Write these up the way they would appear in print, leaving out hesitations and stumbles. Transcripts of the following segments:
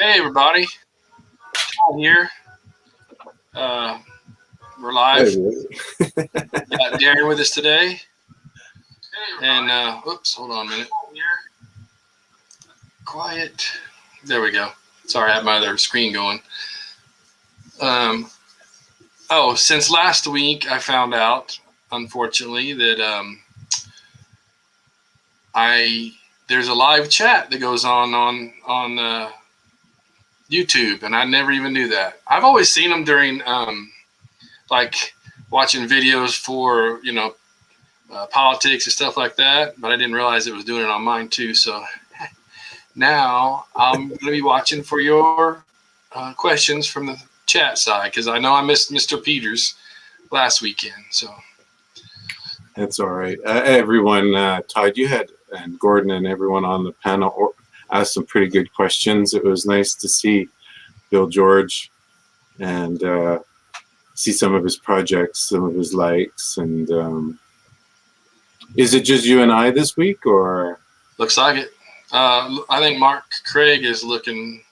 Hey everybody, Todd here. Uh, we're Hey, live. Got Darren with us today, and oops, hold on a minute. Quiet. There we go. Sorry, I had my other screen going. Since last week, I found out, unfortunately, that there's a live chat that goes on YouTube, and I never even knew that. I've always seen them during like watching videos for politics and stuff like that, but I didn't realize it was doing it on mine too. So now I'm going to be watching for your questions from the chat side because I know I missed Mr. Peters last weekend. So that's all right. Everyone, Todd, you had, and Gordon and everyone on the panel asked some pretty good questions. It was nice to see Bill George and see some of his projects, some of his likes. And is it just you and I this week, or? Looks like it. I think Mark Craig is looking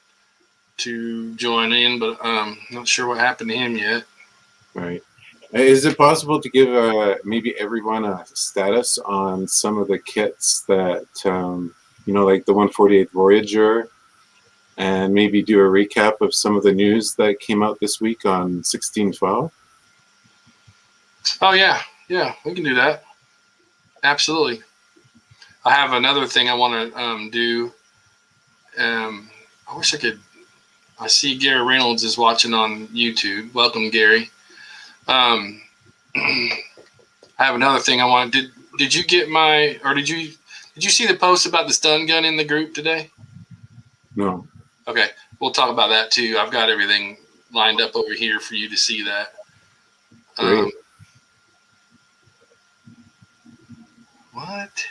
to join in, but not sure what happened to him yet. Right. Is it possible to give maybe everyone a status on some of the kits that, like the 148th Voyager, and maybe do a recap of some of the news that came out this week on 1612? Oh, yeah, we can do that. Absolutely. I have another thing I want to do. I wish I could. I see Gary Reynolds is watching on YouTube. Welcome, Gary. I have another thing I want. Did you get my, or did you see the post about the stun gun in the group today? No. Okay, we'll talk about that too. I've got everything lined up over here for you to see that. Great. What?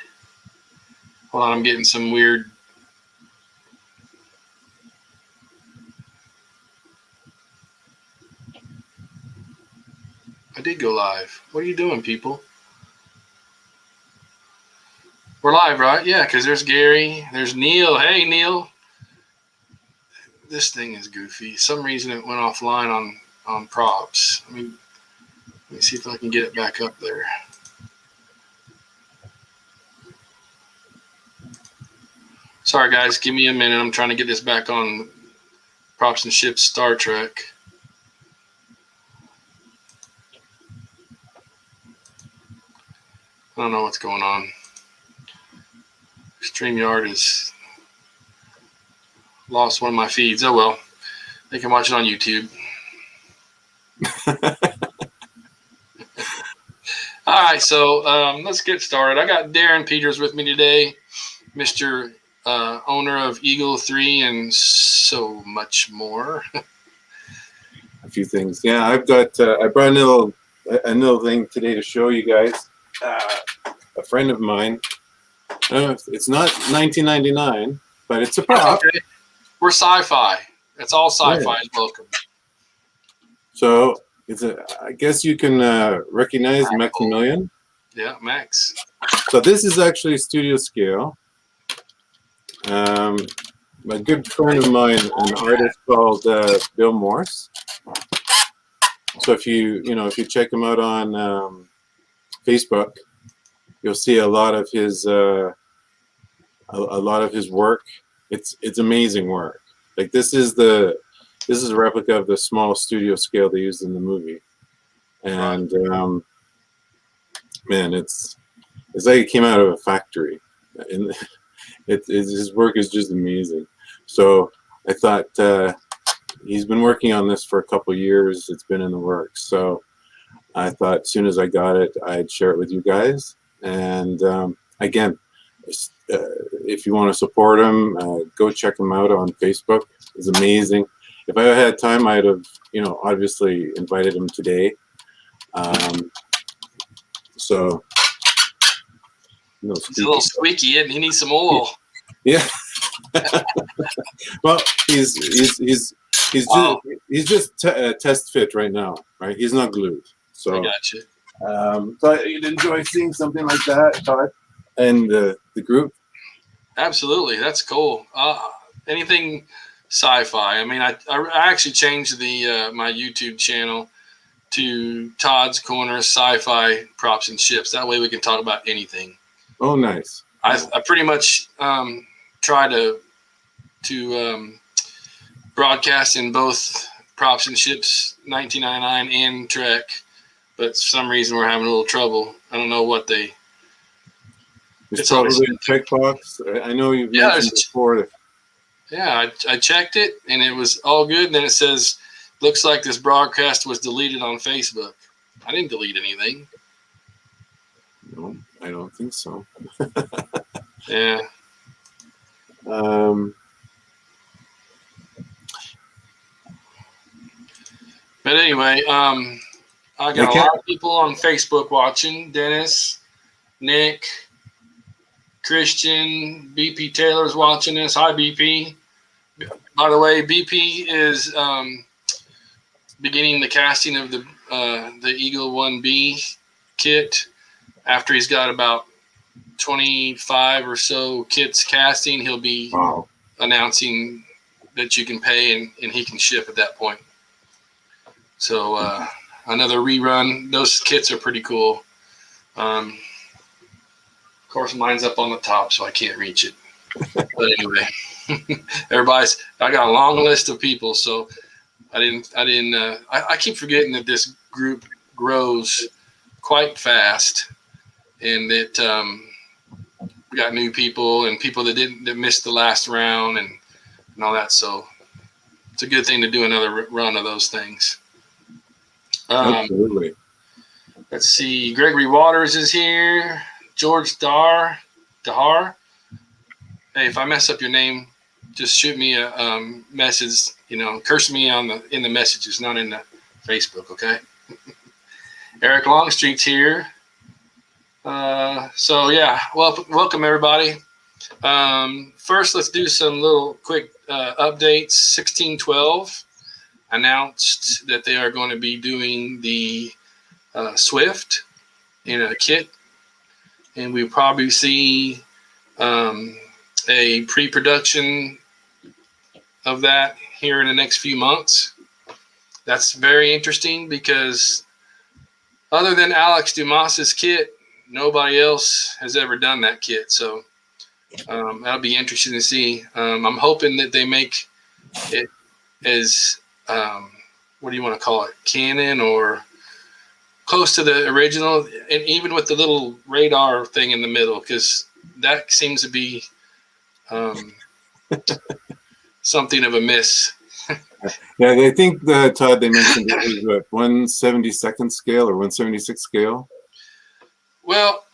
Hold on, I'm getting some weird. I did go live. What are you doing, people? We're live, right? Yeah, because there's Gary. There's Neil. Hey, Neil. This thing is goofy. Some reason it went offline on props. Let me see if I can get it back up there. Sorry, guys. Give me a minute. I'm trying to get this back on props and ships Star Trek. I don't know what's going on. StreamYard has lost one of my feeds. Oh, well. They can watch it on YouTube. All right, so let's get started. I got Darren Peters with me today, Mr. Owner of Eagle 3 and so much more. A few things. Yeah, I've got. I brought a little thing today to show you guys. A friend of mine. It's not 1999, but it's a prop. Okay. We're sci-fi. It's all sci-fi. Yeah. Welcome. So I guess you can recognize Maximilian. Yeah, Max. So this is actually studio scale. A good friend of mine, an artist called Bill Morse. So if you check him out on Facebook, you'll see a lot of his work. It's amazing work. Like this is a replica of the small studio scale they used in the movie, and man, it's like it came out of a factory, and his work is just amazing. So I thought he's been working on this for a couple years. It's been in the works. So I thought as soon as I got it, I'd share it with you guys. And again, if you want to support him, go check him out on Facebook. It's amazing. If I had time, I'd have, obviously invited him today. So, he's a little squeaky, and he needs some oil. Yeah. Well, he's just test fit right now, right? He's not glued. So I got you. So you'd enjoy seeing something like that, Todd, and the group. Absolutely, that's cool. Anything Sci-fi. I mean, I actually changed the my YouTube channel to Todd's Corner Sci-fi Props and Ships. That way we can talk about anything. Oh, nice. I pretty much try to broadcast in both Props and Ships 1999 and Trek, but for some reason we're having a little trouble. I don't know what they. It's probably a checkbox. I know you've mentioned before. Yeah, I checked it and it was all good. And then it says, looks like this broadcast was deleted on Facebook. I didn't delete anything. No, I don't think so. Yeah. But anyway, I got a lot of people on Facebook watching. Dennis, Nick, Christian, BP Taylor's watching this. Hi, BP. By the way, BP is beginning the casting of the Eagle 1B kit. After he's got about 25 or so kits casting, he'll be announcing that you can pay and he can ship at that point. So another rerun. Those kits are pretty cool. Of course, mine's up on the top, so I can't reach it. But anyway, I got a long list of people, so I keep forgetting that this group grows quite fast, and that we got new people and people that missed the last round and all that. So it's a good thing to do another run of those things. Absolutely. Let's see. Gregory Waters is here. George Dahar. Hey, if I mess up your name, just shoot me a message. Curse me in the messages, not in the Facebook. Okay. Eric Longstreet's here. So yeah, welcome everybody. First, let's do some little quick updates. 1612 announced that they are going to be doing the Swift in a kit, and we'll probably see a pre-production of that here in the next few months. That's very interesting because other than Alex Dumas's kit, nobody else has ever done that kit. So that'll be interesting to see. I'm hoping that they make it as, what do you want to call it? Canon or close to the original, and even with the little radar thing in the middle, because that seems to be something of a miss. Yeah, I think Todd, they mentioned it was 1/72nd scale or 1/76 scale. Well,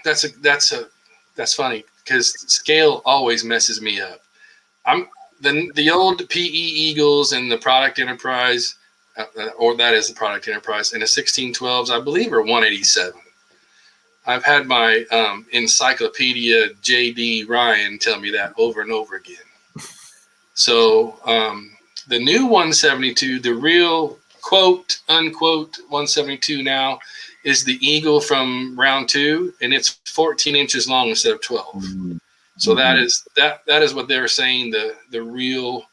that's funny because scale always messes me up. I'm the old PE Eagles and the Product Enterprise, or that is the Product Enterprise, and the 1612s, I believe, are 187. I've had my encyclopedia JD Ryan tell me that over and over again. So the new 172, the real quote unquote 172 now, is the Eagle from round 2, and it's 14 inches long instead of 12. Mm-hmm. So that is what they're saying the real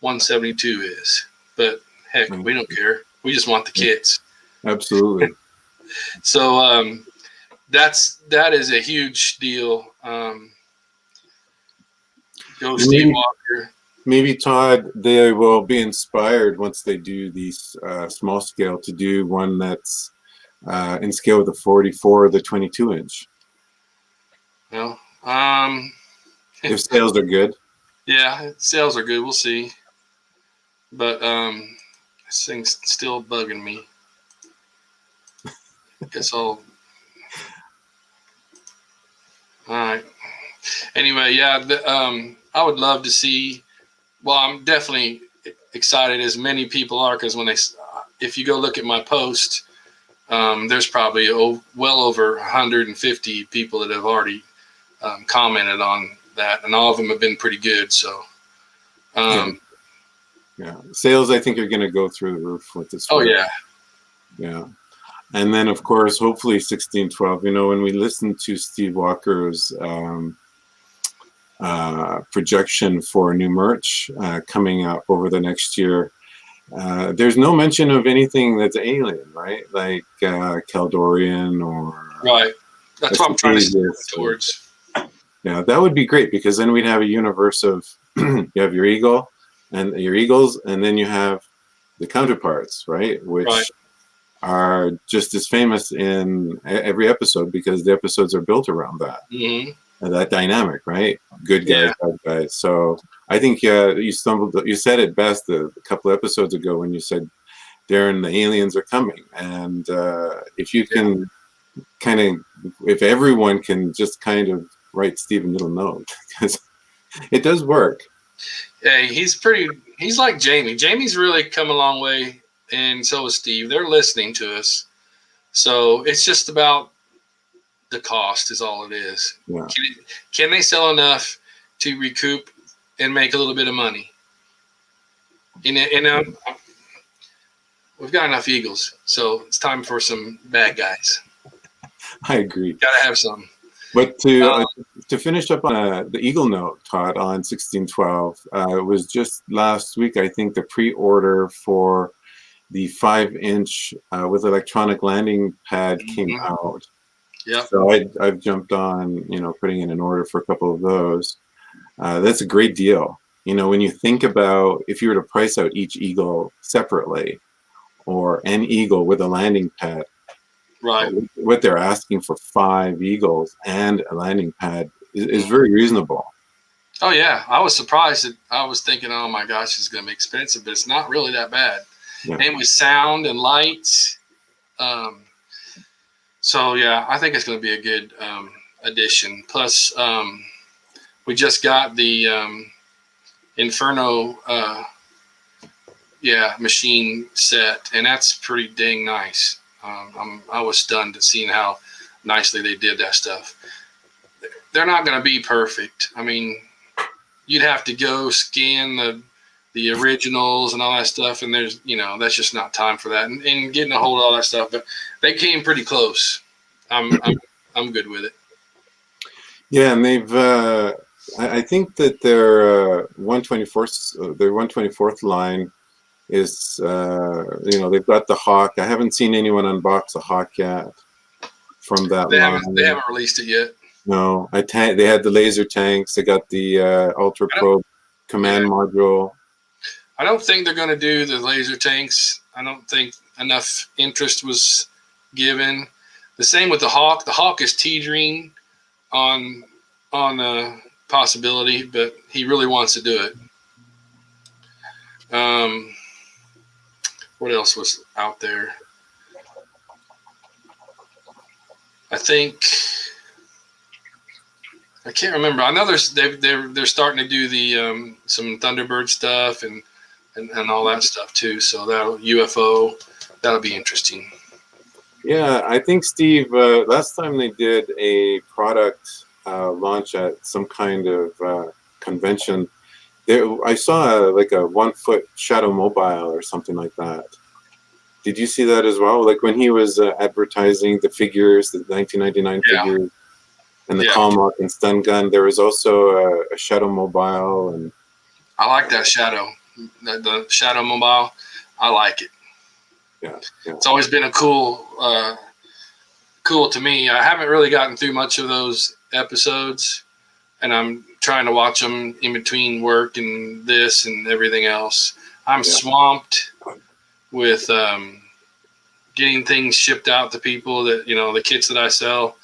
172 is. But heck, we don't care. We just want the kits. Absolutely. So that is a huge deal. Go Steve Walker. Maybe Todd, they will be inspired once they do these small scale to do one that's in scale with the 44 or the 22 inch. Well, if sales are good. Yeah, sales are good. We'll see. But this thing's still bugging me. Guess all right. Anyway, yeah, I would love to see. Well, I'm definitely excited, as many people are, because if you go look at my post, there's probably well over 150 people that have already commented on that, and all of them have been pretty good. So, yeah, sales I think are going to go through the roof with this. Oh yeah, yeah, and then of course, hopefully 1612. When we listen to Steve Walker's projection for new merch coming up over the next year. There's no mention of anything that's alien, right? Like Kaldorian or Right. That's what I'm trying to steer towards. Yeah, that would be great, because then we'd have a universe of you have your eagle and your eagles, and then you have the counterparts, right? Which are just as famous in every episode, because the episodes are built around that. Mm-hmm. That dynamic, right? Good guys, bad guys. So I think you said it best a couple episodes ago when you said, Darren, the aliens are coming. And if you can kind of, if everyone can just kind of write Steve a little note, because it does work. Yeah, he's like Jamie. Jamie's really come a long way, and so is Steve. They're listening to us. So it's just about the cost is all it is. Yeah. Can they sell enough to recoup and make a little bit of money? And we've got enough eagles, so it's time for some bad guys. I agree. Got to have some. But to finish up on the Eagle note, Todd, on 1612, it was just last week, I think, the pre-order for the 5-inch with electronic landing pad came out. Yeah. So I've jumped on, putting in an order for a couple of those. That's a great deal. When you think about if you were to price out each Eagle separately, or an Eagle with a landing pad, right? What they're asking for 5 Eagles and a landing pad is very reasonable. Oh yeah, I was surprised that I was thinking, oh my gosh, it's going to be expensive, but it's not really that bad. Yeah. And with sound and lights, so yeah, I think it's going to be a good addition. Plus, we just got the Inferno, machine set, and that's pretty dang nice. I was stunned at seeing how nicely they did that stuff. They're not going to be perfect. I mean, you'd have to go scan the originals and all that stuff, and there's that's just not time for that. And getting a hold of all that stuff, but they came pretty close. I'm good with it. Yeah, and they've. I think that their 124th line is they've got the Hawk. I haven't seen anyone unbox a Hawk yet from that line. They haven't released it yet. No, they had the laser tanks. They got the Ultra Probe command module. I don't think they're going to do the laser tanks. I don't think enough interest was given. The same with the Hawk. The Hawk is teetering on a possibility, but he really wants to do it. What else was out there? I can't remember. I know they're starting to do the some Thunderbird stuff and all that stuff too. So that'll be interesting. Yeah, I think Steve. Last time they did a product launch at some kind of convention, I saw like a 1-foot Shadow Mobile or something like that. Did you see that as well? Like when he was advertising the figures, the 1999 figures, and the Calmlock and Stun Gun, there was also a Shadow Mobile. And I like that Shadow, the Shadow Mobile. I like it. Yeah. It's always been a cool to me. I haven't really gotten through much of those episodes, and I'm trying to watch them in between work and this and everything else. I'm swamped with getting things shipped out to people that, the kits that I sell.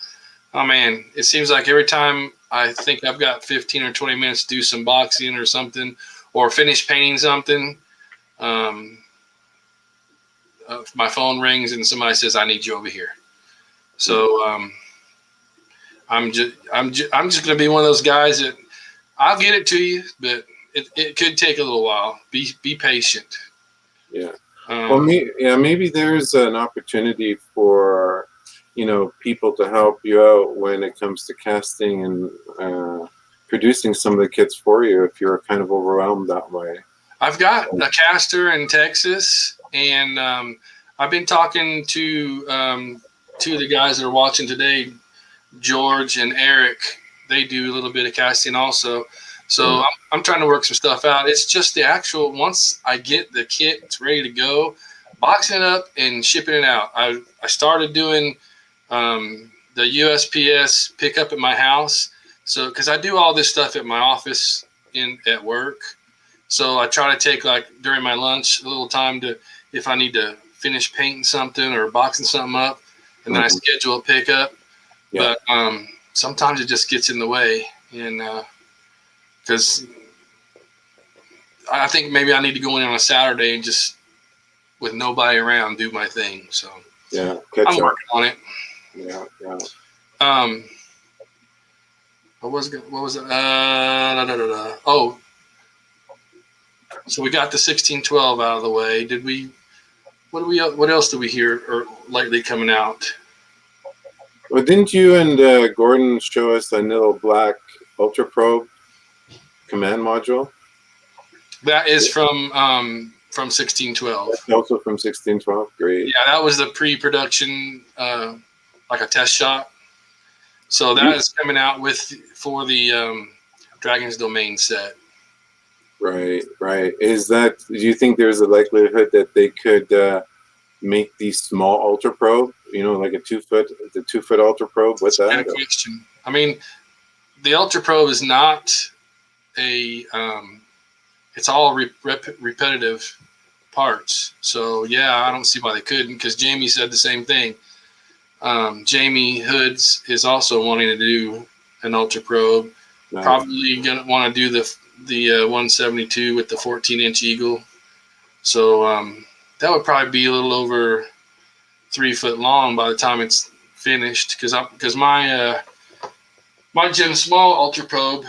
Oh man, it seems like every time I think I've got 15 or 20 minutes to do some boxing or something, or finish painting something, my phone rings and somebody says, I need you over here. So I'm just going to be one of those guys that I'll get it to you, but it could take a little while. Be patient. Yeah. Well, maybe there's an opportunity for, people to help you out when it comes to casting and producing some of the kits for you if you're kind of overwhelmed that way. I've got a caster in Texas, and I've been talking to two of the guys that are watching today, George and Eric. they do a little bit of casting also. So I'm trying to work some stuff out. It's just the actual, once I get the kit, it's ready to go, boxing it up and shipping it out. I started doing the USPS pickup at my house. So, because I do all this stuff at my office at work. So I try to take, like, during my lunch, a little time to, if I need to finish painting something or boxing something up, and then I schedule a pickup. Yeah. But sometimes it just gets in the way, and because I think maybe I need to go in on a Saturday and just, with nobody around, do my thing. So yeah, I'm working on it. Yeah. What was it? Oh, so we got the 1612 out of the way. What else did we hear or lately coming out? Well, didn't you and Gordon show us a little black Ultra Probe command module? That is from 1612. That's also from 1612. Great. Yeah, that was the pre-production, like a test shot. So that is coming out for the Dragon's Domain set. Right. Do you think there's a likelihood that they could make these small Ultra Probe? Like the 2 foot Ultra Probe with that? Good question. I mean, the Ultra Probe is not a. It's all repetitive parts. So yeah, I don't see why they couldn't. Because Jamie said the same thing. Jamie Hoods is also wanting to do an Ultra Probe. Nice. Probably gonna want to do the 172 with the 14-inch Eagle. So that would probably be a little over 3 foot long by the time it's finished. Because my Gem Small Ultra Probe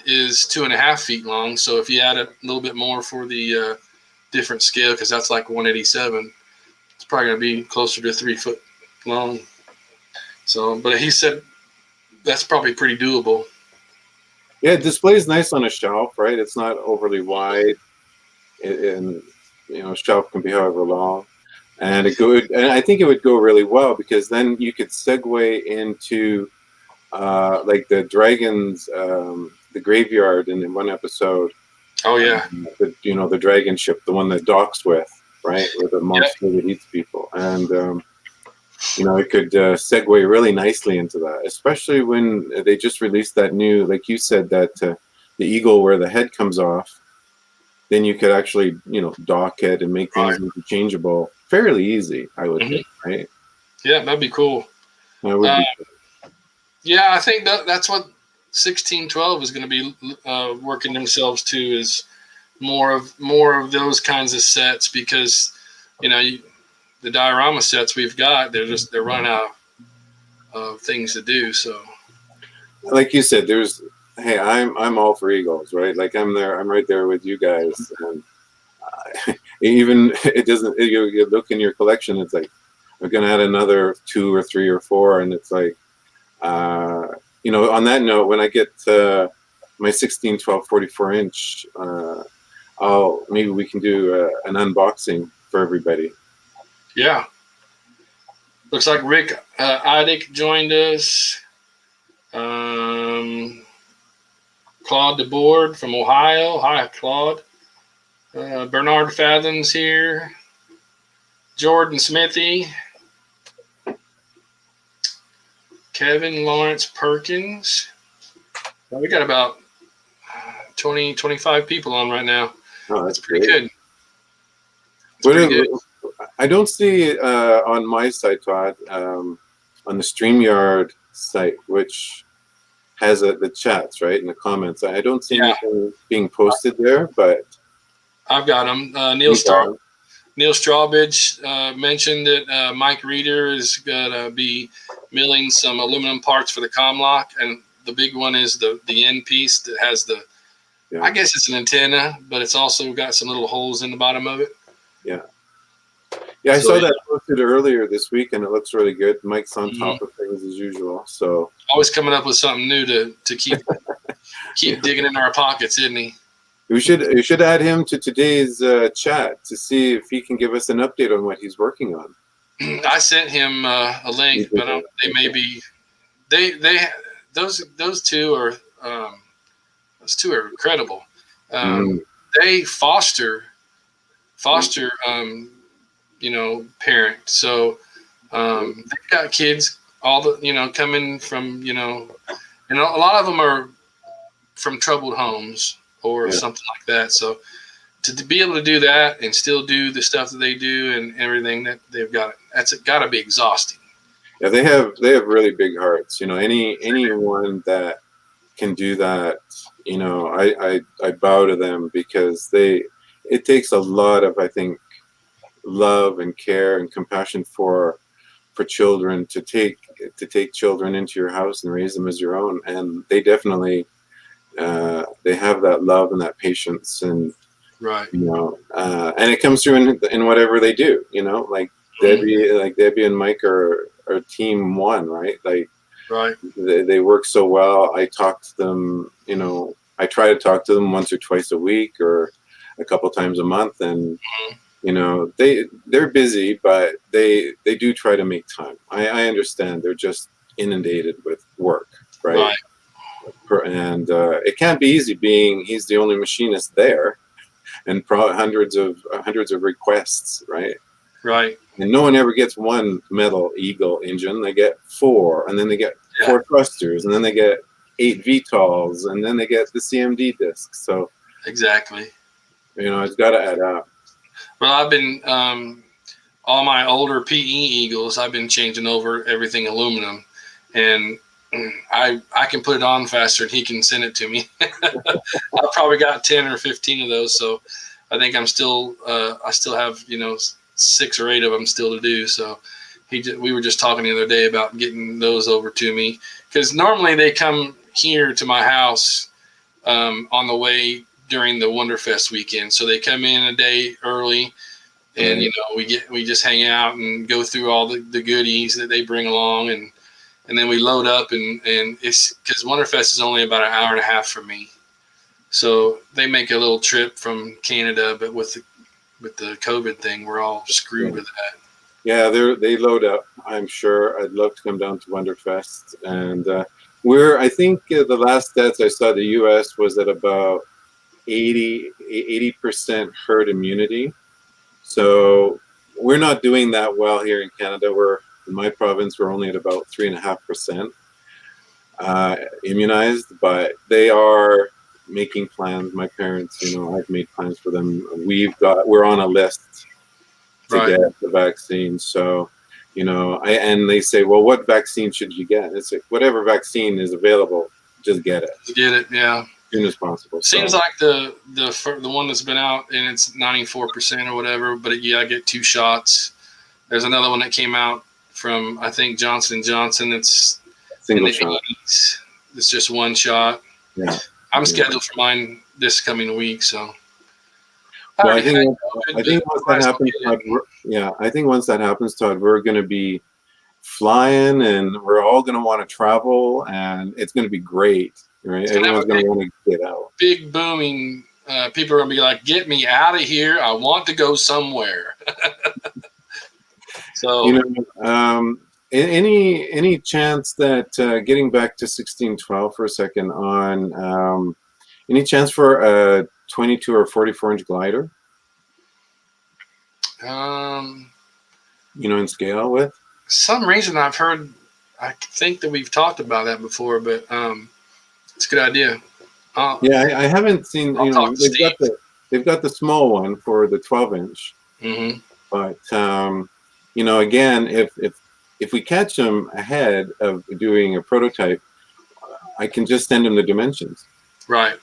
is 2.5 feet long. So if you add a little bit more for the different scale, because that's like 187, it's probably gonna be closer to 3 foot long. So, but he said that's probably pretty doable. Yeah, it displays nice on a shelf, right? It's not overly wide, and shelf can be however long, and I think it would go really well, because then you could segue into like the dragons, the graveyard in one episode. Oh yeah, the dragon ship, the one that docks with, right, with a monster that eats people, and it could segue really nicely into that, especially when they just released that new, like you said, that the Eagle where the head comes off. Then you could actually, dock it and make things interchangeable fairly easy, I would think, right? Yeah, that'd be cool. That would be cool. Yeah, I think that's what 1612 is going to be working themselves to, is more of those kinds of sets, because the diorama sets we've got, they're running out of things to do. So, like you said, I'm all for Eagles, right? Like I'm right there with you guys. And even it doesn't. You look in your collection, it's like I'm gonna add another 2 or 3 or 4, and it's like, on that note, when I get my 1612 44-inch, maybe we can do an unboxing for everybody. Yeah. Looks like Rick Idick joined us. Claude DeBoard from Ohio. Hi, Claude. Bernard Fathoms here. Jordan Smithy. Kevin Lawrence Perkins. Well, we got about 20, 25 people on right now. Oh, that's pretty good. I don't see on my site, Todd, on the StreamYard site, which has the chats, right, in the comments. I don't see anything being posted there, but I've got them. Neil Strawbridge mentioned that Mike Reeder is going to be milling some aluminum parts for the Comlock, and the big one is the end piece that has I guess it's an antenna, but it's also got some little holes in the bottom of it. Yeah. Yeah, I saw that posted earlier this week, and it looks really good. Mike's on top of things as usual. So always coming up with something new to keep digging in our pockets, isn't he? We should add him to today's chat to see if he can give us an update on what he's working on. I sent him a link, but they may be they those two are incredible. Mm, They foster parent. So they've got kids all the coming from and a lot of them are from troubled homes or yeah. something like that. So to be able to do that and still do the stuff that they do and everything that they've got, that's got to be exhausting. Yeah, they have really big hearts. Anyone that can do that, I bow to them because it takes a lot of, I think, love and care and compassion for children to take children into your house and raise them as your own, and they definitely they have that love and that patience, and Right. and it comes through in whatever they do, like Debbie and Mike are team one, right? Like Right. they work so well. I talk to them, I try to talk to them once or twice a week or a couple times a month, and they're busy, but they do try to make time. I understand they're just inundated with work, right? And it can't be easy being he's the only machinist there, and hundreds of requests, right? Right. And no one ever gets one metal Eagle engine. They get four, and then they get 4 thrusters, and then they get 8 VTOLs, and then they get the CMD discs. So exactly, it's got to add up. Well, I've been all my older PE Eagles. I've been changing over everything aluminum, and I can put it on faster, and he can send it to me. I've probably got 10 or 15 of those, so I think I still have 6 or 8 of them still to do. So we were just talking the other day about getting those over to me, because normally they come here to my house on the way during the Wonderfest weekend. So they come in a day early, and we just hang out and go through all the goodies that they bring along, and then we load up, and it's because Wonderfest is only about an hour and a half from me. So they make a little trip from Canada, but with the COVID thing, we're all screwed with that. Yeah, they load up. I'm sure. I'd love to come down to Wonderfest, and I think the last stats I saw, the U.S. was at about 80% herd immunity. So we're not doing that well here in Canada. In my province, we're only at about 3.5% immunized, but they are making plans. My parents, I've made plans for them. We're on a list to get the vaccine. So, and they say, well, what vaccine should you get? It's like, whatever vaccine is available, just get it. Get it, yeah. As soon as possible. Seems like the one that's been out, and it's 94% or whatever, but I get 2 shots. There's another one that came out from, I think, Johnson & Johnson. It's single shot. It's just 1 shot. Yeah. I'm scheduled for mine this coming week, so. Well, I think once that happens, Todd, I think once that happens, Todd, we're going to be flying, and we're all going to want to travel, and it's going to be great, right? Everyone's going to want to get out. Big booming. People are going to be like, "Get me out of here! I want to go somewhere." So, any chance that getting back to 1612 for a second on any chance for a 22 or 44-inch glider? In scale with? Some reason I've heard, I think that we've talked about that before, but it's a good idea. I haven't seen. They've got the small one for the 12-inch. Mm-hmm. But again, if we catch them ahead of doing a prototype, I can just send them the dimensions. Right.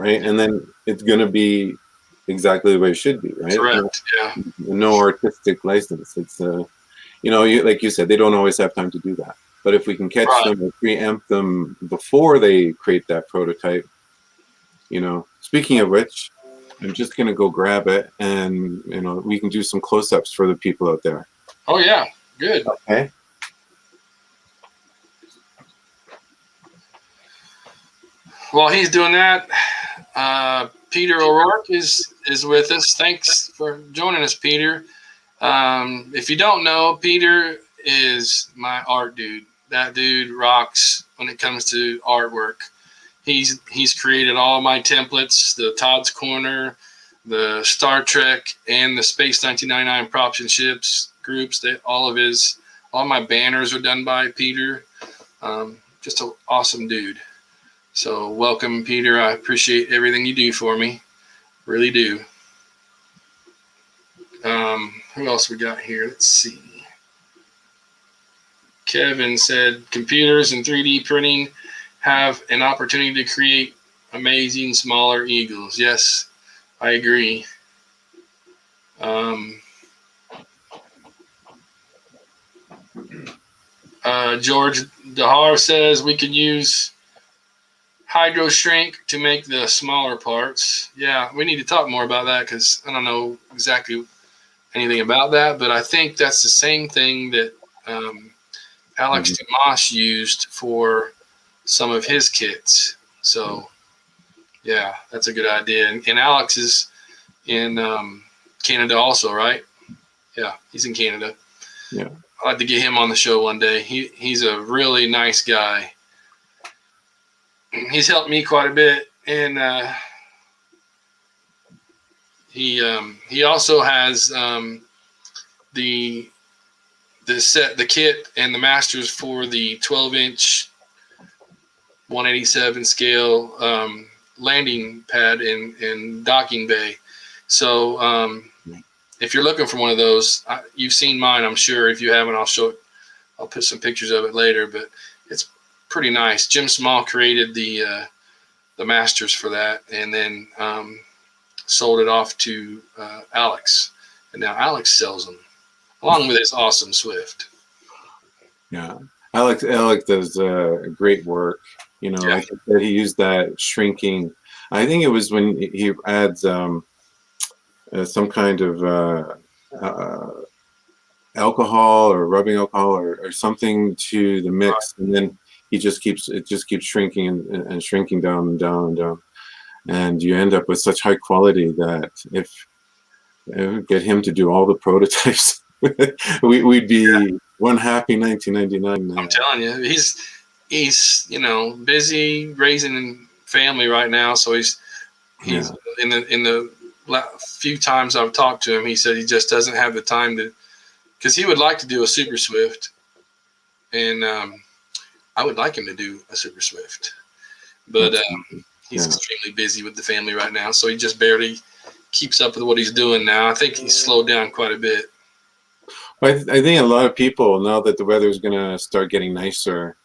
Right, and then it's going to be exactly the way it should be, right? Correct. No artistic license. It's like you said, they don't always have time to do that. But if we can catch them or preempt them before they create that prototype, Speaking of which, I'm just going to go grab it, and we can do some close-ups for the people out there. Oh yeah, good. Okay. While he's doing that, Peter O'Rourke is with us. Thanks for joining us, Peter. If you don't know, Peter is my art dude. that dude rocks when it comes to artwork. He's created all my templates, the Todd's Corner, the Star Trek, and the Space 1999 props and ships groups. All my banners are done by Peter. Just an awesome dude. So welcome, Peter. I appreciate everything you do for me. Really do. Who else we got here? Let's see. Kevin said computers and 3D printing have an opportunity to create amazing smaller eagles. Yes, I agree. George Dahar says we could use hydro shrink to make the smaller parts. Yeah, we need to talk more about that because I don't know exactly anything about that, but I think that's the same thing that Alex Dumas used for some of his kits. So, yeah, that's a good idea. And Alex is in Canada also, right? Yeah, he's in Canada. Yeah. I'd like to get him on the show one day. He's a really nice guy. He's helped me quite a bit, and he also has the kit and the masters for the 12-inch 187 scale landing pad and docking bay. So if you're looking for one of those, you've seen mine, I'm sure. If you haven't, I'll put some pictures of it later, but it's pretty nice. Jim Small created the masters for that, and then sold it off to Alex, and now Alex sells them along with his awesome Swift. Yeah, Alex does great work. You know, like I said, he used that shrinking. I think it was when he adds some kind of alcohol or rubbing alcohol or something to the mix, and then it just keeps shrinking and shrinking down and down and down, and you end up with such high quality that if get him to do all the prototypes, we'd be one happy 1999 now. I'm telling you, he's busy raising family right now, so he's in the few times I've talked to him, he said he just doesn't have the time to, because he would like to do a Super Swift, and I would like him to do a Super Swift, but he's extremely busy with the family right now, so he just barely keeps up with what he's doing now. I think he's slowed down quite a bit. I think a lot of people, now that the weather is going to start getting nicer,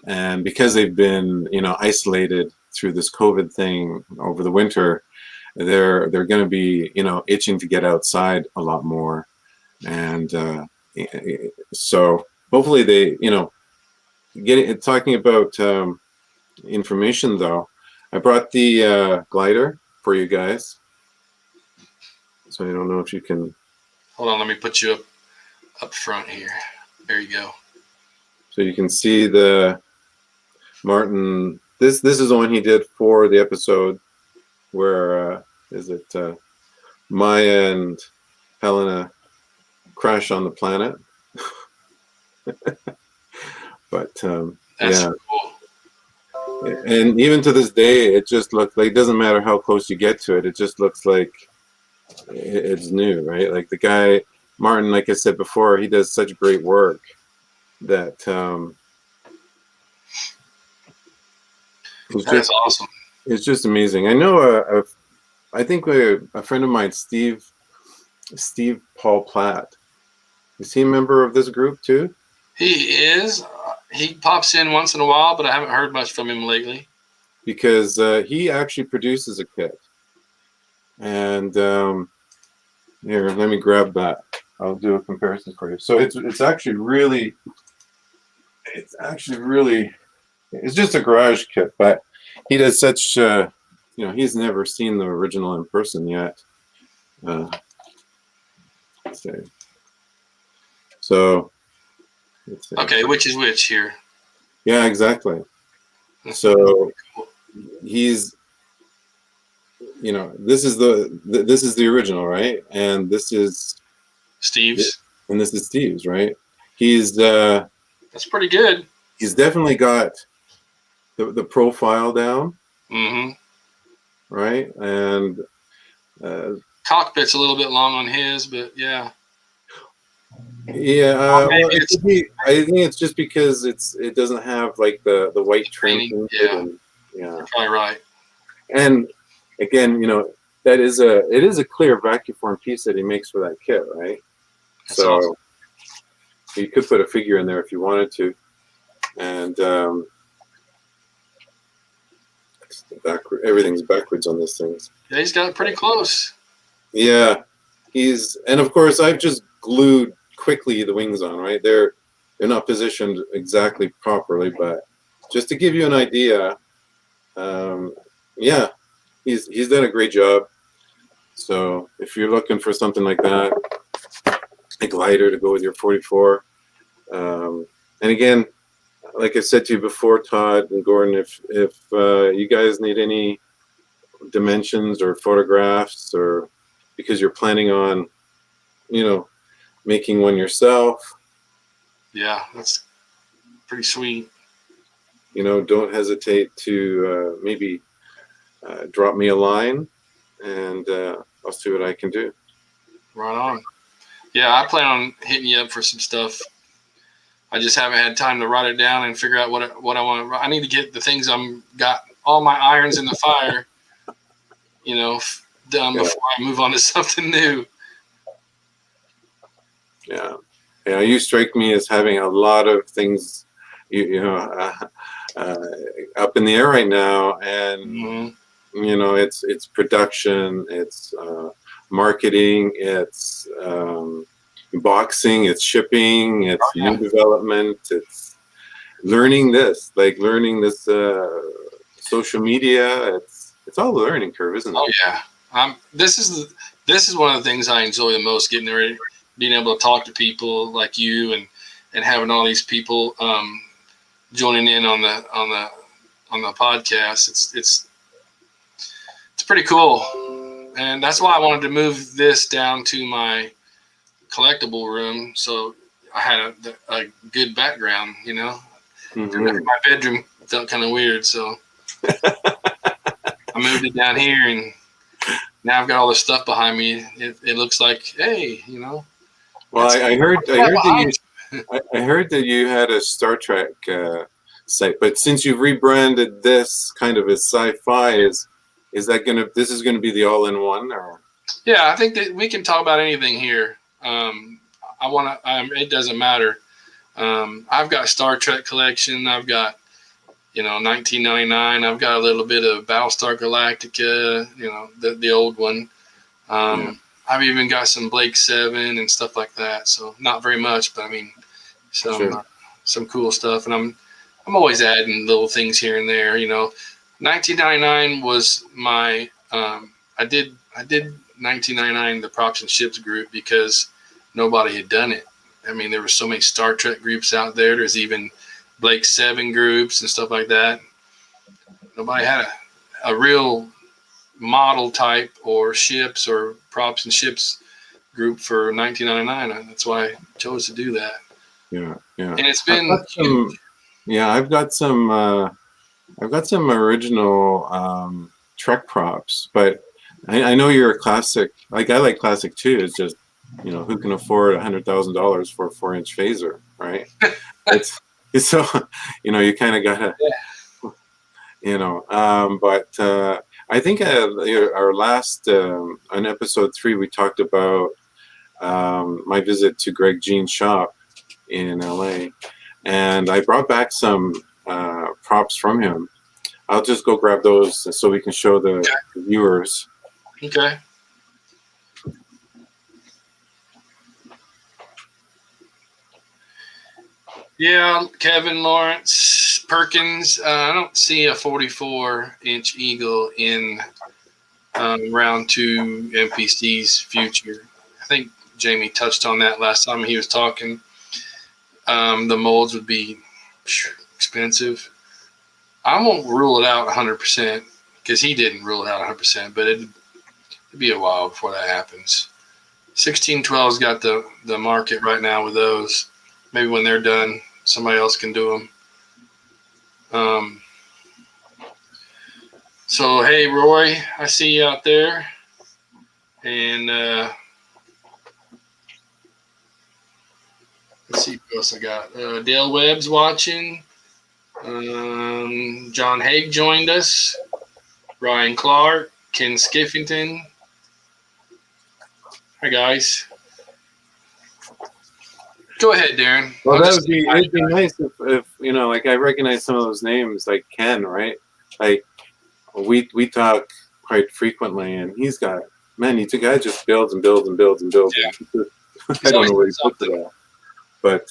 and because they've been isolated through this COVID thing over the winter, they're going to be itching to get outside a lot more, and so hopefully they talking about information though. I brought the glider for you guys, so I don't know if you can. Hold on, let me put you up front here. There you go. So you can see the Martin. This is the one he did for the episode where Maya and Helena crash on the planet. But that's cool. And even to this day, it just looks like, it doesn't matter how close you get to it, it just looks like it's new, right? Like the guy Martin, like I said before, he does such great work that that's awesome. It's just amazing. I know I think a friend of mine, Steve Paul Platt, is he a member of this group too? He is. He pops in once in a while, but I haven't heard much from him lately. Because he actually produces a kit. And here, let me grab that. I'll do a comparison for you. So it's actually really, it's just a garage kit, but he does such, he's never seen the original in person yet. Let's see. So, okay, which is which here? Yeah, exactly. So he's, this is the original, right? And this is Steve's. And this is Steve's, right? He's that's pretty good. he's definitely got the profile down, Mm-hmm. right? And uh, Cockpit's a little bit long on his, but yeah. yeah, Or well, maybe it it's could be. I think it's just because it doesn't have like the white trim painting. to it, Yeah, and yeah, you're probably right. and again, that is a clear vacuum form piece that he makes for that kit, right? That's awesome. So you could put a figure in there if you wanted to, and everything's backwards on this thing. Yeah, he's got it pretty close. Yeah, and of course I've just glued quickly the wings on, right? They're not positioned exactly properly, but just to give you an idea, um, yeah, he's done a great job. So if you're looking for something like that, a glider to go with your 44, and again, like I said to you before, Todd and Gordon, if you guys need any dimensions or photographs, or because you're planning on, you know, making one yourself, Yeah, that's pretty sweet. don't hesitate to maybe drop me a line, and I'll see what I can do. Right on. Yeah, I plan on hitting you up for some stuff. I just haven't had time to write it down and figure out what I want. I need to get the things got all my irons in the fire, done Yeah, before I move on to something new. yeah, yeah. You strike me as having a lot of things, uh, up in the air right now, and Mm-hmm. it's production, it's marketing, it's boxing, it's shipping, it's Yeah. new development, it's learning this social media. It's all a learning curve, isn't it? Oh yeah. This is one of the things I enjoy the most, getting ready, being able to talk to people like you, and having all these people joining in on the podcast. It's pretty cool, and that's why I wanted to move this down to my collectible room, so I had a good background. Mm-hmm. My bedroom felt kind of weird, so I moved it down here, and now I've got all this stuff behind me. It looks like, hey, Well, that's I heard what's that behind I heard that you had a Star Trek site, but since you've rebranded this kind of as sci-fi, this is gonna be the all-in-one, or? Yeah, I think that we can talk about anything here. I want to. It doesn't matter. I've got Star Trek collection. I've got 1999. I've got a little bit of Battlestar Galactica. The old one. Yeah, I've even got some Blake 7 and stuff like that. So not very much, but I mean some sure. some cool stuff. And I'm always adding little things here and there. 1999 was my. I did 1999 the props and ships group because nobody had done it. I mean, there were so many Star Trek groups out there. There's even Blake 7 groups and stuff like that. Nobody had a real model type or ships or props and ships group for 1999. That's why I chose to do that. Yeah, yeah. And it's I've been got huge. some. Yeah, I've got some original Trek props, but I know you're a classic. Like, I like classic too. It's just, who can afford $100,000 for a 4-inch phaser, right? It's so, you kind of gotta, but I think our last on episode 3 we talked about my visit to Greg Jean's shop in LA, and I brought back some props from him. I'll just go grab those so we can show the viewers. Okay. Yeah, Kevin Lawrence Perkins. I don't see a 44-inch Eagle in round 2 MPC's future. I think Jamie touched on that last time he was talking. The molds would be expensive. I won't rule it out 100% because he didn't rule it out 100%, but it'd be a while before that happens. 1612's got the market right now with those. Maybe when they're done, somebody else can do them. Um, so hey, Roy, I see you out there, and let's see who else I got. Dale Webb's watching. John Haig joined us. Ryan Clark, Ken Skiffington. Hi guys. Go ahead, Darren. Well, it'd be nice if you know, like I recognize some of those names, like Ken, right? Like we talk quite frequently, and he's got, man, the guy just builds and builds and builds and builds. Yeah. I don't know where he puts it all, but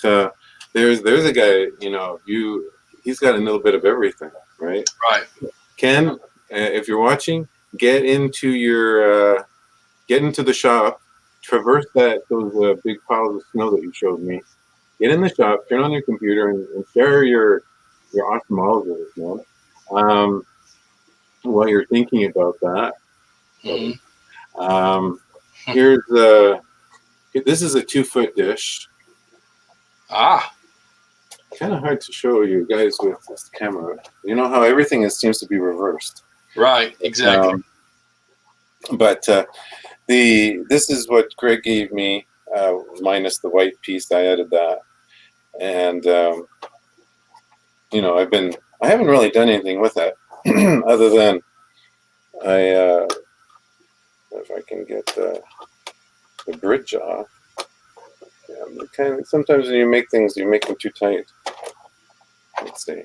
there's a guy, you know, he's got a little bit of everything, right? Right. Ken, if you're watching, get into the shop, traverse those big piles of snow that you showed me. Get in the shop, turn on your computer, and share your ophthalmologist, man. While you're thinking about that, here's this is a 2-foot dish. Kind of hard to show you guys with this camera. You know how everything seems to be reversed. Right, exactly. But this is what Greg gave me, minus the white piece. I added that, and you know, I haven't really done anything with it other than if I can get the bridge off. Yeah, sometimes when you make things, you make them too tight. Let's see.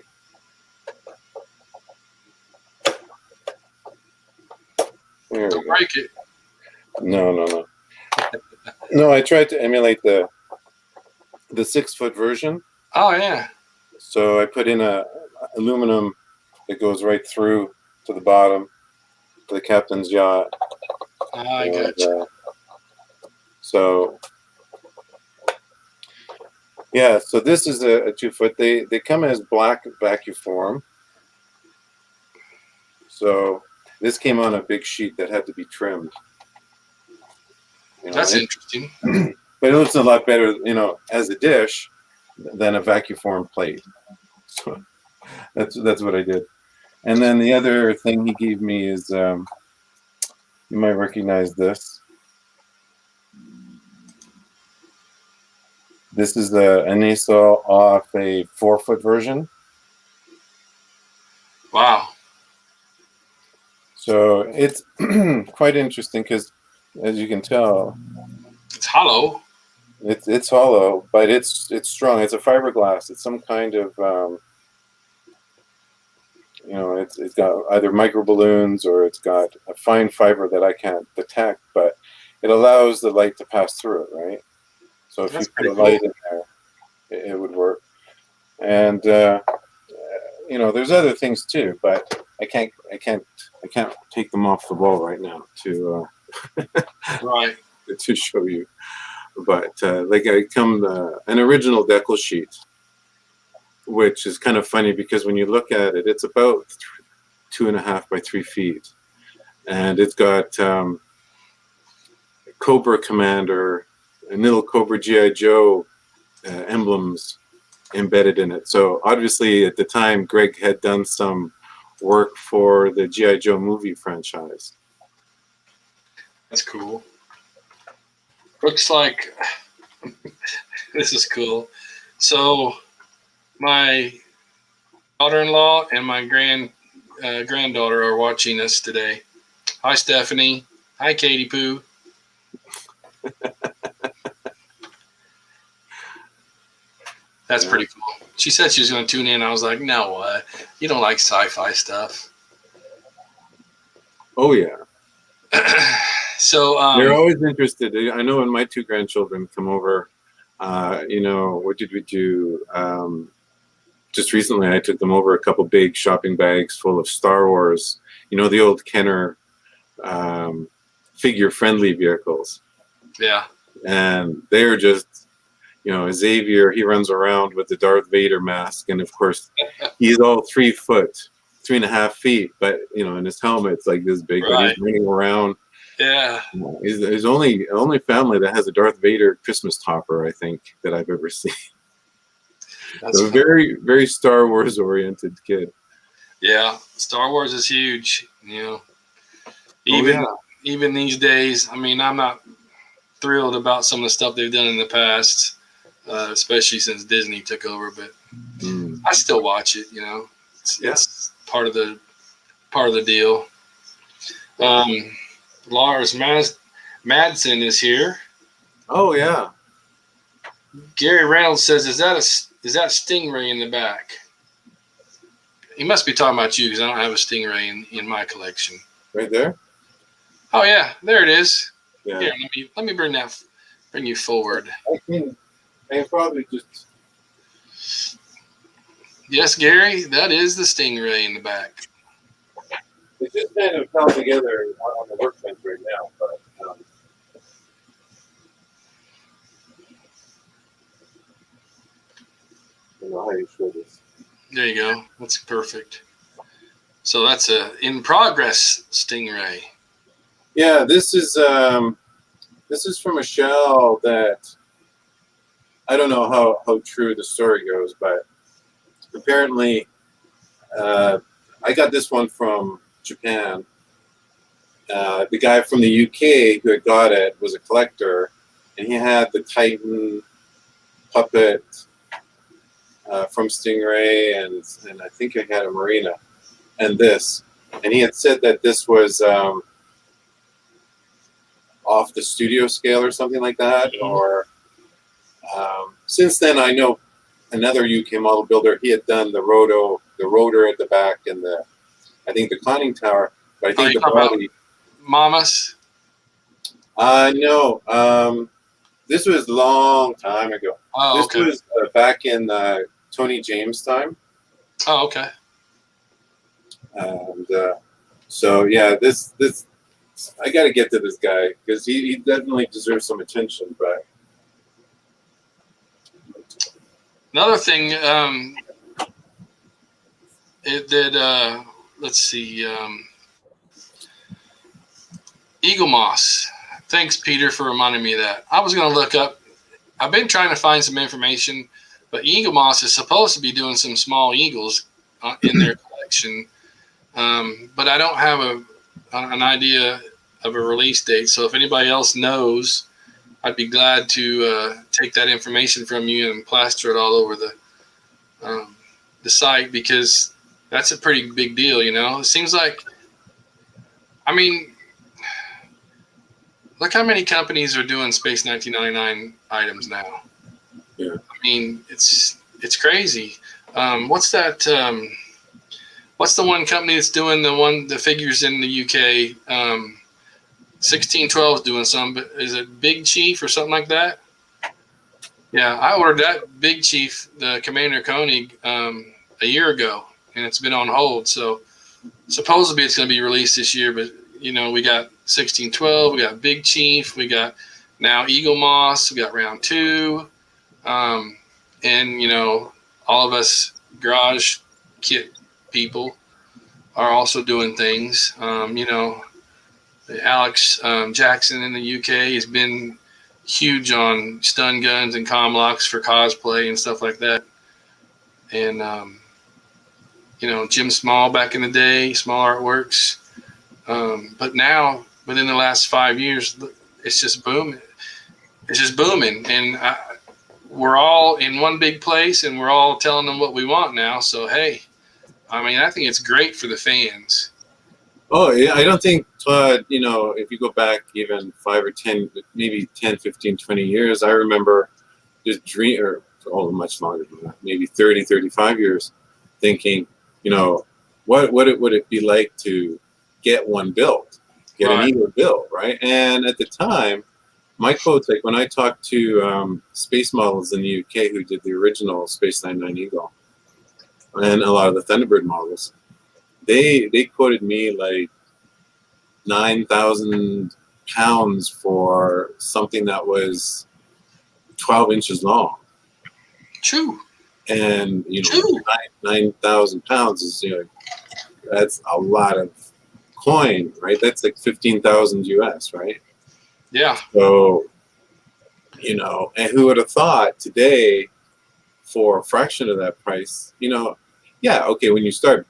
Don't break it. No. No, I tried to emulate the 6-foot version. Oh yeah. So I put in a aluminum that goes right through to the bottom to the captain's yacht. I gotcha. So yeah, so this is a 2-foot. They come as black vacuform. So this came on a big sheet that had to be trimmed. You know, that's interesting. But it looks a lot better, you know, as a dish than a vacuform plate. So that's what I did. And then the other thing he gave me is, you might recognize this. This is the Anisol off a 4-foot version. Wow. So it's quite interesting because, as you can tell, it's hollow. It's hollow, but it's strong. It's a fiberglass. It's some kind of you know, it's got either micro balloons or it's got a fine fiber that I can't detect, but it allows the light to pass through it, right? So if you put a light in there, it would work. And you know, there's other things too, but I can't take them off the wall right now to right to show you. But like I come an original decal sheet, which is kind of funny because when you look at it, it's about 2.5 by 3 feet, and it's got Cobra Commander and little Cobra GI Joe emblems embedded in it. So obviously at the time Greg had done some work for the GI Joe movie franchise. That's cool. Looks like this is cool. So my daughter-in-law and my granddaughter are watching us today. Hi Stephanie. Hi Katie Poo. That's pretty cool. She said she was going to tune in. I was like, no, what? You don't like sci-fi stuff. Oh, yeah. So they're always interested. I know when my 2 grandchildren come over, you know, what did we do? Just recently, I took them over a couple big shopping bags full of Star Wars, you know, the old Kenner figure-friendly vehicles. Yeah. And they're just, you know, Xavier, he runs around with the Darth Vader mask. And of course, he's all 3 foot, 3.5 feet. But, you know, and his helmet's like this big, but he's running around. Yeah. He's only family that has a Darth Vader Christmas topper, I think, that I've ever seen. That's So very, very Star Wars oriented kid. yeah. Star Wars is huge. You know, Oh even yeah. even these days. I mean, I'm not thrilled about some of the stuff they've done in the past, especially since Disney took over. But Mm. I still watch it. You know, Yeah. it's part of the deal. Um, Lars Madsen is here. Oh yeah. Gary Reynolds says, is that Stingray in the back?" He must be talking about you because I don't have a Stingray in my collection. Right there. Oh yeah, there it is. Yeah. Here, let me bring you forward. I can probably just. Yes, Gary, that is the Stingray in the back. It's just kind of held together on the workbench right now, but. I don't know how you show this. There you go. That's perfect. So that's a in progress Stingray. Yeah, this is from a shell that I don't know how true the story goes, but apparently I got this one from Japan. The guy from the UK who had got it was a collector, and he had the Titan puppet from Stingray, and I think I had a Marina, and this, and he had said that this was off the studio scale or something like that, or since then I know another UK model builder. He had done the rotor at the back, and I think the conning tower, but I think the body. Mamas? No. This was a long time ago. Oh, okay. This was back in Tony James' time. Oh, okay. And so yeah, this I got to get to this guy because he definitely deserves some attention. But another thing, it did. Let's see, Eagle Moss. Thanks, Peter, for reminding me of that. I was going to look up. I've been trying to find some information, but Eagle Moss is supposed to be doing some small eagles in their collection, but I don't have an idea of a release date. So if anybody else knows, I'd be glad to take that information from you and plaster it all over the site, because that's a pretty big deal. You know, it seems like, I mean, look how many companies are doing Space 1999 items now. Yeah. I mean, it's crazy. What's that? What's the one company that's doing the figures in the UK? 1612 is doing some, but is it Big Chief or something like that? Yeah, I ordered that Big Chief, the Commander Koenig, a year ago, and it's been on hold. So supposedly it's going to be released this year, but you know, we got 1612, we got Big Chief, we got now Eagle Moss, we got round 2, and you know, all of us garage kit people are also doing things. You know, Alex Jackson in the UK has been huge on stun guns and comm locks for cosplay and stuff like that. And you know, Jim Small back in the day, Small Artworks. But now, within the last 5 years, it's just booming. It's just booming, and we're all in one big place, and we're all telling them what we want now. So hey, I mean, I think it's great for the fans. oh yeah, I don't think Todd, you know, if you go back even 5 or 10, maybe 10, 15, 20 years, I remember just much longer than that, maybe 30, 35 years, thinking, you know, what would it be like to get one built, get an Eagle built, right? And at the time, my quotes, like when I talked to space models in the UK who did the original Space 99 Eagle and a lot of the Thunderbird models, they quoted me like 9,000 pounds for something that was 12 inches long. True. And you know, 9,000 pounds is, you know, that's a lot of coin, right? That's like 15,000 US, right? Yeah. So, you know, and who would have thought today for a fraction of that price, you know, yeah, okay, when you start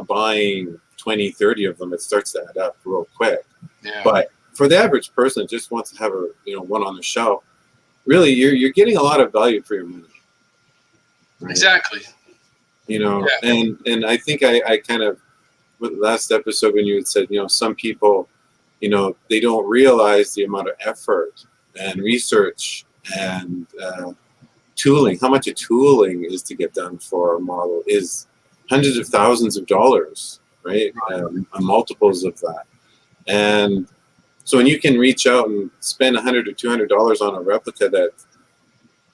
buying 20, 30 of them, it starts to add up real quick. Yeah. But for the average person that just wants to have a, you know, one on the shelf, really, you're getting a lot of value for your money. Right? Exactly. You know, Yeah. and I think I kind of, with the last episode when you had said, you know, some people, you know, they don't realize the amount of effort and research and tooling, how much a tooling is to get done for a model is hundreds of thousands of dollars, right? Multiples of that. And so when you can reach out and spend $100 or $200 on a replica that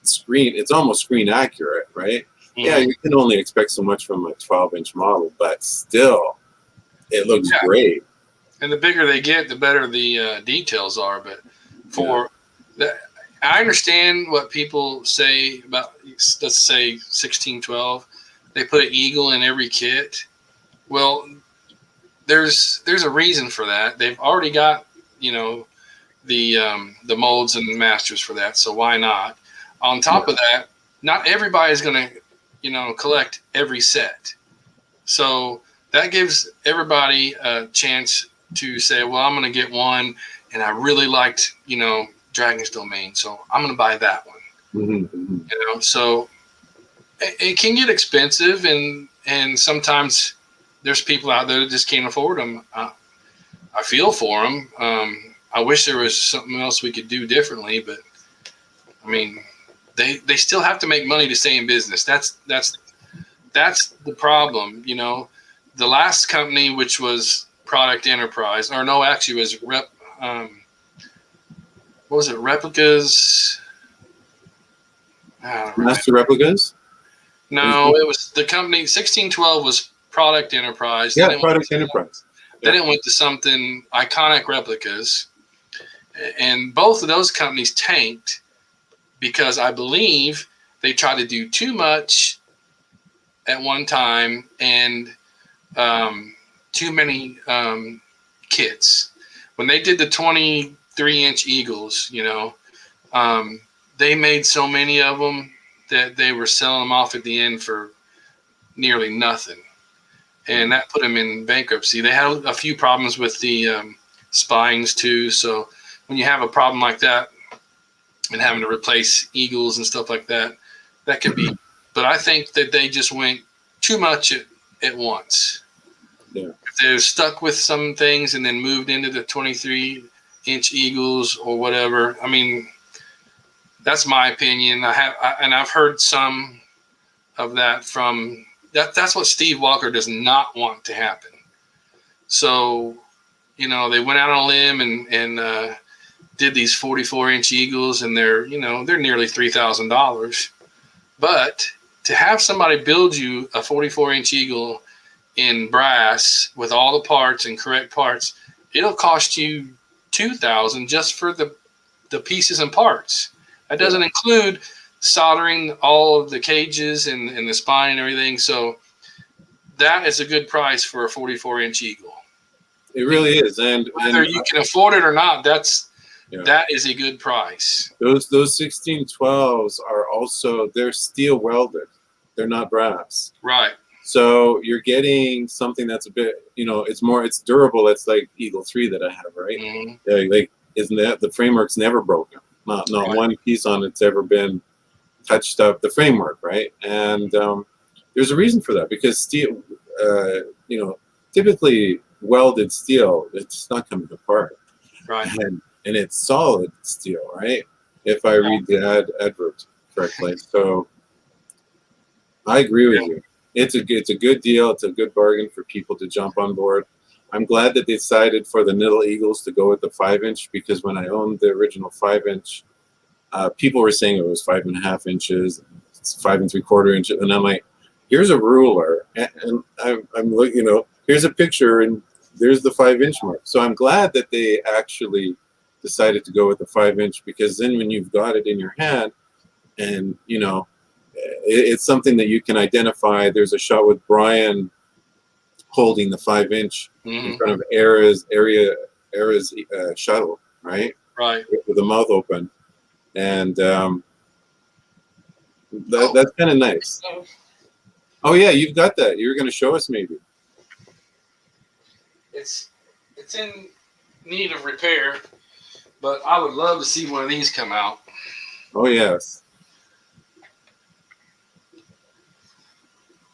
it's almost screen accurate, right? Mm-hmm. Yeah, you can only expect so much from a 12-inch model, but still, it looks great. And the bigger they get, the better the details are. But for that, I understand what people say about, let's say 1612. They put an eagle in every kit. Well, there's a reason for that. They've already got, you know, the molds and masters for that. So why not? On top of that, not everybody is going to, you know, collect every set. So that gives everybody a chance to say, well, I'm going to get one, and I really liked, you know, Dragon's Domain, so I'm going to buy that one. Mm-hmm. You know, so it can get expensive, and sometimes there's people out there that just can't afford them. I feel for them. I wish there was something else we could do differently, but I mean, they still have to make money to stay in business. That's the problem. You know, the last company, which was Product Enterprise, or no, actually it was what was it? Replicas. Master Replicas? No, it was the company. 1612 was Product Enterprise. Yeah, Product Enterprise. Then it went to something Iconic Replicas, and both of those companies tanked because I believe they tried to do too much at one time and too many kits. When they did the 23-inch Eagles, you know, they made so many of them that they were selling them off at the end for nearly nothing. And that put them in bankruptcy. They had a few problems with the spines too. So when you have a problem like that and having to replace Eagles and stuff like that, that could be. But I think that they just went too much at once. Yeah. If they're stuck with some things and then moved into the 23-inch Eagles or whatever, I mean, that's my opinion. I've heard some of that from that's what Steve Walker does not want to happen. So, you know, they went out on a limb and did these 44-inch Eagles, and they're nearly $3,000. But to have somebody build you a 44-inch Eagle in brass with all the parts and correct parts, it'll cost you $2,000 just for the pieces and parts. That doesn't include soldering all of the cages and the spine and everything. So that is a good price for a 44-inch Eagle. It really is. And whether you can afford it or not, that is a good price. Those 1612s are also, they're steel welded. They're not brass. Right. So you're getting something that's a bit, you know, it's durable. It's like Eagle 3 that I have, right? Mm-hmm. Like, isn't that the framework's never broken? Not one piece on it's ever been touched up, the framework, right? And there's a reason for that, because steel, you know, typically welded steel, it's not coming apart. Right. And it's solid steel, right? If I read the advert correctly. So I agree with you. It's a good deal. It's a good bargain for people to jump on board. I'm glad that they decided for the Little Eagles to go with the 5-inch, because when I owned the original 5-inch, people were saying it was 5.5 inches, it's 5 3/4 inches, and I'm like, here's a ruler, and I'm looking, you know, here's a picture, and there's the 5-inch mark. So I'm glad that they actually decided to go with the 5-inch, because then when you've got it in your hand, and you know, it's something that you can identify. There's a shot with Brian holding the 5-inch in front of Era's shuttle, right? Right. With the mouth open. And That's kind of nice. Oh yeah, you've got that. You're going to show us maybe. It's in need of repair, but I would love to see one of these come out. Oh yes.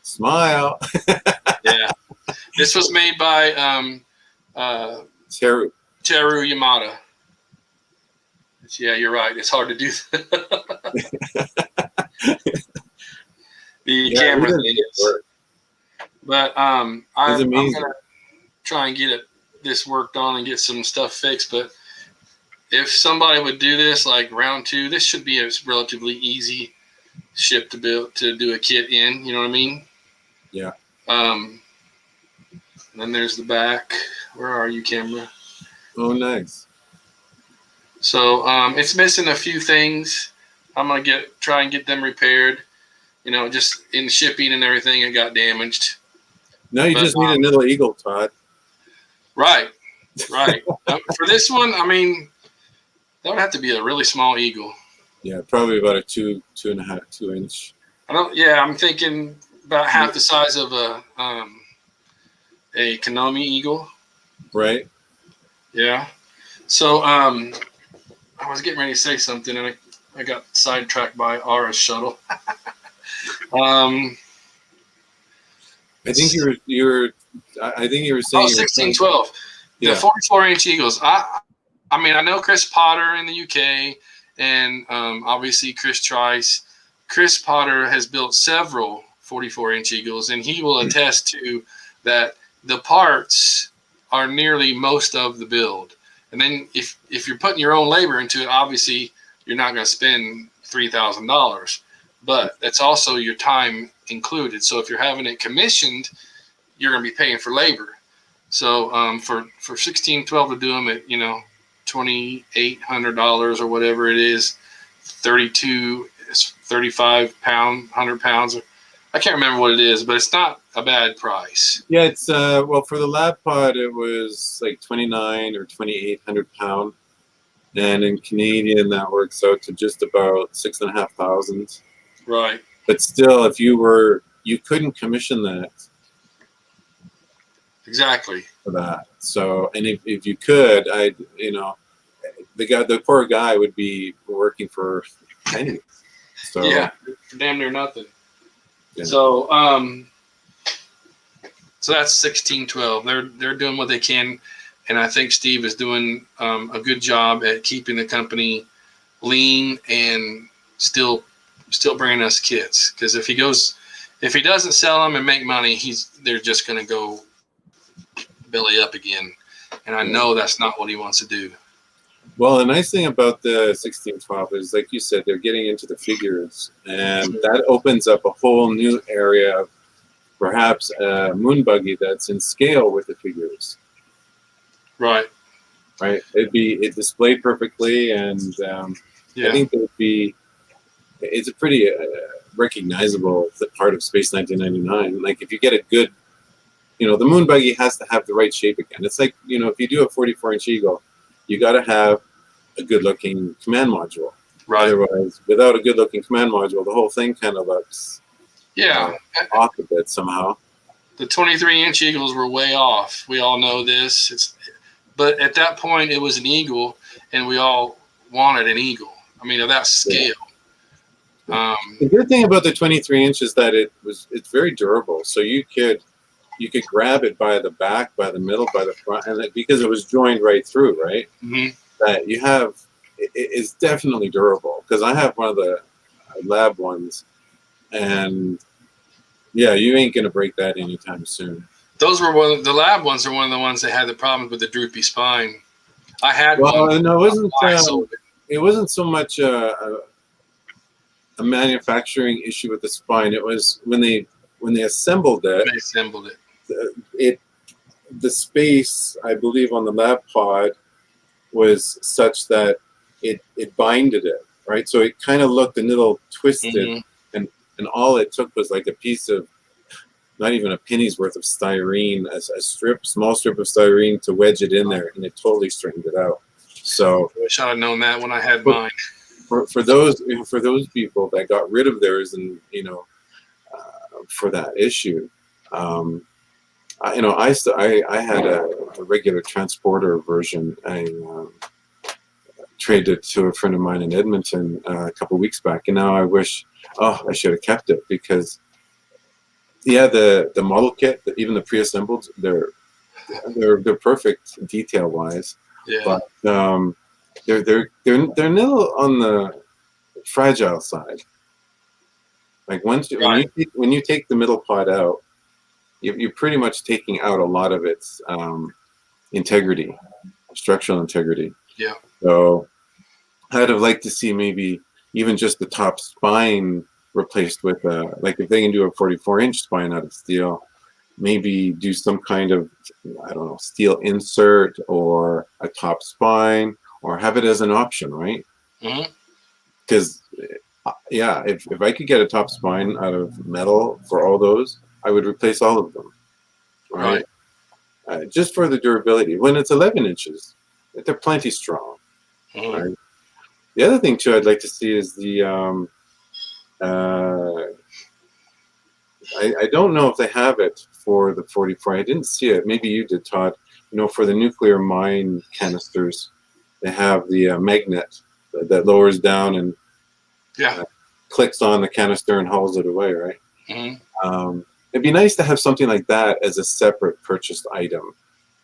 Smile. Yeah, this was made by Teru. Yamada. Yeah, you're right. It's hard to do the camera things. But I'm gonna try and get this worked on and get some stuff fixed. But if somebody would do this like round 2, this should be a relatively easy ship to build, to do a kit in. You know what I mean? Yeah. Then there's the back. Where are you, camera? Oh, nice. So it's missing a few things. I'm gonna try and get them repaired. You know, just in shipping and everything, it got damaged. Now you just need a little eagle, Todd. Right. For this one, I mean, that would have to be a really small eagle. Yeah, probably about a 2 inch. I'm thinking about half the size of a Konami eagle. Right. Yeah. So I was getting ready to say something, and I got sidetracked by Ara's shuttle. I think you were saying 1612. The 44-inch eagles. I mean, I know Chris Potter in the UK, and obviously Chris Trice. Chris Potter has built several 44-inch eagles, and he will attest to that. The parts are nearly most of the build. And then if you're putting your own labor into it, obviously you're not going to spend $3,000, but that's also your time included. So if you're having it commissioned, you're going to be paying for labor. So for 1612 to do them at, $2,800 or whatever it is, 35 pound, 100 pounds. I can't remember what it is, but it's not a bad price. Yeah, it's for the lab pod it was like 2,900 or 2,800 pound, and in Canadian that works out to just about 6,500. Right. But still, if you couldn't commission that. Exactly. For that. So, and if you could, the poor guy would be working for pennies. So yeah, for damn near nothing. Yeah. So that's 1612. They're doing what they can, and I think Steve is doing a good job at keeping the company lean and still bringing us kits. Because if he doesn't sell them and make money, they're just going to go belly up again, and I know that's not what he wants to do. Well, the nice thing about the 1612 is, like you said, they're getting into the figures, and that opens up a whole new area of perhaps a moon buggy that's in scale with the figures. Right. It displayed perfectly, and I think it's a pretty recognizable part of Space 1999. Like if you get a good, the moon buggy has to have the right shape again. It's like, if you do a 44-inch Eagle, you got to have a good-looking command module. Right. Otherwise, without a good-looking command module, the whole thing kind of looks off a bit somehow. The 23-inch Eagles were way off. We all know this. But at that point, it was an Eagle, and we all wanted an Eagle. I mean, of that scale. Yeah. The good thing about the 23-inch is that it's very durable. So you could grab it by the back, by the middle, by the front, and because it was joined right through, right? Mm-hmm. That it's definitely durable. Because I have one of the lab ones, and yeah, you ain't gonna break that anytime soon. Those were the lab ones are one of the ones that had the problems with the droopy spine. I had one. Well, no, it wasn't so much a manufacturing issue with the spine. It was when they assembled it. They assembled it. The space, I believe, on the lab pod was such that it binded it, right? So it kind of looked a little twisted, mm-hmm. and all it took was like a piece of, not even a penny's worth of styrene, a small strip of styrene to wedge it in there, and it totally straightened it out. So I wish I had known that when I had mine. for those for those people that got rid of theirs, and for that issue, I had a regular transporter version. I traded it to a friend of mine in Edmonton a couple of weeks back, and now I wish, I should have kept it, because the model kit, even the pre-assembled, they're perfect detail wise, Yeah. but they're a little on the fragile side. Like Right. when you take the middle pod out, you're pretty much taking out a lot of its integrity, structural integrity. Yeah. So I'd have liked to see maybe even just the top spine replaced with like if they can do a 44-inch spine out of steel, maybe do some kind of, I don't know, steel insert or a top spine, or have it as an option, right? Hmm. Because if I could get a top spine out of metal for all those, I would replace all of them, right? Right. Just for the durability. When it's 11 inches, they're plenty strong, Hmm. right? The other thing too I'd like to see is the I don't know if they have it for the 44. I didn't see it. Maybe you did, Todd. For the nuclear mine canisters, they have the magnet that lowers down and Yeah. clicks on the canister and hauls it away, right? Hmm. It'd be nice to have something like that as a separate purchased item,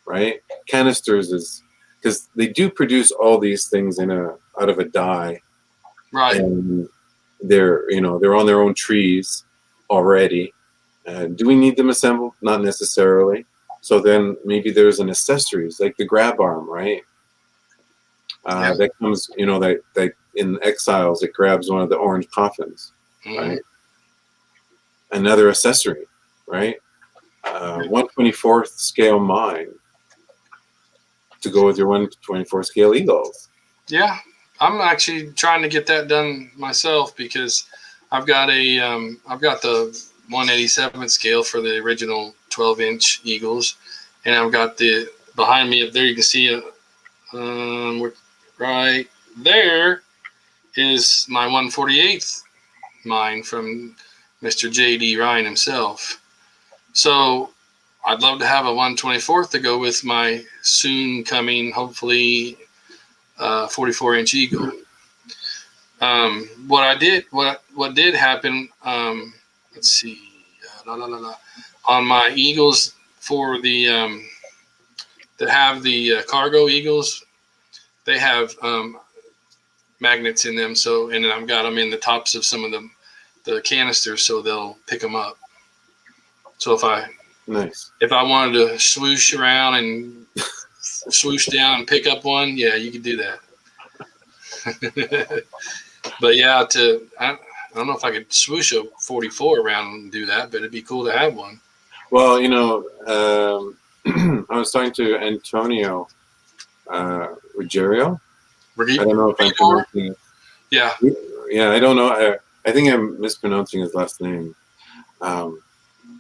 right? Canisters is because they do produce all these things out of a die, Right. and they're on their own trees already. Do we need them assembled? Not necessarily. So then maybe there's an accessories like the grab arm, right? Yeah. That comes, that in Exiles it grabs one of the orange coffins, Hmm. right? Another accessory, right? 1/24th scale mine to go with your 1/24 scale eagles. Yeah. I'm actually trying to get that done myself, because I've got the 1/87th scale for the original 12-inch Eagles, and I've got the behind me up there. You can see it right there is my 1/48th mine from Mr. J.D. Ryan himself. So I'd love to have a 1/24th to go with my soon coming, hopefully, 44-inch Eagle. What did happen? Let's see, on my Eagles for the that have the cargo Eagles, they have magnets in them. So, and then I've got them in the tops of some of the canisters, so they'll pick them up. So Nice. if I wanted to swoosh around and swoosh down and pick up one, yeah, you could do that. But yeah, I don't know if I could swoosh a 44 around and do that, but it'd be cool to have one. Well, I was talking to Antonio Ruggiero. I don't know if I'm pronouncing it. Yeah. Yeah, I don't know. I think I'm mispronouncing his last name.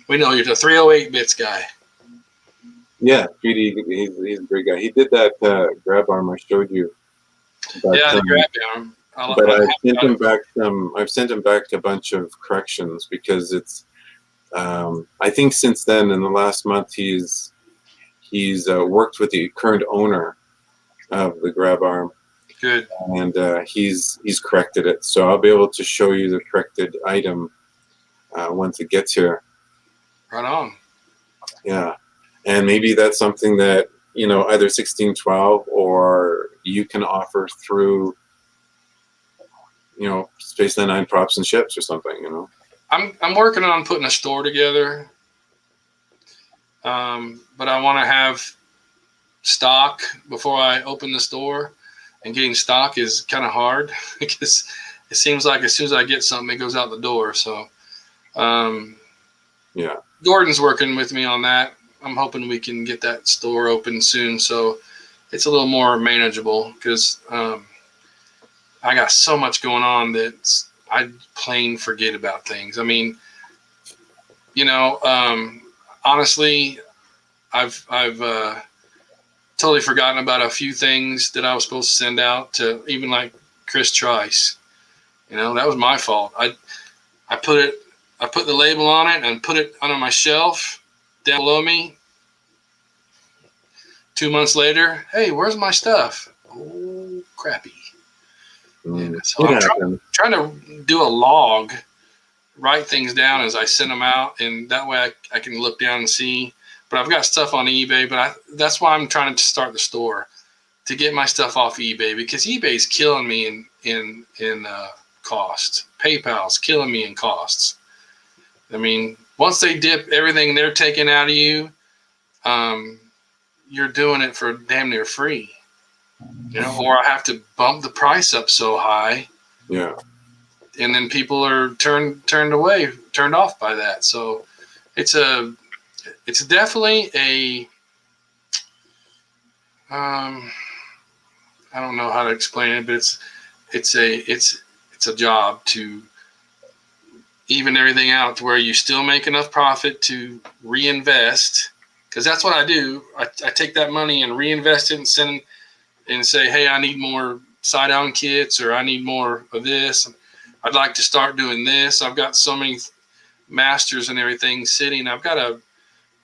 We know you're the 308 bits guy. Yeah, 3D. He's a great guy. He did that grab arm I showed you. But, Yeah, the grab arm. But I've sent him back a bunch of corrections, because it's. I think since then, in the last month, he's worked with the current owner of the grab arm. Good. And he's corrected it, so I'll be able to show you the corrected item once it gets here. Right on. Yeah, and maybe that's something that either 1612 or you can offer through Space 99 props and ships or something. I'm working on putting a store together, but I want to have stock before I open the store. And getting stock is kind of hard because it seems like as soon as I get something, it goes out the door. So, yeah, Gordon's working with me on that. I'm hoping we can get that store open soon, so it's a little more manageable, because I got so much going on that I plain forget about things. I mean, honestly, I've totally forgotten about a few things that I was supposed to send out, to even like Chris Trice. You know, that was my fault. I put the label on it and put it under my shelf down below me. 2 months later, hey, where's my stuff? Oh, crappy. Yeah, so I'm trying to do a log, write things down as I send them out, and that way I can look down and see. But I've got stuff on eBay, but that's why I'm trying to start the store, to get my stuff off eBay, because eBay's killing me in cost. PayPal's killing me in costs. I mean, once they dip everything they're taking out of you, you're doing it for damn near free, you know, or I have to bump the price up so high. Yeah. And then people are turned off by that. So it's definitely a, I don't know how to explain it, but it's a job to even everything out to where you still make enough profit to reinvest. Because that's what I do. I take that money and reinvest it and send and say, hey, I need more side-on kits, or I need more of this. I'd like to start doing this. I've got so many masters and everything sitting. I've got a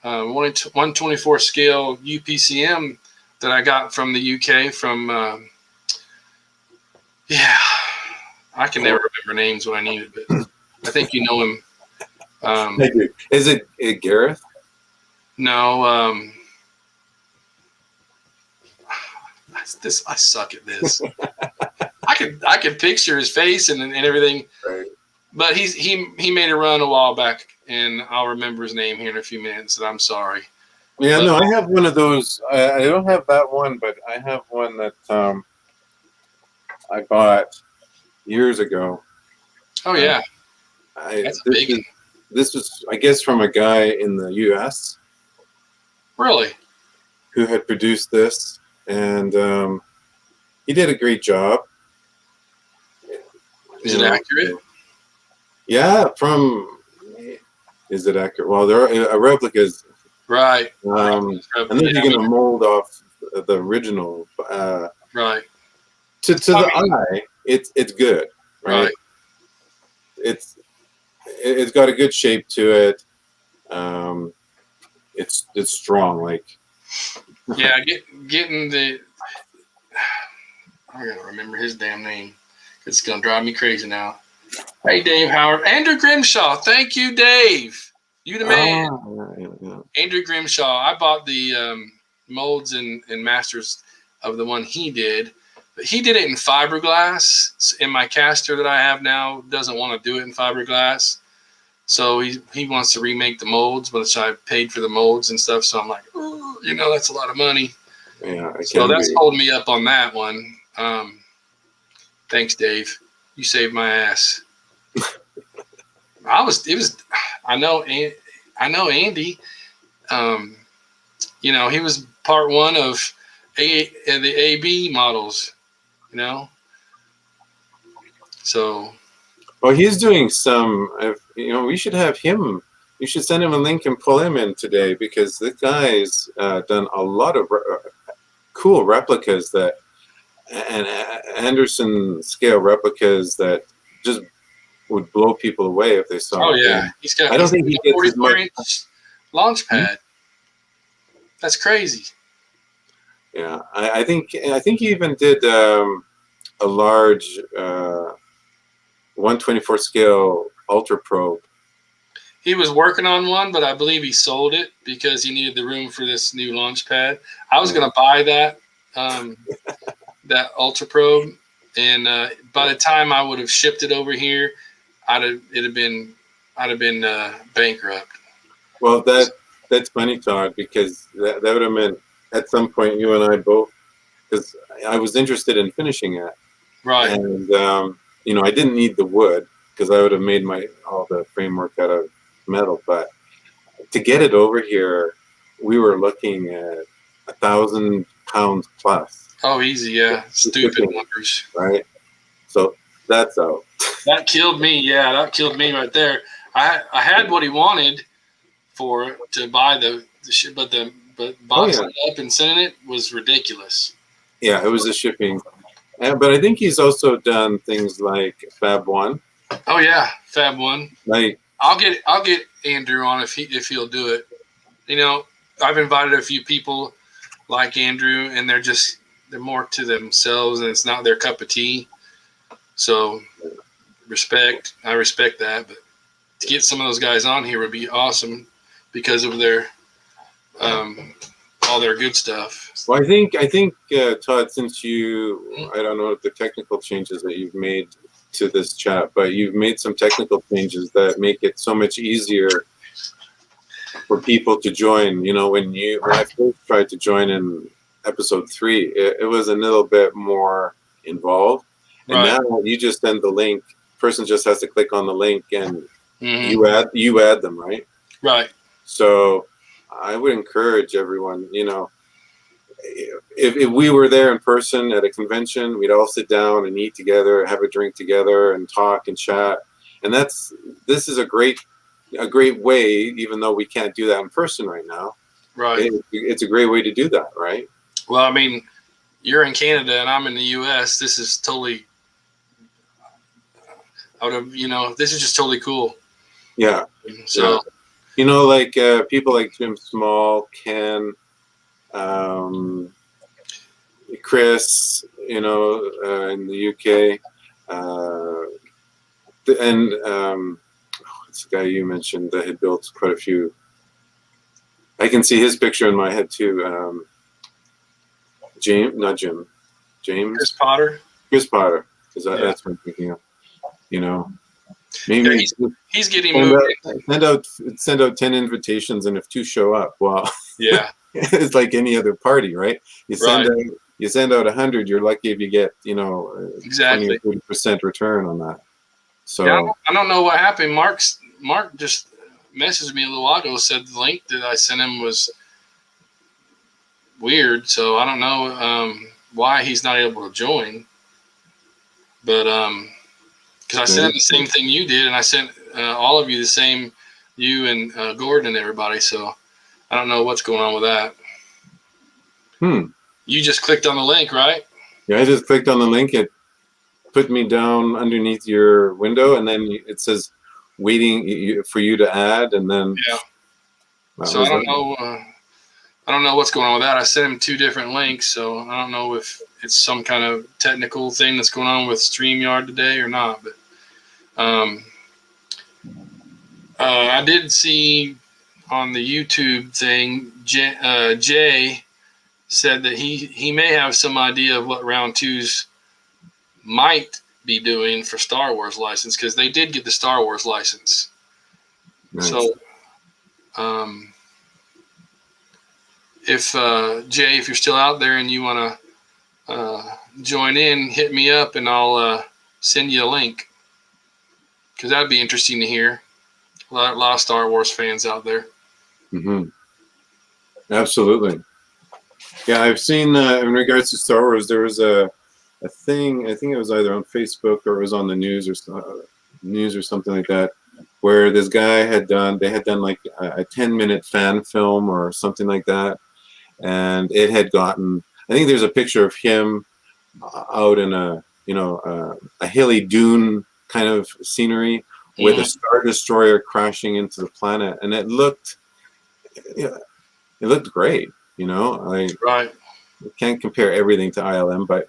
124 scale UPCM that I got from the UK from, I can never remember names when I need it, but I think you know him. Thank you. Is it Gareth? No. I suck at this. I could picture his face and everything, right. But he made a run a while back, and I'll remember his name here in a few minutes. And I'm sorry. Yeah, no, I have one of those. I don't have that one, but I have one that I bought years ago. Oh yeah, that's a big one. This was, I guess, from a guy in the U.S. Really? Who had produced this, and he did a great job. Is it accurate? Yeah, is it accurate? Well, there are replicas. Right. And then you're going to mold off the original. Right. To the eye, it's good. Right. It's got a good shape to it. It's strong. Like. Yeah, getting the. I gotta remember his damn name. It's gonna drive me crazy now. Hey, Dave Howard. Andrew Grimshaw. Thank you, Dave. You the man. Yeah. Andrew Grimshaw. I bought the molds and masters of the one he did. But he did it in fiberglass. In my caster that I have now, doesn't want to do it in fiberglass. So he wants to remake the molds, which I paid for the molds and stuff. So I'm like, ooh, that's a lot of money. Yeah. So that's holding me up on that one. Thanks, Dave. You saved my ass. I know Andy. He was part one of the AB models. So. Well, he's doing some. We should have him. You should send him a link and pull him in today, because the guy's done a lot of cool replicas and Anderson scale replicas that just would blow people away if they saw. Oh yeah, he's got. I don't think he gets 44-inch launch pad. That's crazy. Yeah, I think he even did a large 124 scale ultra probe. He was working on one, but I believe he sold it because he needed the room for this new launch pad. I was going to buy that that ultra probe, and by the time I would have shipped it over here, I'd have been bankrupt. Well, that's funny, Todd, because that would have meant at some point you and I both, because I was interested in finishing it, right? And I didn't need the wood because I would have made all the framework out of metal, but to get it over here, we were looking at 1,000 pounds plus. Oh, easy, yeah, stupid numbers, right? So that's out. That killed me. Yeah, that killed me right there. I had what he wanted to buy the shit, but boxing it up and sending it was ridiculous. Yeah, it was the shipping. But I think he's also done things like Fab One. Oh yeah, Fab One. Like I'll get Andrew on if he'll do it. You know, I've invited a few people like Andrew, and they're more to themselves, and it's not their cup of tea. So I respect that, but to get some of those guys on here would be awesome because of their all their good stuff. well, I think Todd, since I don't know the technical changes that you've made to this chat, but you've made some technical changes that make it so much easier for people to join. You know, when I first tried to join in episode 3, it was a little bit more involved, and Right. now you just send the link. Person just has to click on the link, and Mm-hmm. you add them, right? Right. So I would encourage everyone. You know, if we were there in person at a convention, we'd all sit down and eat together, have a drink together, and talk and chat. And this is a great way, even though we can't do that in person right now. Right. It's a great way to do that, right? Well, I mean, you're in Canada and I'm in the U.S. This is totally this is just totally cool. Yeah. So, yeah. You know, like people like Jim Small, Ken, Chris, you know, in the UK, and what's the guy you mentioned that had built quite a few? I can see his picture in my head too. James. Chris Potter. Chris Potter, because that's what I'm thinking of. You know, maybe he's getting moved. Send out 10 invitations, and if 2 show up, well, yeah, it's like any other party, right? You send out 100, you're lucky if you get exactly 20 or 30% return on that. So yeah, I don't know what happened. Mark just messaged me a little while ago, said the link that I sent him was weird, so I don't know why he's not able to join. But because I sent him the same thing you did, and I sent all of you the same, you and Gordon and everybody. So I don't know what's going on with that. You just clicked on the link, right? Yeah, I just clicked on the link. It put me down underneath your window, and then it says waiting for you to add, and then So I don't know. I don't know what's going on with that. I sent him 2 different links, so I don't know if it's some kind of technical thing that's going on with StreamYard today or not. But I did see on the YouTube thing, Jay said that he may have some idea of what round 2s might be doing for Star Wars license, because they did get the Star Wars license. Nice. So if Jay, if you're still out there and you want to join in, hit me up and I'll send you a link, because that'd be interesting to hear. A lot of Star Wars fans out there. Mm-hmm. Absolutely. Yeah, I've seen in regards to Star Wars, there was a thing. I think it was either on Facebook or it was on the news or something like that, where this guy they had done like a 10-minute fan film or something like that, and it had gotten. I think there's a picture of him out in a hilly dune kind of scenery with a Star Destroyer crashing into the planet, and it looked great. You know, right. We can't compare everything to ILM, but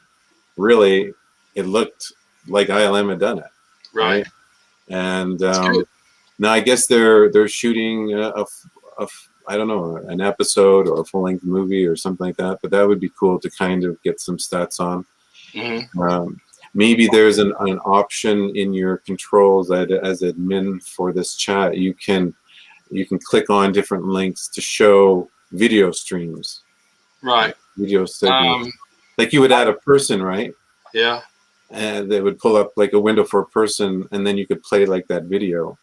really, it looked like ILM had done it. Right. And now I guess they're shooting I don't know, an episode or a full-length movie or something like that. But that would be cool to kind of get some stats on. Mm-hmm. Maybe there's an option in your controls that as admin for this chat, you can click on different links to show video streams. Right. Video segments. Like you would add a person, right? Yeah. And they would pull up like a window for a person, and then you could play like that video.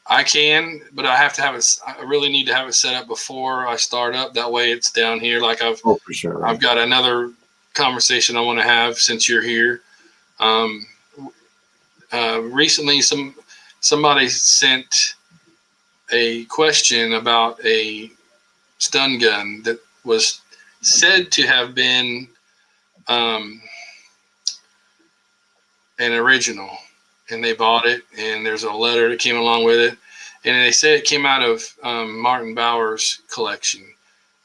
I can, but I have to have it. I really need to have it set up before I start up. That way, it's down here. Like for sure. Right. I've got another conversation I want to have since you're here. Recently, somebody sent a question about a stun gun that was said to have been an original, and they bought it. And there's a letter that came along with it, and they said it came out of Martin Bauer's collection,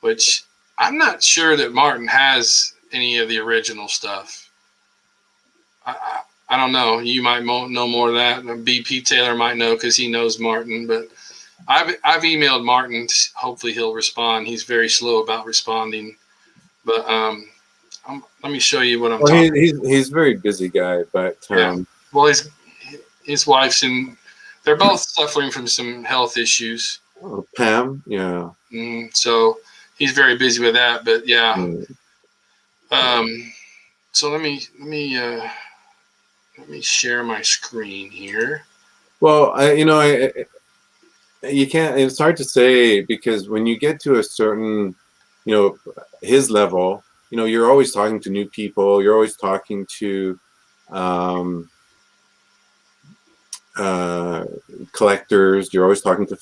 which I'm not sure that Martin has any of the original stuff. I don't know. You might know more of that. BP Taylor might know because he knows Martin. But I've emailed Martin. Hopefully he'll respond. He's very slow about responding. But let me show you what I'm Well, talking. he's a very busy guy, but Yeah. Well, his wife's in. They're both suffering from some health issues. Pam, yeah. So he's very busy with that. But yeah. So let me share my screen here. Well, you can't. It's hard to say because when you get to a certain, his level, you're always talking to new people. You're always talking to collectors. You're always talking to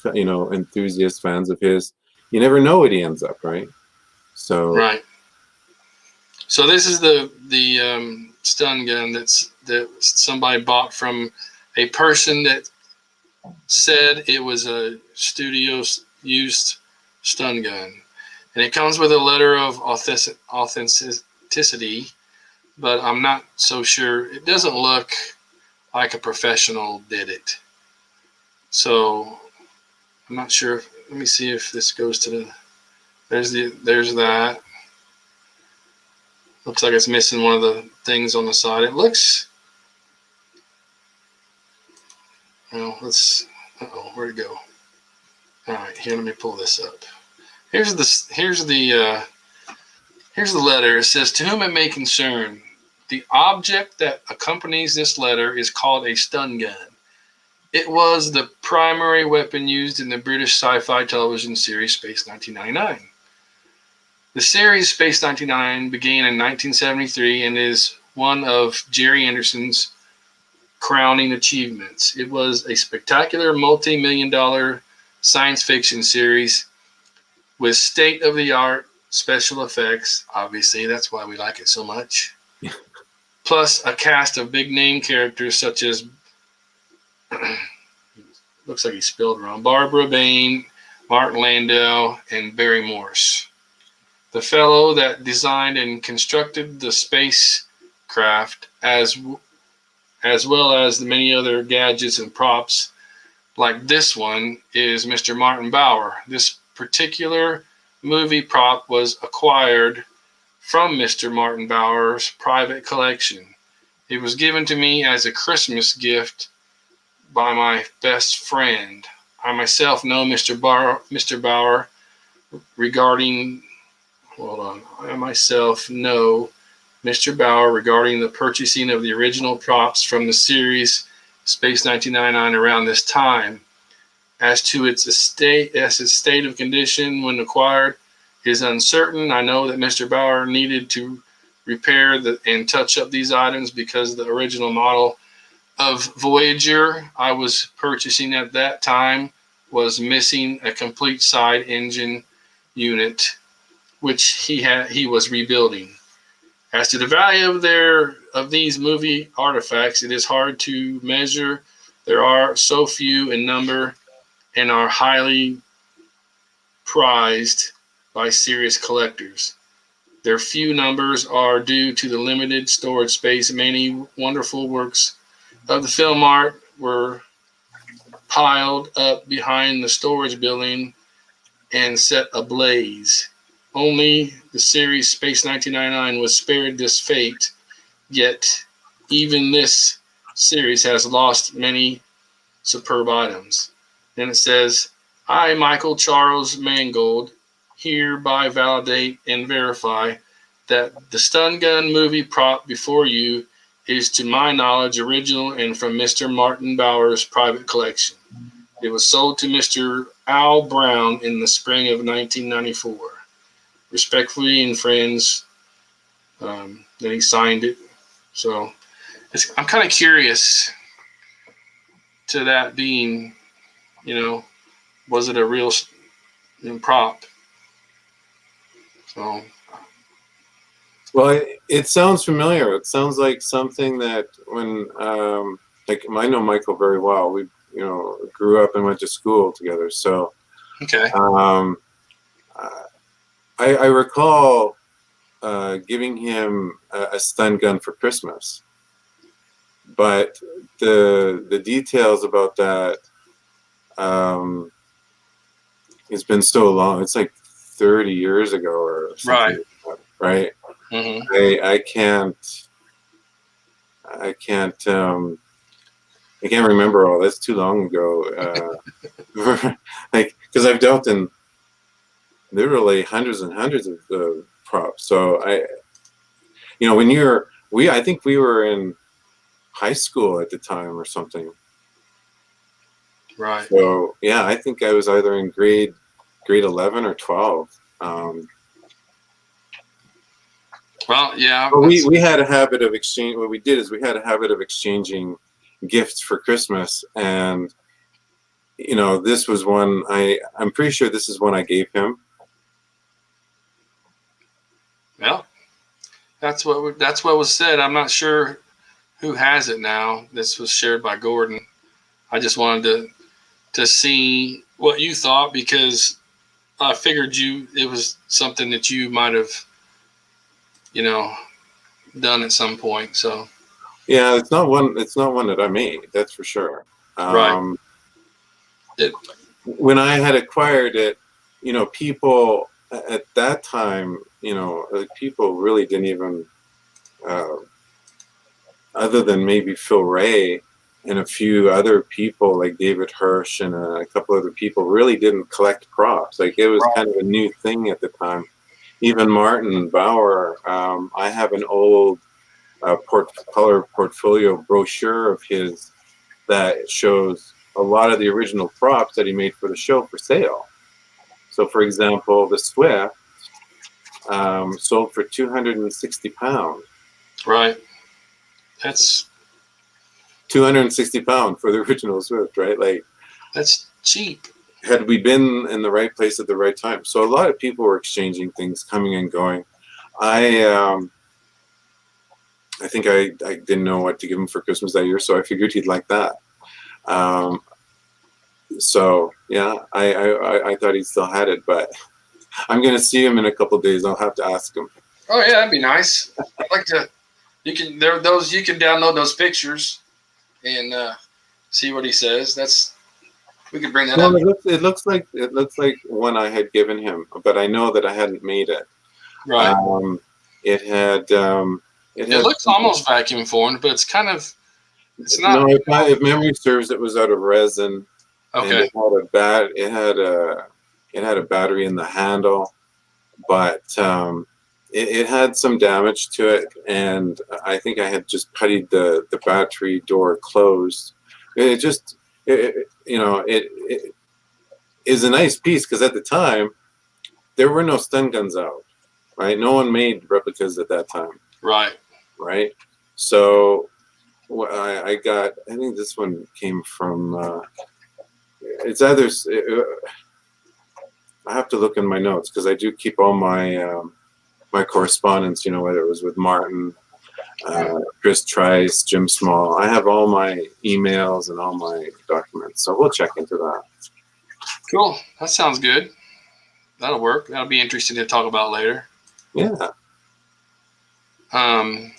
enthusiast fans of his. You never know what he ends up, right? So right. So this is the stun gun that somebody bought from a person that said it was a studio used stun gun, and it comes with a letter of authenticity, but I'm not so sure. It doesn't look like a professional did it, so I'm not sure. Let me see if this goes to the. There's that. Looks like it's missing one of the things on the side. It looks. Let's. Where'd it go? All right, here. Let me pull this up. Here's the letter. It says, "To whom it may concern, the object that accompanies this letter is called a stun gun. It was the primary weapon used in the British sci-fi television series Space 1999. The series Space 1999 began in 1973 and is one of Jerry Anderson's crowning achievements. It was a spectacular multi-million-dollar science fiction series with state-of-the-art special effects. Obviously, that's why we like it so much. Plus a cast of big-name characters such as, looks like he spelled wrong, Barbara Bain, Martin Landau, and Barry Morse. The fellow that designed and constructed the spacecraft, as well as the many other gadgets and props like this one, is Mr. Martin Bauer. This particular movie prop was acquired from Mr. Martin Bauer's private collection. It was given to me as a Christmas gift by my best friend. I myself know Mr. Bauer regarding. Hold on. I myself know Mr. Bauer regarding the purchasing of the original props from the series Space 1999 around this time. As to its state of condition when acquired is uncertain. I know that Mr. Bauer needed to repair and touch up these items because the original model of Voyager I was purchasing at that time was missing a complete side engine unit, which he was rebuilding. As to the value of these movie artifacts, it is hard to measure. There are so few in number and are highly prized by serious collectors. Their few numbers are due to the limited storage space. Many wonderful works of the film art were piled up behind the storage building and set ablaze. Only the series Space 1999 was spared this fate, yet even this series has lost many superb items. Then it says, I, Michael Charles Mangold, hereby validate and verify that the stun gun movie prop before you is, to my knowledge, original and from Mr. Martin Bauer's private collection. It was sold to Mr. Al Brown in the spring of 1994. Respectfully and friends, then he signed it. So I'm kind of curious to that being, was it a real prop? So Well, it sounds familiar. It sounds like something that when, like, I know Michael very well. We, grew up and went to school together. So, Okay. um, I recall giving him a stun gun for Christmas, but the details about that, um, it's been so long. It's like 30 years ago or something Right. like that, right? Hmm. I can't. I can't. I can't remember all. That's too long ago. Like, because I've dealt in literally hundreds and hundreds of props. So when I think we were in high school at the time or something. Right. So yeah, I think I was either in grade 11 or 12. Well, yeah. But we That's we had a habit of exchange. What we did is we had a habit of exchanging gifts for Christmas, and this was one I'm pretty sure this is one I gave him. well. That's what was said. I'm not sure who has it now. This was shared by Gordon. I just wanted to see what you thought because I figured it was something that you might have you know done at some point. So Yeah, it's not one. It's not one that I made. That's for sure. right. Um, It, when I had acquired it, people at that time, like people really didn't even, uh, other than maybe Phil Ray and a few other people like David Hirsch and a couple other people, really didn't collect props. Like it was right. kind of a new thing at the time. Even Martin Bauer, I have an old color portfolio brochure of his that shows a lot of the original props that he made for the show for sale. So, for example, the Swift sold for £260. Right. That's £260 for the original Swift, right? Like, that's cheap. had we been in the right place at the right time? So, a lot of people were exchanging things, coming and going. I I think I didn't know what to give him for Christmas that year, so I figured he'd like that. Um, so yeah, I thought he still had it, but I'm gonna see him in a couple of days. I'll have to ask him. Oh yeah, that'd be nice. I'd like to. You can download those pictures and see what he says. We could bring that Well, up. it looks like one I had given him, but I know that I hadn't made it. Right. Um, it had it It had looks almost vacuum formed, but it's no. not. If memory serves, it was out of resin, and Okay. it had a battery in the handle, but it had some damage to it, and I think I had just puttied the battery door closed. It just it is a nice piece because at the time there were no stun guns out, right? No one made replicas at that time, Right. right? So I got. I think this one came from. It's either. I have to look in my notes because I do keep all my correspondence. Whether it was with Martin, Chris Trice, Jim Small. I have all my emails and all my documents, so we'll check into that. Cool. That sounds good. That'll work. That'll be interesting to talk about later. Yeah. Um.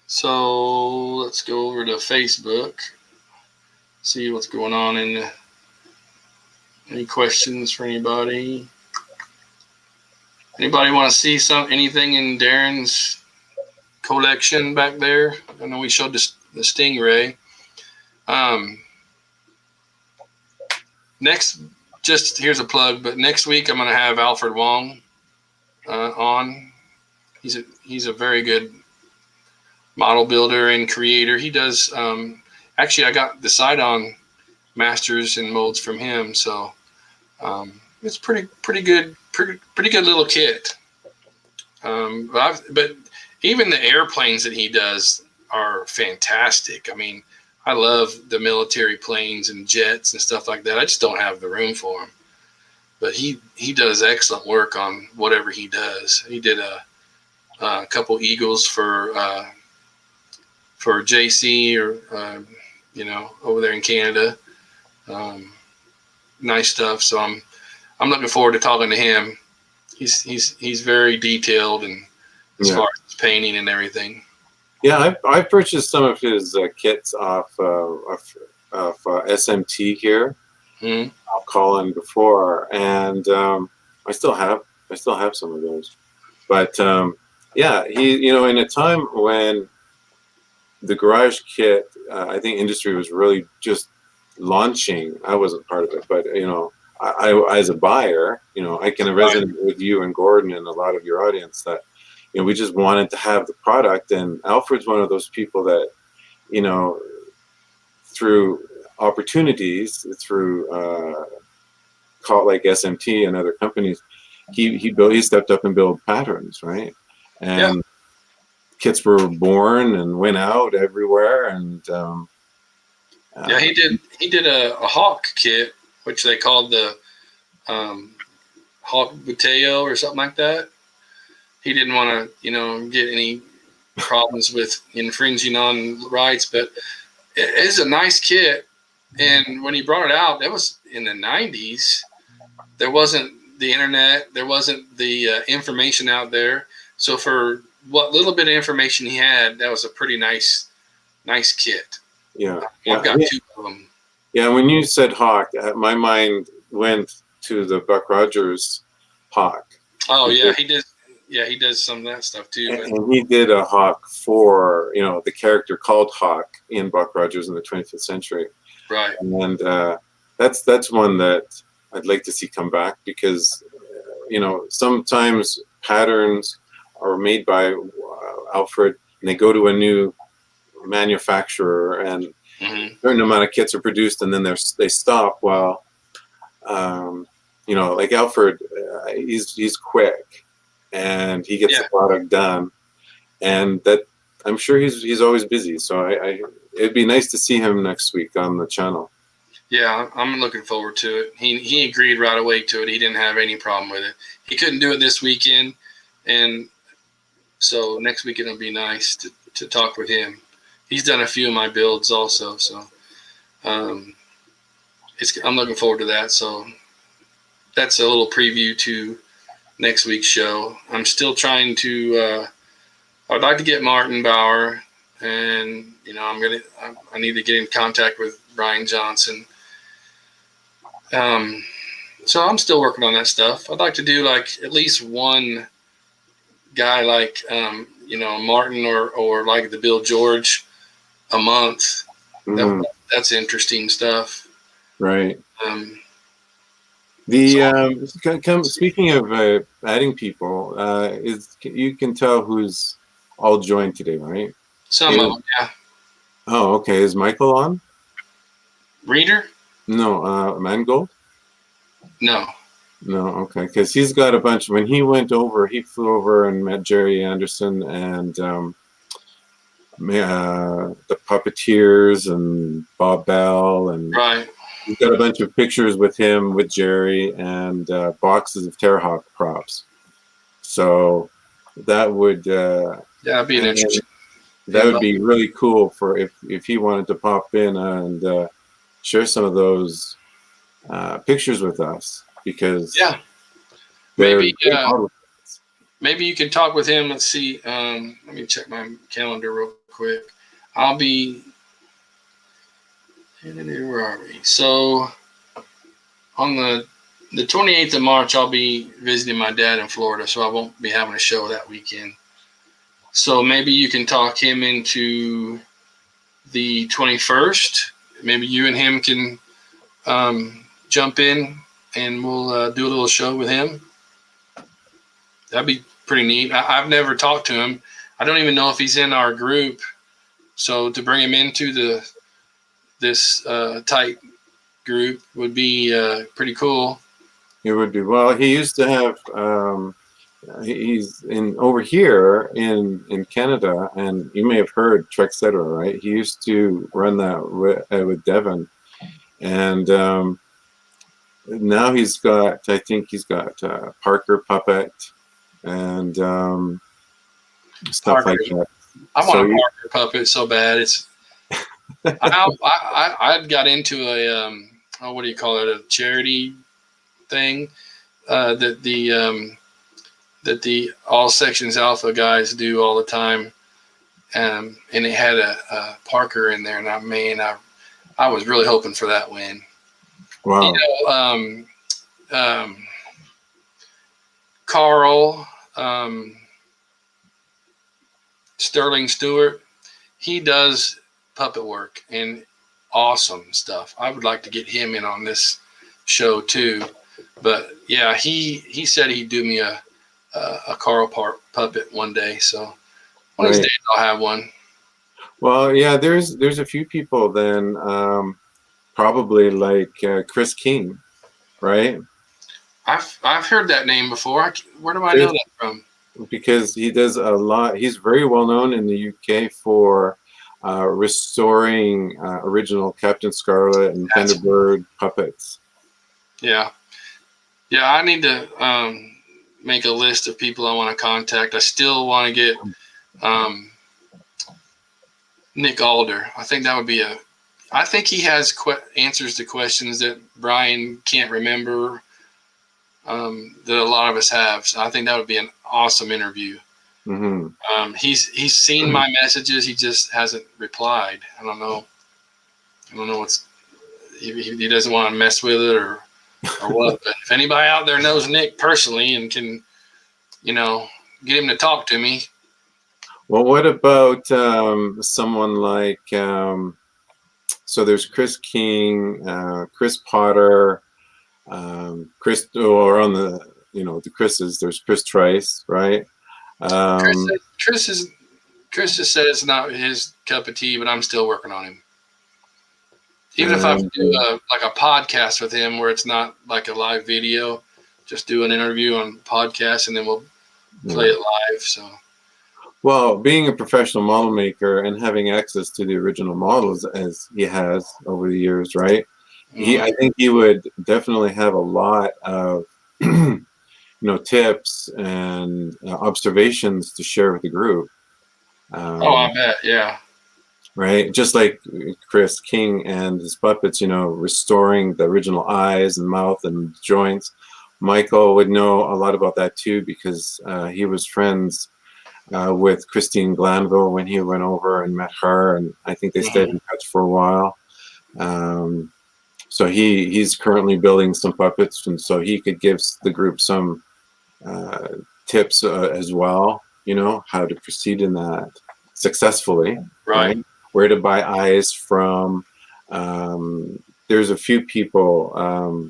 So let's go over to Facebook. See what's going on in. Any questions for anybody? Anybody want to see anything in Darren's collection back there? I know we showed the Stingray. Um, next, just here's a plug. But next week I'm going to have Alfred Wong on. He's a very good model builder and creator. He does. Actually, I got the side-on masters and molds from him, so it's pretty good. Pretty good little kit. But even the airplanes that he does are fantastic. I mean, I love the military planes and jets and stuff like that. I just don't have the room for them. But he does excellent work on whatever he does. He did a couple eagles for JC or over there in Canada. Nice stuff. So I'm looking forward to talking to him. He's very detailed and as far as painting and everything. Yeah, I purchased some of his kits off SMT here. Mm-hmm. I'll call in before, and I still have some of those. But yeah, he in a time when the garage kit, I think industry was really just launching. I wasn't part of it, but I as a buyer, I can resonate with you and Gordon and a lot of your audience that we just wanted to have the product. And Alfred's one of those people that through opportunities, through call like SMT and other companies, he stepped up and built patterns, right? And kits were born and went out everywhere. And he did a hawk kit, which they called the hawk buteo or something like that. He didn't want to get any problems with infringing on rights, but it's a nice kit. And when he brought it out, that was in the 90s. There wasn't the internet, there wasn't the information out there. So for what little bit of information he had, that was a pretty nice kit. Yeah, I've got two of them. Yeah, when you said hawk, my mind went to the Buck Rogers hawk. Oh yeah, he did. Yeah, he does some of that stuff too. And he did a hawk for the character called Hawk in Buck Rogers in the 25th century. Right. And that's one that I'd like to see come back because sometimes patterns are made by Alfred and they go to a new manufacturer and a certain amount of kits are produced and then they stop while like Alfred he's quick and he gets the product done, and that I'm sure he's always busy, so it'd be nice to see him next week on the channel. Yeah, I'm looking forward to it. He agreed right away to it. He didn't have any problem with it. He couldn't do it this weekend, and so next weekend it'll be nice to talk with him. He's done a few of my builds also, so I'm looking forward to that. So that's a little preview to next week's show. I'm still trying to. I'd like to get Martin Bauer, and I need to get in contact with Brian Johnson. So I'm still working on that stuff. I'd like to do like at least one guy like Martin or like the Bill George a month. That's interesting stuff. Right. Speaking of adding people, you can tell who's all joined today, right? Some of them, yeah. Oh, okay. Is Michael on? Reader? No, Mangold? No. No, okay. Because he's got a bunch. When he went over, he flew over and met Jerry Anderson and the Puppeteers and Bob Bell and right. We've got a bunch of pictures with him, with Jerry, and boxes of Terrahawk props. So that would that'd be an interesting. That would be really cool for if he wanted to pop in and share some of those pictures with us because maybe you can talk with him. Let's see. Let me check my calendar real quick. I'll be. Where are we? So on the 28th of March, I'll be visiting my dad in Florida, so I won't be having a show that weekend. So maybe you can talk him into the 21st. Maybe you and him can jump in, and we'll do a little show with him. That'd be pretty neat. I've never talked to him. I don't even know if he's in our group. So to bring him into this tight group would be pretty cool. It would be. Well, he used to have. He's over here in Canada, and you may have heard Trek Cetera, right? He used to run that with Devin, and now he's got. I think he's got Parker Puppet, and stuff Parker. like that. I want So a Parker puppet so bad. It's I got into a what do you call it, a charity thing that the All Sections Alpha guys do all the time, and it had a Parker in there, and I was really hoping for that win. wow. Carl Sterling Stewart, he does puppet work and awesome stuff. I would like to get him in on this show too. But yeah, he said he'd do me a Carl puppet one day. So one of these days I'll have one. Well, yeah, there's a few people then, probably like Chris King, right? I've heard that name before. Where do I know that from? Because he does a lot. He's very well known in the UK for restoring original Captain Scarlet and Thunderbird puppets. Yeah. I need to make a list of people I want to contact. I still want to get Nick Alder. I think that would be I think he has answers to questions that Brian can't remember, that a lot of us have. So I think that would be an awesome interview. Mm-hmm. He's seen my messages. He just hasn't replied. I don't know what's he doesn't want to mess with it or what. But if anybody out there knows Nick personally and can, get him to talk to me. Well, what about someone like so there's Chris King, Chris Potter, Chris, or on the Chris's, there's Chris Trice, right? Chris just said it's not his cup of tea, but I'm still working on him. Even if I do like a podcast with him where it's not like a live video, just do an interview on podcast and then we'll play it live. So, well, being a professional model maker and having access to the original models as he has over the years, right? Mm-hmm. I think he would definitely have a lot of tips and observations to share with the group. I bet, yeah. Right, just like Chris King and his puppets, restoring the original eyes and mouth and joints. Michael would know a lot about that too because he was friends with Christine Glanville when he went over and met her, and I think they stayed in touch for a while. So he's currently building some puppets, and so he could give the group some tips as well. How to proceed in that successfully, right? Where to buy eyes from. There's a few people.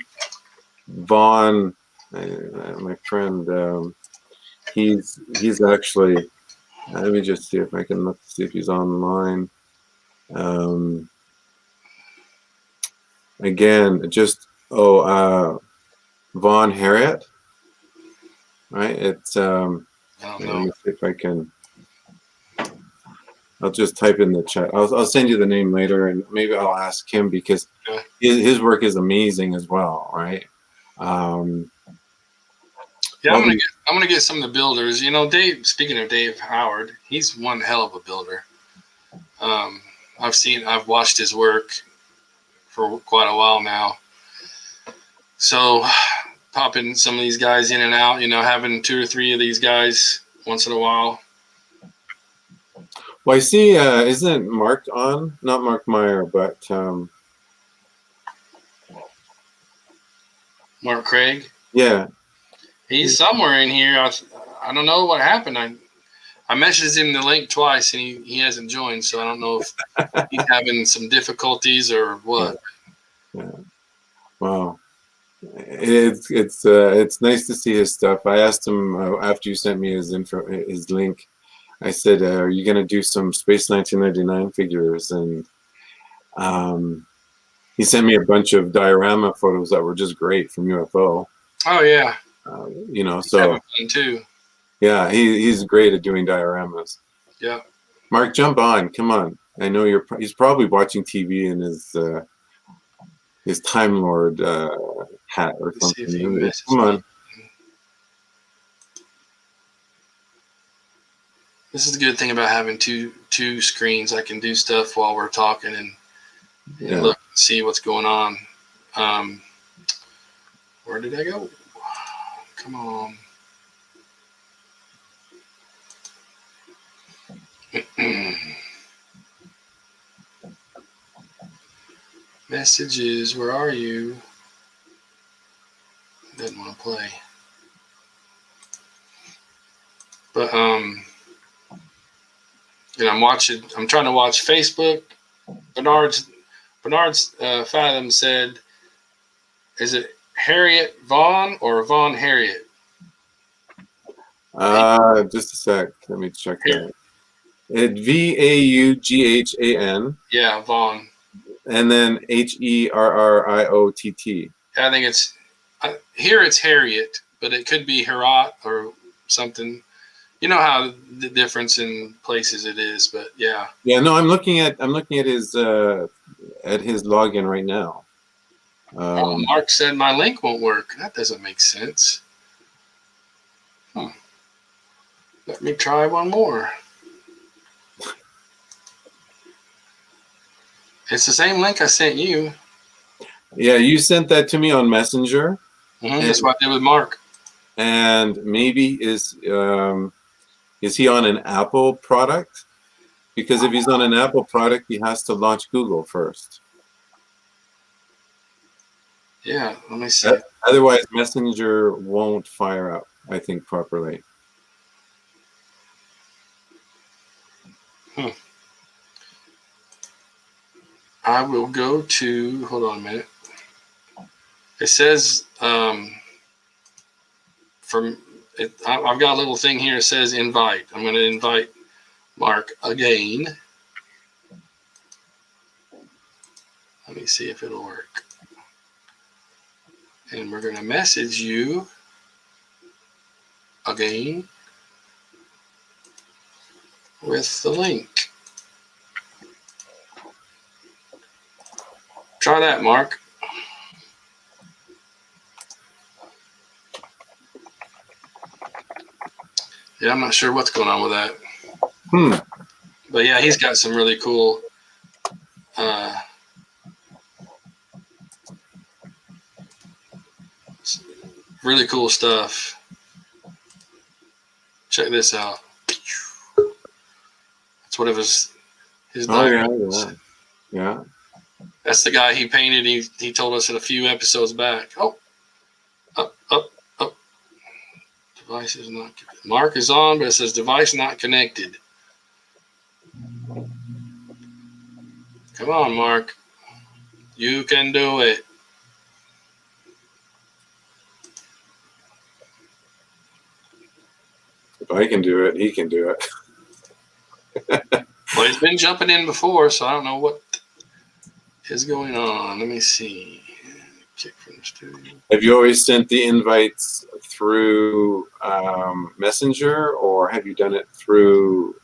Vaughn, my friend, he's actually. Let me just see if I can look to see if he's online. Again, just Vaughn Harriet, right? It's let me see if I can. I'll just type in the chat. I'll send you the name later, and maybe I'll ask him because his work is amazing as well, right? I'm gonna get some of the builders. Dave. Speaking of Dave Howard, he's one hell of a builder. I've watched his work for quite a while now. So popping some of these guys in and out, having 2 or 3 of these guys once in a while. Well, I see, isn't Mark on? Not Mark Meyer, but Mark Craig? Yeah. He's somewhere in here. I don't know what happened. I messaged him the link twice, and he hasn't joined, so I don't know if he's having some difficulties or what. Yeah. Wow. It's nice to see his stuff. I asked him after you sent me his link. I said, "Are you going to do some Space 1999 figures?" And he sent me a bunch of diorama photos that were just great from UFO. Oh yeah. He's having fun too. Yeah, he's great at doing dioramas. Yeah. Mark, jump on! Come on. I know he's probably watching TV in his Time Lord hat or something. Come on. This is the good thing about having two screens. I can do stuff while we're talking and look, see what's going on. Where did I go? Come on. Messages, where are you? Doesn't want to play. But I'm trying to watch Facebook. Bernard's Fathom said, is it Harriet Vaughn or Vaughn Harriet? Just a sec. Let me check that. Vaughan. Yeah, Vaughn. And then Herriott. I think it's here. It's Harriet, but it could be Herat or something. You know how the difference in places it is, but yeah. Yeah, no, I'm looking at his login right now. Mark said my link won't work. That doesn't make sense. Let me try one more. It's the same link I sent you. Yeah, you sent that to me on Messenger. That's what I did with Mark. And maybe is he on an Apple product? Because if he's on an Apple product, he has to launch Google first. Yeah, let me see. Otherwise, Messenger won't fire up, I think, properly. I will go to, hold on a minute. It says, I've got a little thing here. It says invite. I'm going to invite Mark again. Let me see if it'll work. And we're going to message you again with the link. Try that, Mark. Yeah, I'm not sure what's going on with that. But yeah, he's got some really cool stuff. Check this out. That's what it was. His Yeah. That's the guy he painted. He told us in a few episodes back. Oh, up. Device is not connected. Mark is on, but it says device not connected. Come on, Mark. You can do it. If I can do it, he can do it. Well, he's been jumping in before, so I don't know what is going on. Let me see. Kick from the studio. Have you always sent the invites through Messenger, or have you done it through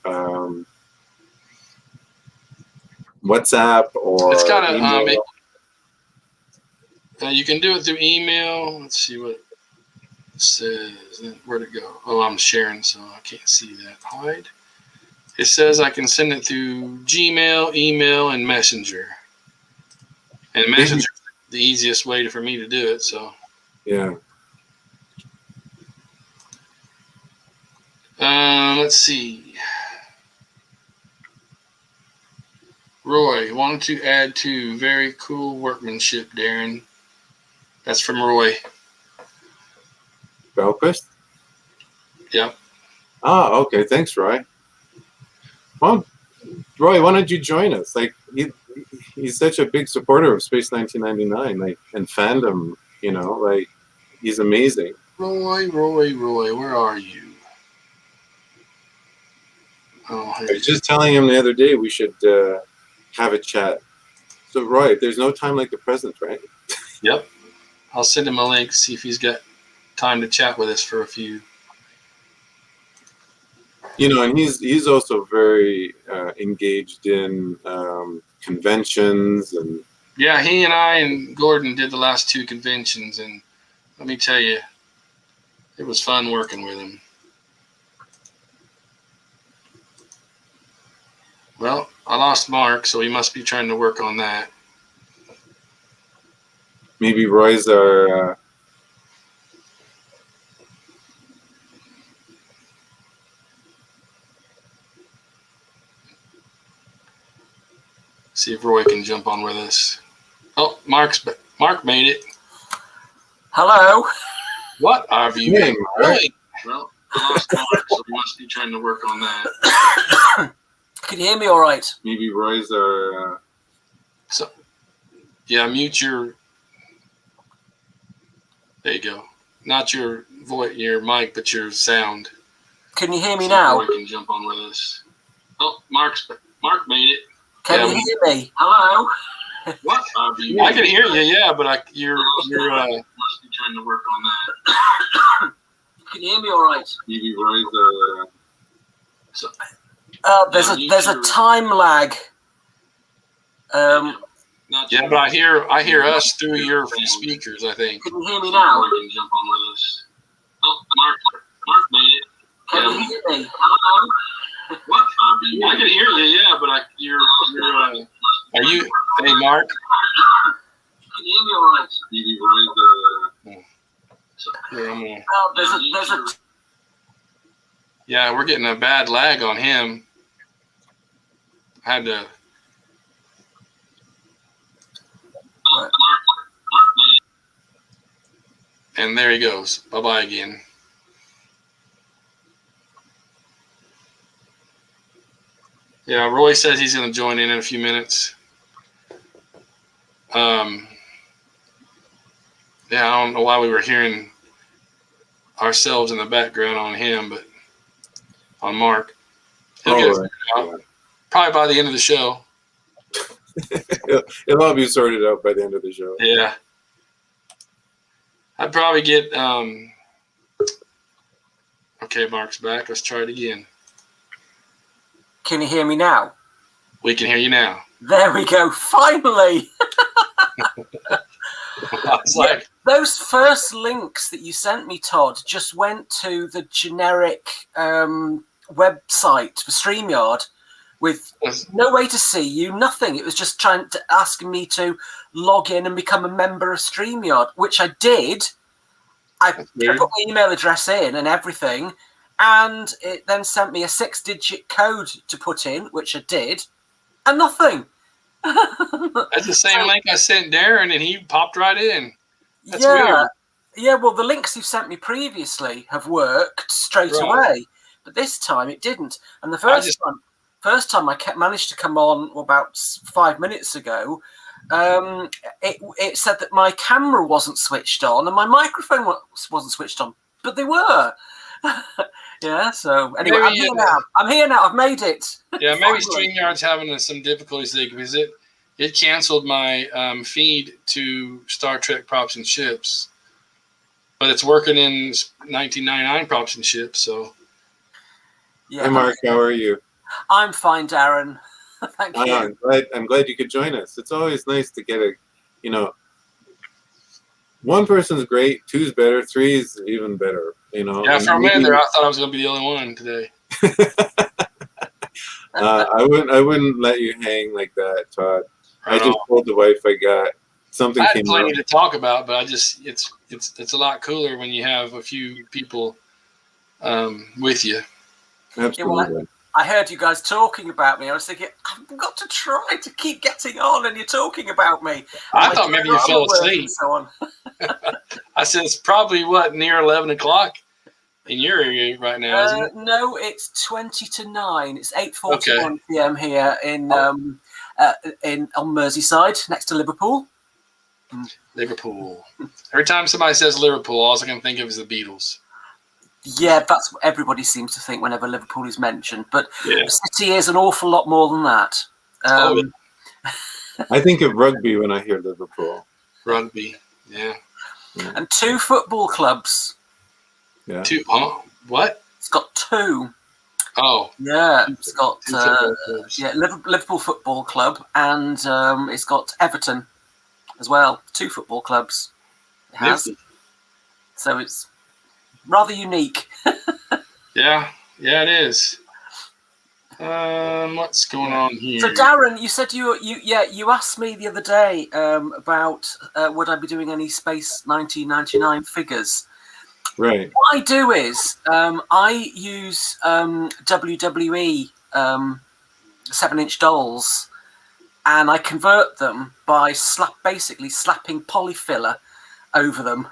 WhatsApp or it's got email? You can do it through email. Let's see what it says. Where'd it go? Oh, I'm sharing, so I can't see that. Hide. It says I can send it through Gmail, email, and Messenger. And Messenger is the easiest way for me to do it. So yeah. Let's see. Roy, wanted to add to very cool workmanship, Darren. That's from Roy. Belquist? Yep. Oh, okay. Thanks, Roy. Well, Roy, why don't you join us? Like, he's such a big supporter of Space 1999, like, and fandom. You know, like, he's amazing. Roy, where are you? Oh, I was just telling him the other day we should have a chat. So, Roy, there's no time like the present, right? Yep. I'll send him a link, see if he's got time to chat with us for a few. You know, and he's also very engaged in conventions and. Yeah, he and I and Gordon did the last 2 conventions, and let me tell you, it was fun working with him. Well, I lost Mark, so he must be trying to work on that. Maybe Roy's our. See if Roy can jump on with us. Oh, Mark made it. Hello. What have you Hey, been Mark. doing? Well, I lost Mark, so he must be trying to work on that. Can you hear me all right? Maybe Roy's our. So, yeah, mute your. There you go. Not your your mic, but your sound. Can you hear me See now? if Roy can jump on with us. Oh, Mark made it. Can you hear me? Hello. What? I can hear you, yeah, but you're must be trying to work on that. Can you hear me all right? Maybe Roy's our. There's a time lag. Yeah, but I hear us through your speakers, I think. Can you hear me now? Can jump on with us. Oh, Mark made it. Can you hear me? Hello. What? I can hear you, yeah, but you're are you? Hey, Mark. Can you hear me all right? Maybe Roy's Yeah, we're getting a bad lag on him. I had to. And there he goes. Bye-bye again. Yeah, Roy says he's going to join in a few minutes. Yeah, I don't know why we were hearing ourselves in the background on him, but on Mark. He'll get it out. Probably by the end of the show. It'll all be sorted out by the end of the show. Yeah. I'd probably get okay, Mark's back. Let's try it again. Can you hear me now? We can hear you now. There we go. Finally. Those first links that you sent me, Todd, just went to the generic website for StreamYard with no way to see you, nothing. It was just trying to ask me to log in and become a member of StreamYard, which I did. I put my email address in and everything, and it then sent me a 6-digit code to put in, which I did, and nothing. That's the same link I sent Darren, and he popped right in. That's weird. Yeah, well, the links you've sent me previously have worked straight away, but this time it didn't. And the first time I managed to come on about 5 minutes ago, it said that my camera wasn't switched on and my microphone wasn't switched on, but they were. Yeah, so anyway, I'm here now. I've made it. Yeah, maybe StreamYard's having some difficulties there because it canceled my feed to Star Trek Props and Ships, but it's working in 1999 Props and Ships. So, yeah. Hi, Mark. How are you? I'm fine, Darren. Thank you. I'm glad you could join us. It's always nice to get one person's great, two's better, three's even better. Yeah, for a minute there, I thought I was going to be the only one today. I wouldn't let you hang like that, Todd. I just told the wife I got something. I had plenty to talk about, but it's a lot cooler when you have a few people with you. Absolutely. Yeah, I heard you guys talking about me. I was thinking, I've got to try to keep getting on, and you're talking about me. I thought maybe you fell asleep. So on. I said it's probably near 11 o'clock in your area right now, isn't it? No, it's 20 to 9. It's 8:41 p.m. here on Merseyside, next to Liverpool. Liverpool. Every time somebody says Liverpool, all I can think of is the Beatles. Yeah, that's what everybody seems to think whenever Liverpool is mentioned. But the city is an awful lot more than that. I think of rugby when I hear Liverpool. Rugby, yeah. And 2 football clubs. Yeah. 2? Huh? What? It's got 2. Oh. Yeah, it's got Liverpool Football Club, and it's got Everton as well. 2 football clubs. It has. So it's rather unique. Yeah, it is. What's going on here? So Darren, you said you asked me the other day about would I be doing any Space 1999 figures? Right. What I do is I use WWE 7-inch dolls, and I convert them by basically slapping polyfiller over them.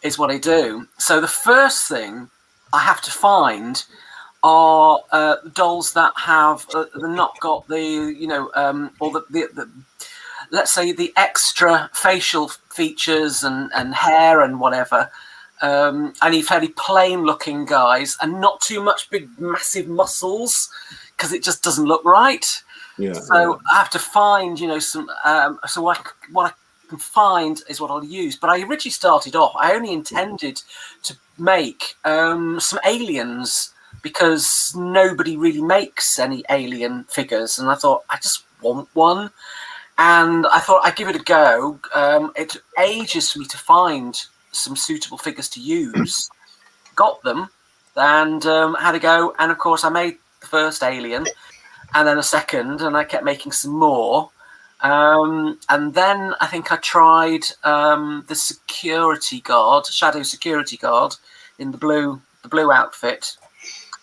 Is what I do. So the first thing I have to find are dolls that have not got the or the let's say the extra facial features and hair and whatever. I need fairly plain looking guys and not too much big massive muscles because it just doesn't look right. Yeah. So I have to find some. So what I can find is what I'll use. But I originally started off. I only intended to make some aliens because nobody really makes any alien figures, and I thought I just want one. And I thought I'd give it a go. It took ages for me to find some suitable figures to use. Got them, and had a go. And of course, I made the first alien, and then a second, and I kept making some more. And then I think I tried the security guard, shadow security guard, in the blue outfit.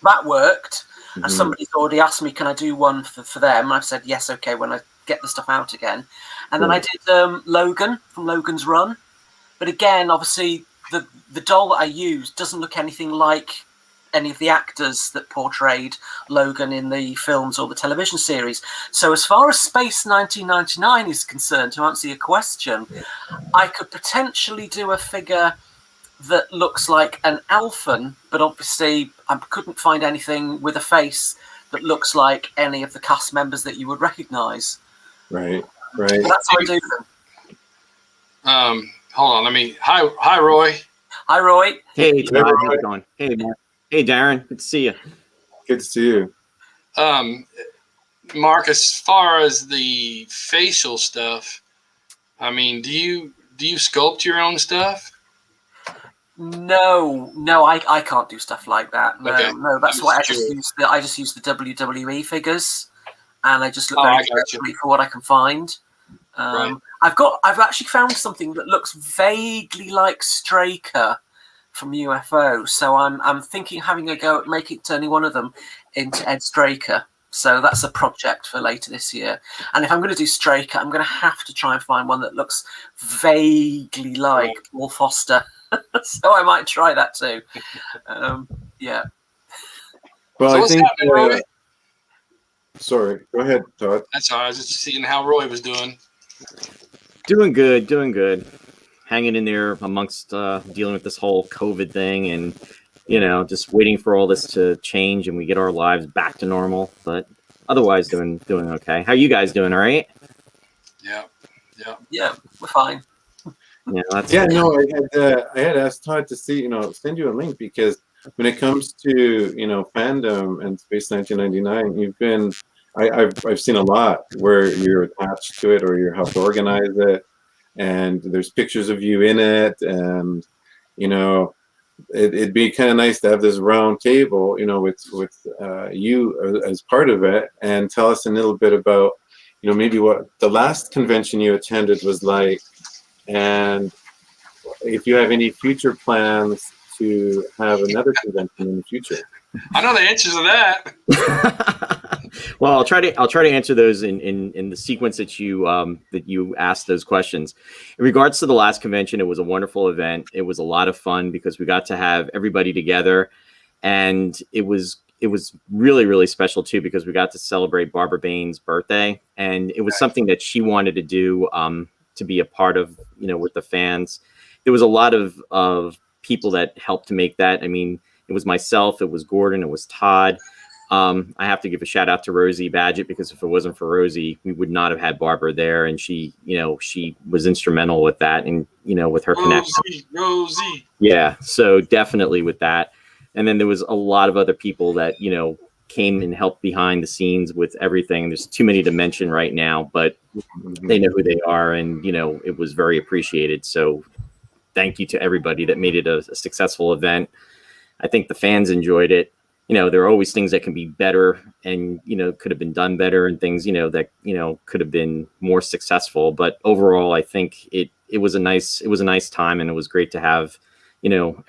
That worked. And somebody's already asked me, can I do one for them? And I've said yes, okay, when I get the stuff out again. And then I did Logan from Logan's Run. But again, obviously, the doll that I used doesn't look anything like any of the actors that portrayed Logan in the films or the television series. So as far as Space 1999 is concerned, to answer your question, I could potentially do a figure that looks like an Alphan, but obviously I couldn't find anything with a face that looks like any of the cast members that you would recognise. Right. So that's how I do them. Hold on. Hi, Roy. Hi, Roy. Hey, Todd. How's it going? Hey, Mark. Hey, Darren. Good to see you. Good to see you. Mark, as far as the facial stuff, do you sculpt your own stuff? No, I can't do stuff like that. No, that's why I just use the WWE figures, and I just look very carefully for what I can find. Right. I've actually found something that looks vaguely like Straker from UFO, so I'm thinking having a go at turning one of them into Ed Straker. So that's a project for later this year. And if I'm going to do Straker, I'm going to have to try and find one that looks vaguely like Paul Foster. So I might try that too. Yeah. Well, so I think. Roy? Sorry, go ahead, Todd. That's all right. I was just seeing how Roy was doing. Doing good. Hanging in there amongst dealing with this whole COVID thing, and just waiting for all this to change and we get our lives back to normal. But otherwise, doing okay. How are you guys doing? All right? Yeah, we're fine. Yeah, no, I had asked Todd to see, send you a link, because when it comes to fandom and Space 1999, I've seen a lot where you're attached to it or you helped organize it, and there's pictures of you in it, and it'd be kind of nice to have this round table, with you as part of it, and tell us a little bit about maybe what the last convention you attended was like. And if you have any future plans to have another convention in the future. I know the answers to that. Well, I'll try to answer those in the sequence that you asked those questions. In regards to the last convention, it was a wonderful event. It was a lot of fun because we got to have everybody together, and it was really, really special too, because we got to celebrate Barbara Bain's birthday, and it was something that she wanted to do, to be a part of, with the fans. There was a lot of people that helped to make that. It was myself, it was Gordon, it was Todd. I have to give a shout out to Rosie Badgett, because if it wasn't for Rosie, we would not have had Barbara there. And she was instrumental with that, and, with her connection. Rosie. Yeah. So definitely with that. And then there was a lot of other people that, came and helped behind the scenes with everything. There's too many to mention right now, but they know who they are, and it was very appreciated. So thank you to everybody that made it a successful event. I think the fans enjoyed it. there are always things that can be better and, could have been done better, and things, that, could have been more successful. But overall, I think it was a nice time, and it was great to have,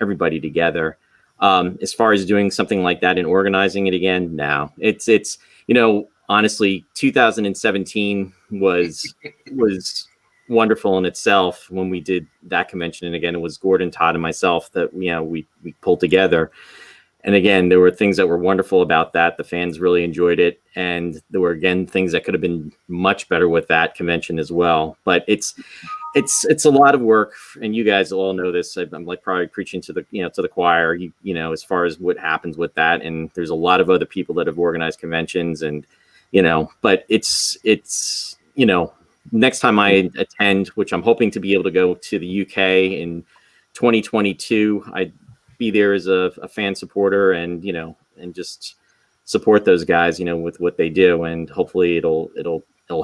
everybody together. As far as doing something like that and organizing it again, now it's, honestly, 2017 was wonderful in itself when we did that convention. And again, it was Gordon, Todd, and myself that, we pulled together. And again, there were things that were wonderful about that. The fans really enjoyed it. And there were, again, things that could have been much better with that convention as well. But it's a lot of work. And you guys all know this. I'm like probably preaching to the, to the choir, as far as what happens with that. And there's a lot of other people that have organized conventions, and, but it's, next time I attend, which I'm hoping to be able to go to the UK in 2022, I'd be there as a fan supporter, and and just support those guys, with what they do, and hopefully it'll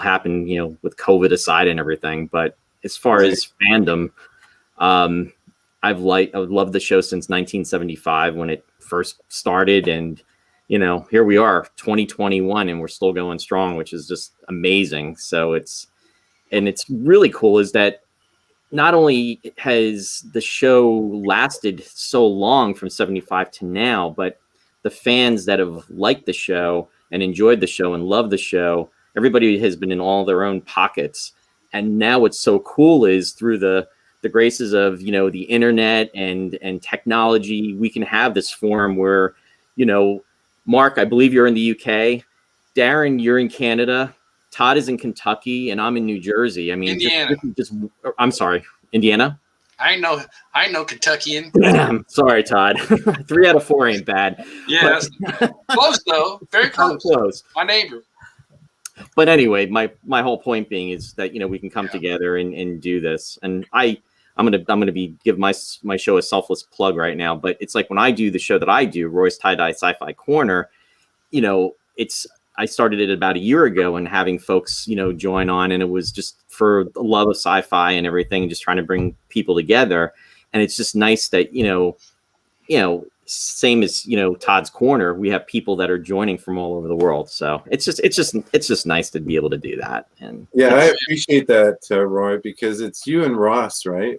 happen, with COVID aside and everything. But as far as fandom, I've loved the show since 1975 when it first started, and here we are, 2021, and we're still going strong, which is just amazing. So it's really cool is that not only has the show lasted so long from 75 to now, but the fans that have liked the show and enjoyed the show and loved the show, everybody has been in all their own pockets. And now what's so cool is through the graces of, the internet and technology, we can have this forum where, Mark, I believe you're in the UK. Darren, you're in Canada. Todd is in Kentucky, and I'm in New Jersey. I mean, Indiana. I'm sorry, Indiana. I know Kentuckian. Sorry, Todd. 3 out of 4 ain't bad. Yeah, that's close though. Very close. Close. My neighbor. But anyway, my whole point being is that we can come together and do this. And I'm gonna give my show a selfless plug right now. But it's like when I do the show that I do, Roy's Tie-Dye Sci-Fi Corner, I started it about a year ago, and having folks, join on, and it was just for the love of sci-fi and everything, and just trying to bring people together. And it's just nice that, same as, Todd's Corner, we have people that are joining from all over the world. So it's just nice to be able to do that. And yeah, I appreciate that, Roy, because it's you and Ross, right?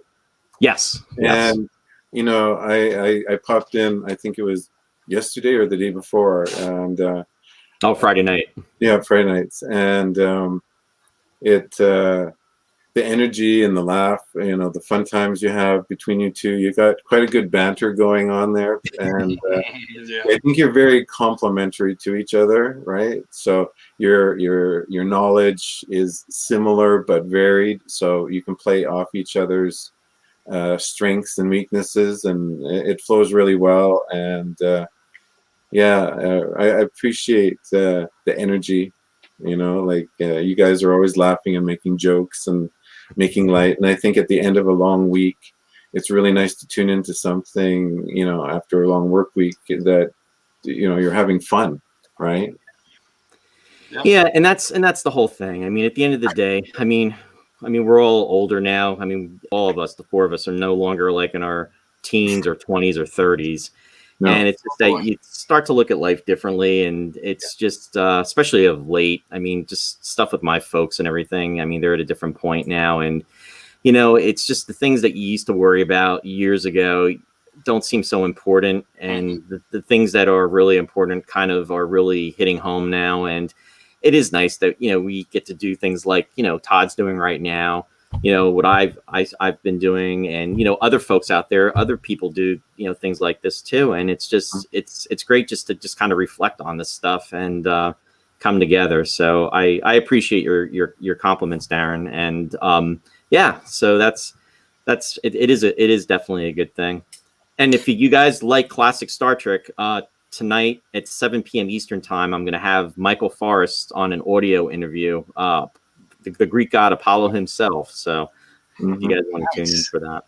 Yes. And, I popped in, I think it was yesterday or the day before, and, Friday night. Yeah, Friday nights. And the energy and the laugh, the fun times you have between you two, you got quite a good banter going on there. And Yeah. I think you're very complimentary to each other, right? So your knowledge is similar but varied, so you can play off each other's strengths and weaknesses, and it flows really well. And I appreciate the energy, you guys are always laughing and making jokes and making light. And I think at the end of a long week, it's really nice to tune into something, after a long work week, that, you're having fun, right? Yeah, and that's the whole thing. I mean, at the end of the day, I mean, we're all older now. I mean, all of us, the 4 of us, are no longer like in our teens or 20s or 30s. No. And it's just that you start to look at life differently, and it's just, especially of late, I mean, just stuff with my folks and everything. I mean, they're at a different point now, and, it's just the things that you used to worry about years ago don't seem so important. And the things that are really important kind of are really hitting home now. And it is nice that, we get to do things like, Todd's doing right now. What I've been doing, and other folks out there, other people do things like this too, and it's just it's great just to kind of reflect on this stuff and come together. So I appreciate your compliments, Darren, and so that's it is definitely a good thing. And if you guys like classic Star Trek, tonight at 7 p.m. Eastern time, I'm going to have Michael Forrest on an audio interview. The Greek god Apollo himself. So if you guys want to tune in for that.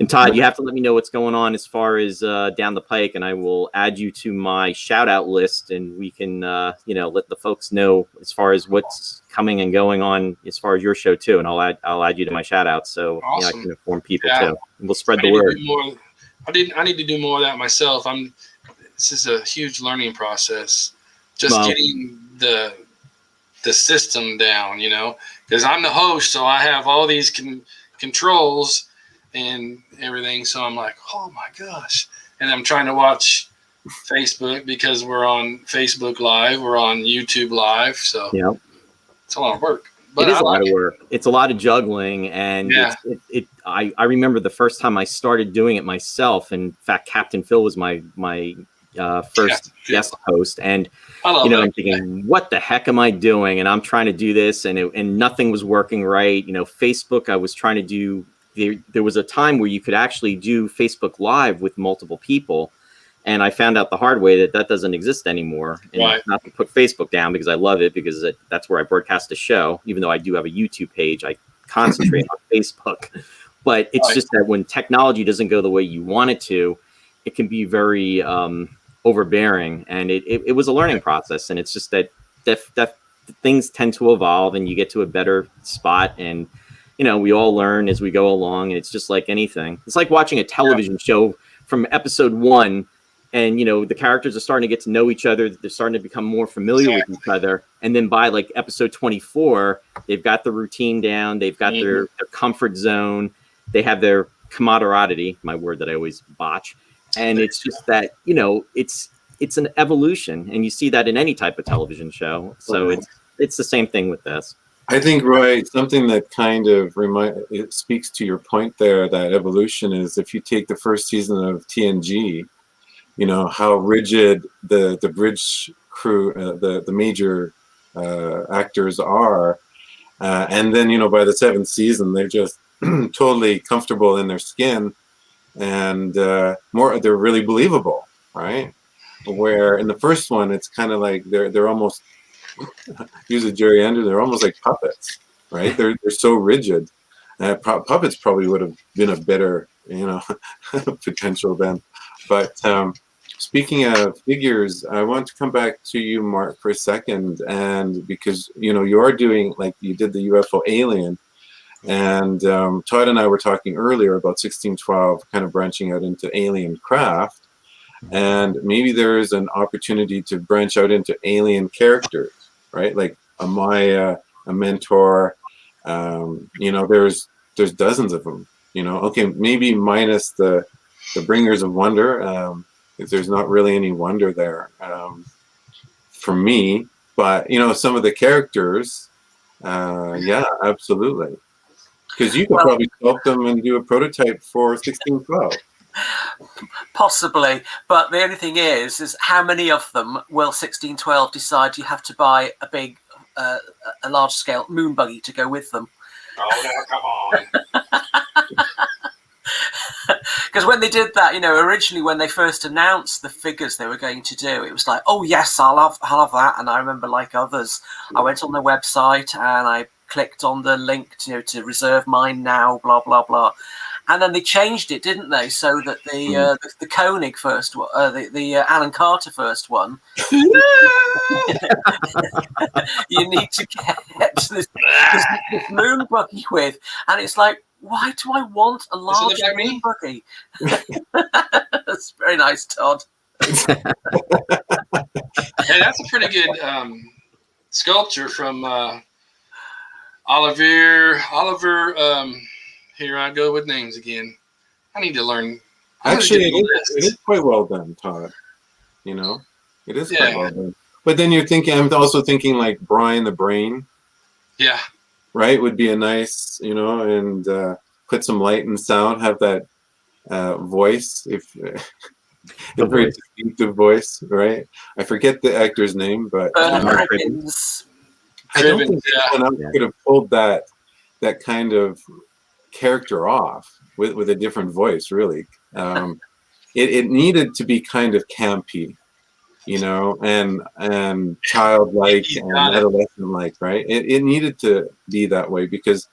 And Todd, you have to let me know what's going on as far as down the pike, and I will add you to my shout out list, and we can let the folks know as far as what's coming and going on as far as your show too. And I'll add you to my shout out, so I can inform people too. And we'll spread the word. I need to do more of that myself. this is a huge learning process. Just Well, getting the system down, you know, because I'm the host, so I have all these controls and everything. So I'm like, oh my gosh. And I'm trying to watch Facebook because we're on Facebook Live, we're on YouTube Live. So yeah. it's a lot of work. But It is I a lot like of work. It's a lot of juggling, and Yeah. I remember the first time I started doing it myself. In fact, Captain Phil was my first guest host, and I love I'm that. thinking, what the heck am I doing? And I'm trying to do this, and nothing was working right. Facebook, I was trying to do. There was a time where you could actually do Facebook Live with multiple people. And I found out the hard way that doesn't exist anymore. And Right. not to put Facebook down because I love it, because that's where I broadcast the show. Even though I do have a YouTube page, I concentrate on Facebook. But it's Right. just that when technology doesn't go the way you want it to, it can be very overbearing. And it was a learning process. And it's just that things tend to evolve, and you get to a better spot. And we all learn as we go along. And it's just like anything. It's like watching a television show from episode 1. And, the characters are starting to get to know each other. They're starting to become more familiar with each other. And then by like episode 24, they've got the routine down. They've got their comfort zone. They have their camaraderie, my word that I always botch. And it's just that, it's an evolution. And you see that in any type of television show. So it's the same thing with this. I think, Roy, something that kind of it speaks to your point there, that evolution, is if you take the first season of TNG, how rigid the bridge crew, the major actors are. And then, by the 7th season, they're just totally comfortable in their skin, and they're really believable, right? Where in the first one, it's kind of like they're almost, use a Jerry Anderson, they're almost like puppets, right? They're so rigid. Puppets probably would have been a better, potential then. But speaking of figures, I want to come back to you, Mark, for a second, and because you are doing, like you did the UFO Alien, and Todd and I were talking earlier about 1612 kind of branching out into alien craft, and maybe there is an opportunity to branch out into alien characters, right? Like a Maya, a Mentor. There's dozens of them. Okay, maybe minus the Bringers of Wonder. If there's not really any wonder there for me, but some of the characters, yeah, absolutely. Because you could probably sculpt them and do a prototype for 1612. Possibly, but the only thing is how many of them will 1612 decide you have to buy a big, a large-scale moon buggy to go with them? Oh, now come on. Because when they did that, originally when they first announced the figures they were going to do, it was like, oh yes, I'll have that. And I remember, like others, I went on their website and I clicked on the link to reserve mine now, blah blah blah. And then they changed it, didn't they? So that the Koenig first one, the Alan Carter first one, you need to get this moon buggy with, and it's like, why do I want a large moon buggy? That's very nice, Todd. Hey, that's a pretty good sculpture from Oliver. Here I go with names again. I need to learn. Actually, it is quite well done, Todd. It is quite well done. But then I'm also thinking like Brian the Brain. Yeah. Right, would be a nice, and put some light and sound, have that voice, a very distinctive voice, right? I forget the actor's name, but I don't think anyone else could have pulled that kind of character off with a different voice, really. It needed to be kind of campy, and childlike and adolescent-like, right? It needed to be that way because,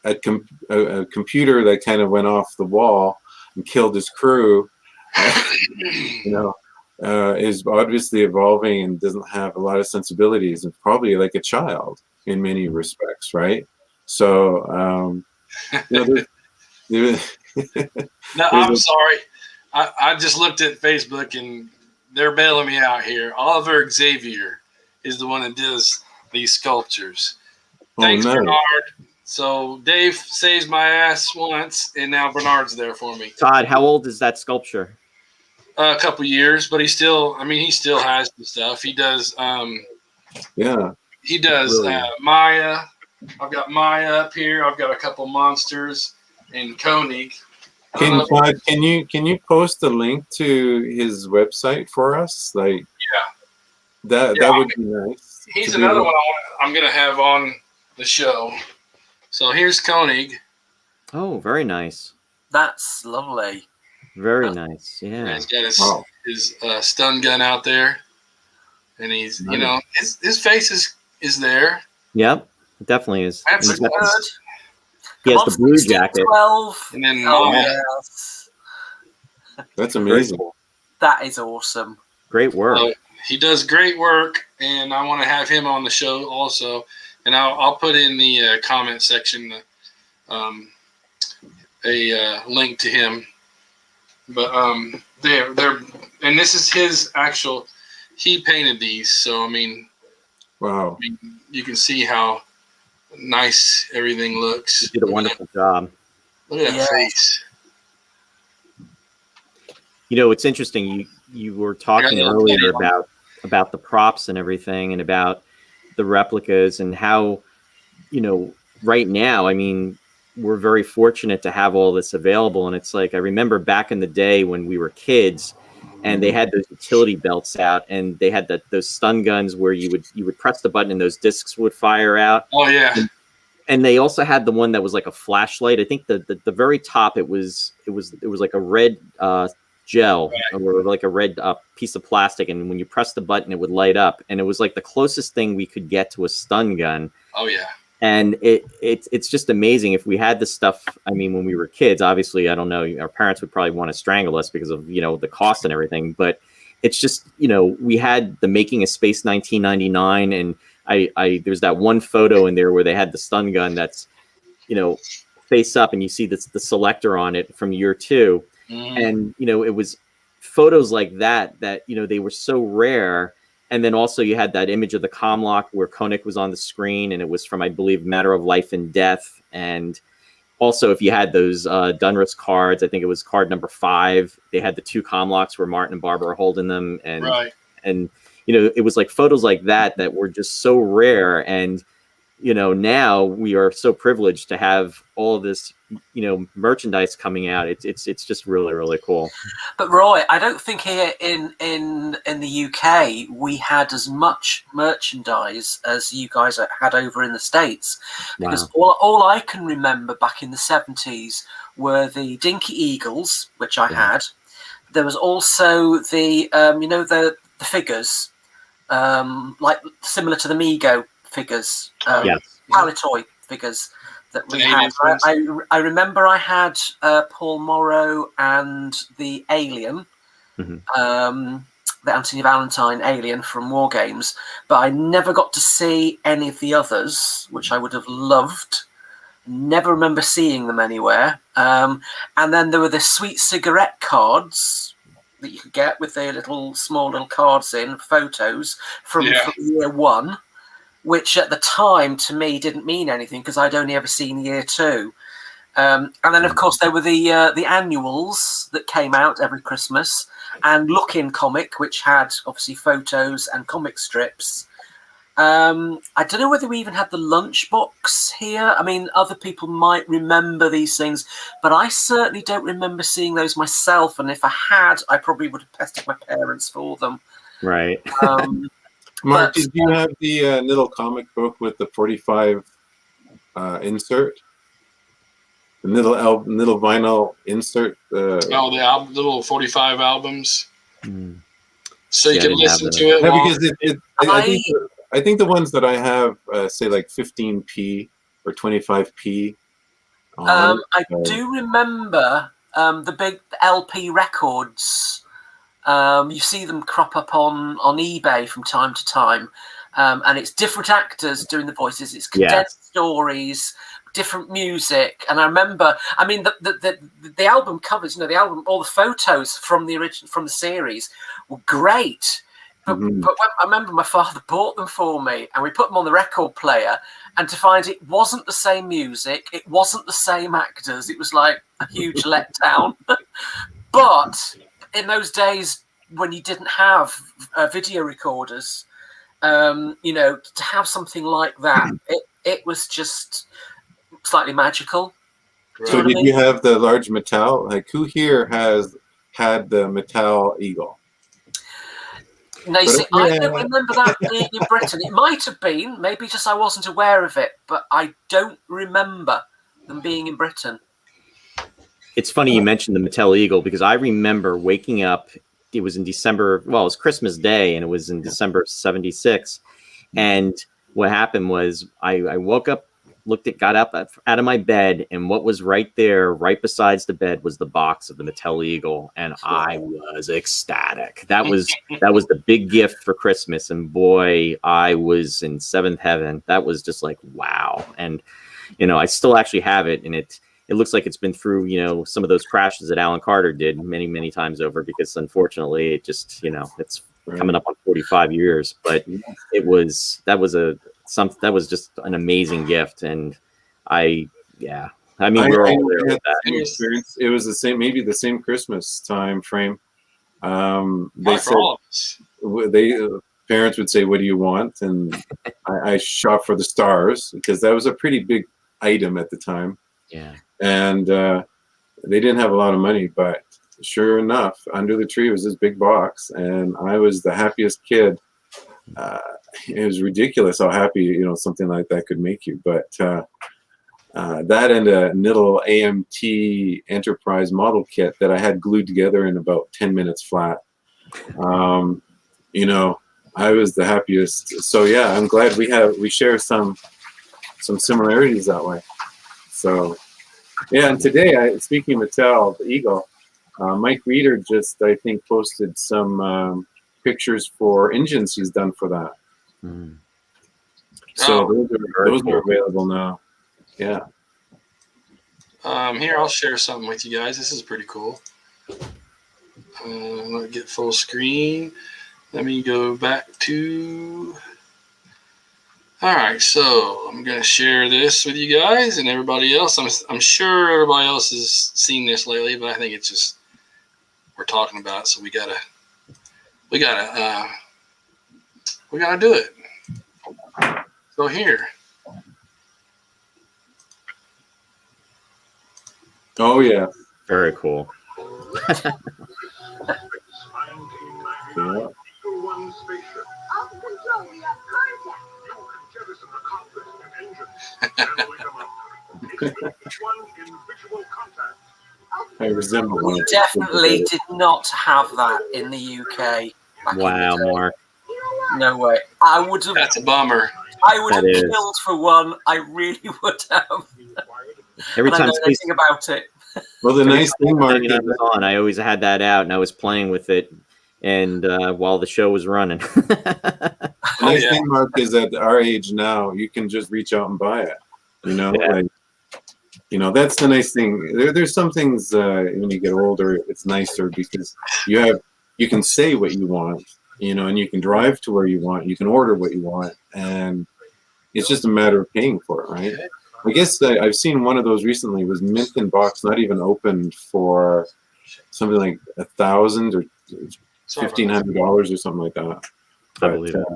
a computer that kind of went off the wall and killed his crew, is obviously evolving and doesn't have a lot of sensibilities, and probably like a child in many respects, right? So, no, I'm sorry. I just looked at Facebook and they're bailing me out here. Oliver Xavier is the one that does these sculptures. Thanks, nice. Bernard. So Dave saves my ass once, and now Bernard's there for me. Todd, how old is that sculpture? A couple years, but he still has the stuff. He does. Yeah. He does Maya. I've got Maya up here. I've got a couple monsters and Koenig. Todd, can you post a link to his website for us? Like, that would be nice. He's another one I'm going to have on the show. So here's Koenig. Oh, very nice. That's lovely. Very nice. Yeah. He's got his stun gun out there, and he's his face is there. Yep, it definitely is. That's good. He has the blue jacket. 12. And then yes. That's amazing. That is awesome. Great work. He does great work, and I want to have him on the show also. And I'll put in the comment section a link to him. But they're and this is his actual. He painted these, so I mean, wow. You can see how nice everything looks. He did a wonderful job. Look at that face. You know, it's interesting. You were talking earlier about the props and everything, and about the replicas, and how, right now, I mean, we're very fortunate to have all this available. And it's like, I remember back in the day when we were kids, and they had those utility belts out, and they had those stun guns where you would press the button and those discs would fire out. Oh yeah. And they also had the one that was like a flashlight. I think the very top, it was like a red gel, or like a red piece of plastic, and when you press the button, it would light up, and it was like the closest thing we could get to a stun gun. Oh yeah. And it's just amazing. If we had this stuff, I mean, when we were kids, obviously, I don't know, our parents would probably want to strangle us because of, the cost and everything. But it's just, we had the Making of Space 1999, and there's that one photo in there where they had the stun gun that's, face up, and you see the selector on it from year 2. And, it was photos like that, they were so rare. And then also you had that image of the Comlock where Koenig was on the screen, and it was from, I believe, Matter of Life and Death. And also, if you had those Dunris cards, I think it was card number 5, they had the 2 Comlocks where Martin and Barbara are holding them. And, and it was like photos like that were just so rare. And, now we are so privileged to have all of this, merchandise coming out. It's just really, really cool. But Roy, I don't think here in the UK we had as much merchandise as you guys had over in the States, because all I can remember back in the 70s were the Dinky Eagles, which I had. There was also the the figures, like similar to the Mego figures, Palitoy figures that we had. I remember I had Paul Morrow and the Alien, the Anthony Valentine Alien from War Games, but I never got to see any of the others, which I would have loved. Never remember seeing them anywhere. And then there were the sweet cigarette cards that you could get with the small little cards in, photos from year 1. Which at the time to me didn't mean anything because I'd only ever seen year 2. And then, of course, there were the annuals that came out every Christmas, and Look-In Comic, which had obviously photos and comic strips. I don't know whether we even had the lunchbox here. I mean, other people might remember these things, but I certainly don't remember seeing those myself. And if I had, I probably would have pestered my parents for them. Right. Mark, did you have the little comic book with the 45 insert? The little vinyl insert? The little 45 albums. So you can listen to it. Yeah, because I think the ones that I have say like 15p or 25p. I do remember the big LP records. You see them crop up on eBay from time to time. and it's different actors doing the voices. It's condensed stories, different music. And I remember, I mean, the album covers, the album, all the photos from the series were great. But I remember my father bought them for me, and we put them on the record player, and to find it wasn't the same music, it wasn't the same actors, it was like a huge letdown. But in those days when you didn't have video recorders, to have something like that, it was just slightly magical. So did you have the large Mattel? Like, who here has had the Mattel Eagle? No, you see, I don't remember that being in Britain. It might have been, maybe just I wasn't aware of it, but I don't remember them being in Britain. It's funny you mentioned the Mattel Eagle, because I remember waking up. It was in December. Well, it was Christmas Day, and it was in December of '76. And what happened was I woke up, got up out of my bed, and what was right there, right besides the bed, was the box of the Mattel Eagle, and I was ecstatic. That was the big gift for Christmas, and boy, I was in seventh heaven. That was just like, wow. And I still actually have it, and it looks like it's been through some of those crashes that Alan Carter did many times over, because unfortunately it just it's coming up on 45 years. But that was just an amazing gift, and I mean, we're all there with that. It was the same, maybe the same Christmas time frame. They said parents would say, "What do you want?" And I shot for the stars, because that was a pretty big item at the time. Yeah. And they didn't have a lot of money, but sure enough, under the tree was this big box, and I was the happiest kid. It was ridiculous how happy something like that could make you. But that and a little AMT Enterprise model kit that I had glued together in about 10 minutes flat. I was the happiest. So yeah, I'm glad we share some similarities that way. So yeah, and today, speaking of Mattel, the Eagle, Mike Reeder just, I think, posted some pictures for engines he's done for that. Mm. So those are available now. Yeah. Here, I'll share something with you guys. This is pretty cool. Let me get full screen. Let me go back to... All right, so I'm going to share this with you guys and everybody else. I'm sure everybody else has seen this lately, but I think it's just we're talking about it, so we gotta do it. So here. Oh yeah. Very cool. Yeah. I resemble one. We definitely did not have that in the UK. Wow, Mark. No way. I would have. That's a bummer. I would have killed for one. I really would have. Every time I know anything about it. Well, the nice thing, Mark, I always had that out, and I was playing with it, and while the show was running. The nice thing, Mark, is at our age now, you can just reach out and buy it. That's the nice thing. There's some things when you get older, it's nicer because you can say what you want, and you can drive to where you want, you can order what you want, and it's just a matter of paying for it, right? I guess I've seen one of those recently. It was mint in box, not even opened, for something like $1,000 or $1,500 or something like that. I believe it.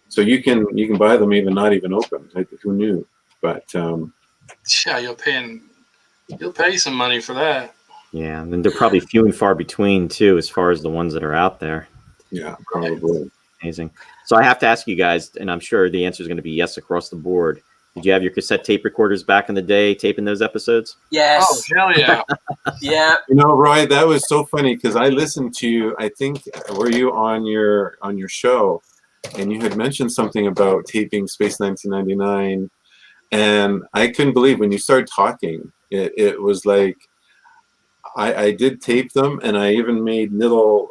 So you can buy them even not even open. Who knew? But yeah, you'll pay some money for that. Yeah, and they're probably few and far between too, as far as the ones that are out there. Yeah, probably. Amazing. So I have to ask you guys, and I'm sure the answer is going to be yes across the board. Did you have your cassette tape recorders back in the day taping those episodes? Yes. Oh, hell yeah. Yeah. Roy, that was so funny because I listened to you. I think, were you on your show, and you had mentioned something about taping Space 1999, and I couldn't believe when you started talking. It was like I did tape them, and I even made little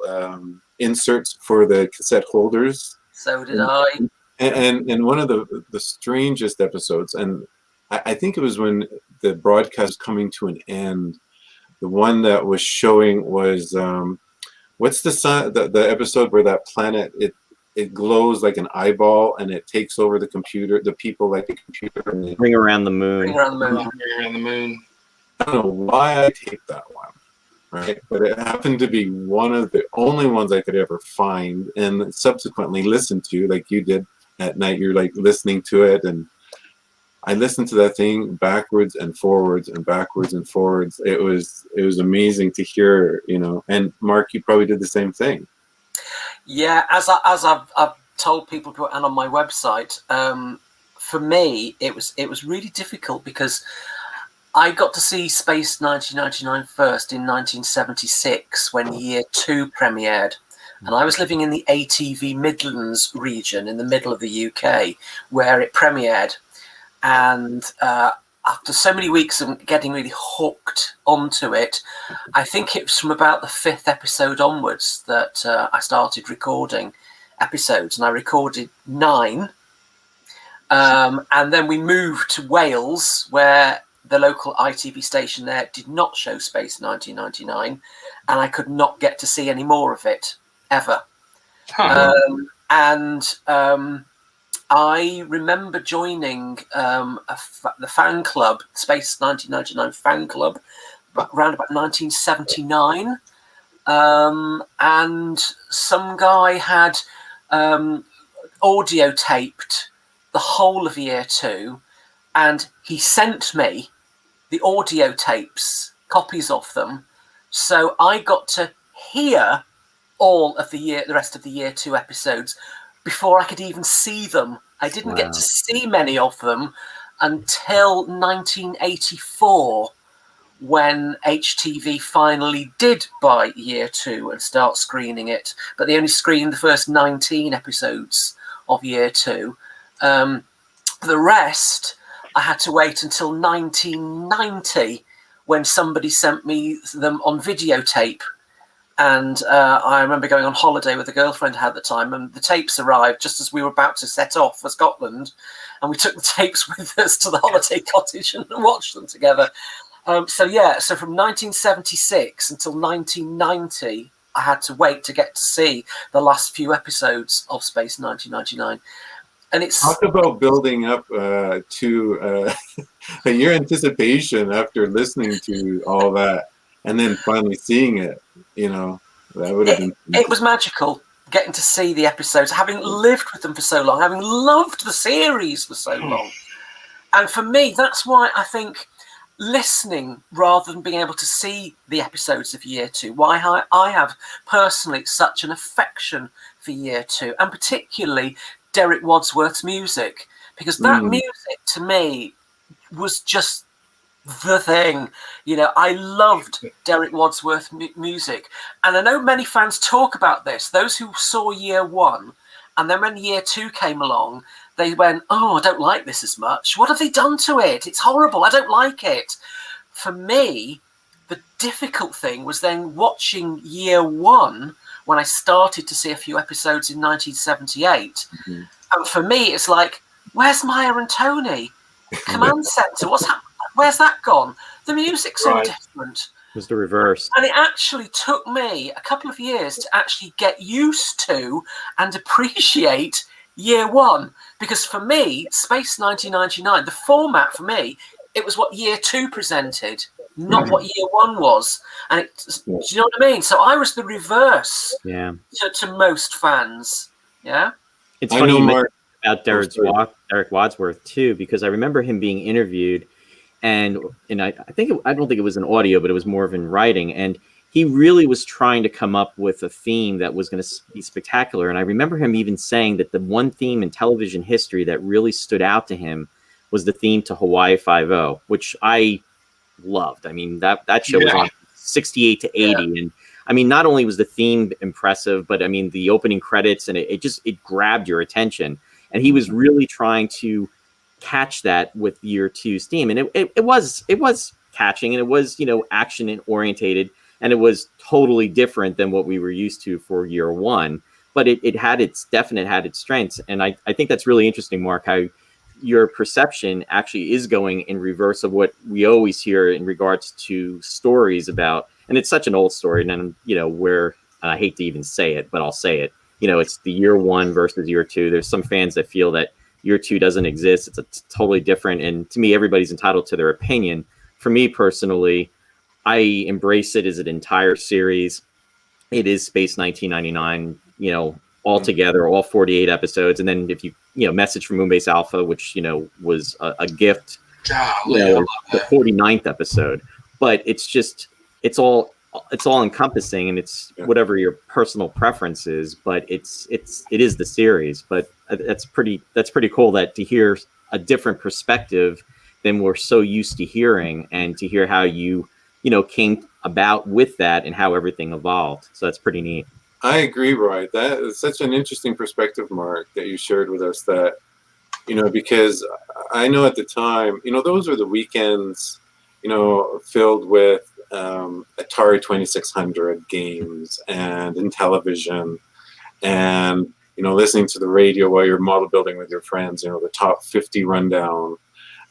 inserts for the cassette holders. So did I. And one of the strangest episodes, and I think it was when the broadcast was coming to an end. The one that was showing was what's the sun? The episode where that planet it glows like an eyeball and it takes over the computer, the people like the computer. And Ring Around the Moon. Ring Around the Moon. Ring Around the Moon. I don't know why I taped that one, right? But it happened to be one of the only ones I could ever find and subsequently listen to, like you did at night. You're like listening to it, and I listened to that thing backwards and forwards and backwards and forwards. It was amazing to hear, you know. And Mark, you probably did the same thing. Yeah, as I've told people and on my website, for me it was really difficult because I got to see Space 1999 first in 1976 when Year 2 premiered. And I was living in the ATV Midlands region in the middle of the UK where it premiered. And after so many weeks of getting really hooked onto it, I think it was from about the 5th episode onwards that I started recording episodes. And I recorded 9. And then we moved to Wales, where the local ITV station there did not show Space 1999, and I could not get to see any more of it ever. I remember joining the fan club, Space 1999 fan club, around about 1979, and some guy had audio taped the whole of Year 2, and he sent me the audio tapes, copies of them, so I got to hear all of the rest of the Year 2 episodes before I could even see them. I didn't get to see many of them until 1984, when HTV finally did buy Year 2 and start screening it, but they only screened the first 19 episodes of Year 2. The rest I had to wait until 1990 when somebody sent me them on videotape. And I remember going on holiday with a girlfriend I had at the time, and the tapes arrived just as we were about to set off for Scotland. And we took the tapes with us to the holiday cottage and watched them together. So from 1976 until 1990, I had to wait to get to see the last few episodes of Space 1999. And it's talk about building up to your anticipation after listening to all that and then finally seeing it. You know, that would have been. It was magical getting to see the episodes, having lived with them for so long, having loved the series for so long. And for me, that's why I think listening rather than being able to see the episodes of Year 2, why I have personally such an affection for Year 2, and particularly Derek Wadsworth's music, because that music to me was just the thing. You know, I loved Derek Wadsworth music, and I know many fans talk about this, those who saw Year 1, and then when Year 2 came along, they went, oh, I don't like this as much. What have they done to it? It's horrible. I don't like it. For me, the difficult thing was then watching Year 1 when I started to see a few episodes in 1978. And for me, it's like, where's Maya and Tony? Command Center, what's happening? Where's that gone? The music's so different. It was the reverse. And it actually took me a couple of years to actually get used to and appreciate Year 1. Because for me, Space 1999, the format for me, it was what Year 2 presented, not what Year 1 was. And do you know what I mean? So I was the reverse to most fans. Yeah. It's funny you mentioned about Derek Wadsworth too, because I remember him being interviewed, and I don't think it was an audio, but it was more of in writing, and he really was trying to come up with a theme that was going to be spectacular. And I remember him even saying that the one theme in television history that really stood out to him was the theme to Hawaii Five-0, which I loved. I mean, that show was on 68 to 80, and I mean, not only was the theme impressive, but I mean, the opening credits, and it grabbed your attention. And he was really trying to catch that with Year 2's theme, and it was catching, and it was, you know, action orientated, and it was totally different than what we were used to for Year 1. but it had its strengths. And I think that's really interesting, Mark, how your perception actually is going in reverse of what we always hear in regards to stories about, and it's such an old story, and then, where, and I hate to even say it, but I'll say it, it's the year one versus year two. There's some fans that feel that year two doesn't exist. It's a totally different, and to me, everybody's entitled to their opinion. For me personally, I embrace it as an entire series. It is Space 1999, all together, all 48 episodes. And then if you, Message from Moonbase Alpha, which, was a gift, Golly, the 49th episode. But it's it's all encompassing, and it's whatever your personal preference is, but it is the series. But that's pretty cool that to hear a different perspective than we're so used to hearing, and to hear how you came about with that and how everything evolved. So that's pretty neat. I agree, Roy. That is such an interesting perspective, Mark, that you shared with us, that, because I know at the time, those were the weekends, filled with Atari 2600 games and in television, and, listening to the radio while you're model building with your friends, the top 50 rundown.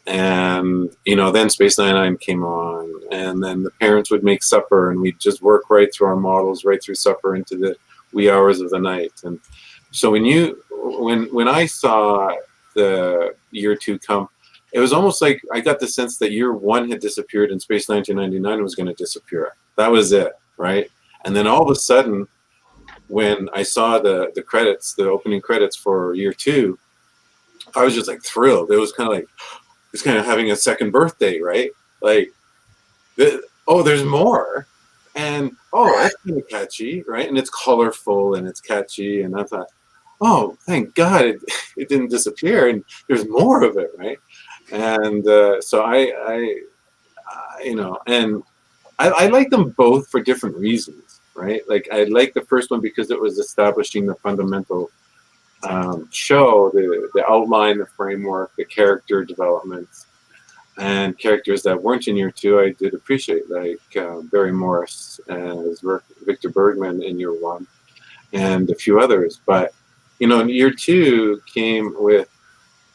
And, then Space 99 came on, and then the parents would make supper, and we'd just work right through our models, right through supper into the wee hours of the night. And so when I saw the year two come, it was almost like I got the sense that year one had disappeared and Space 1999 was going to disappear. That was it, right? And then all of a sudden, when I saw the credits, the opening credits for year two, I was just like thrilled. It was kind of like, it's kind of having a second birthday, right? Like, there's more, and that's kind of catchy, right? And it's colorful and it's catchy, and I thought, oh, thank God it didn't disappear, and there's more of it, right? And so I like them both for different reasons, right? Like, I like the first one because it was establishing the fundamental show, the outline, the framework, the character development, and characters that weren't in year two. I did appreciate, like Barry Morris as Victor Bergman in year one, and a few others. But year two came with.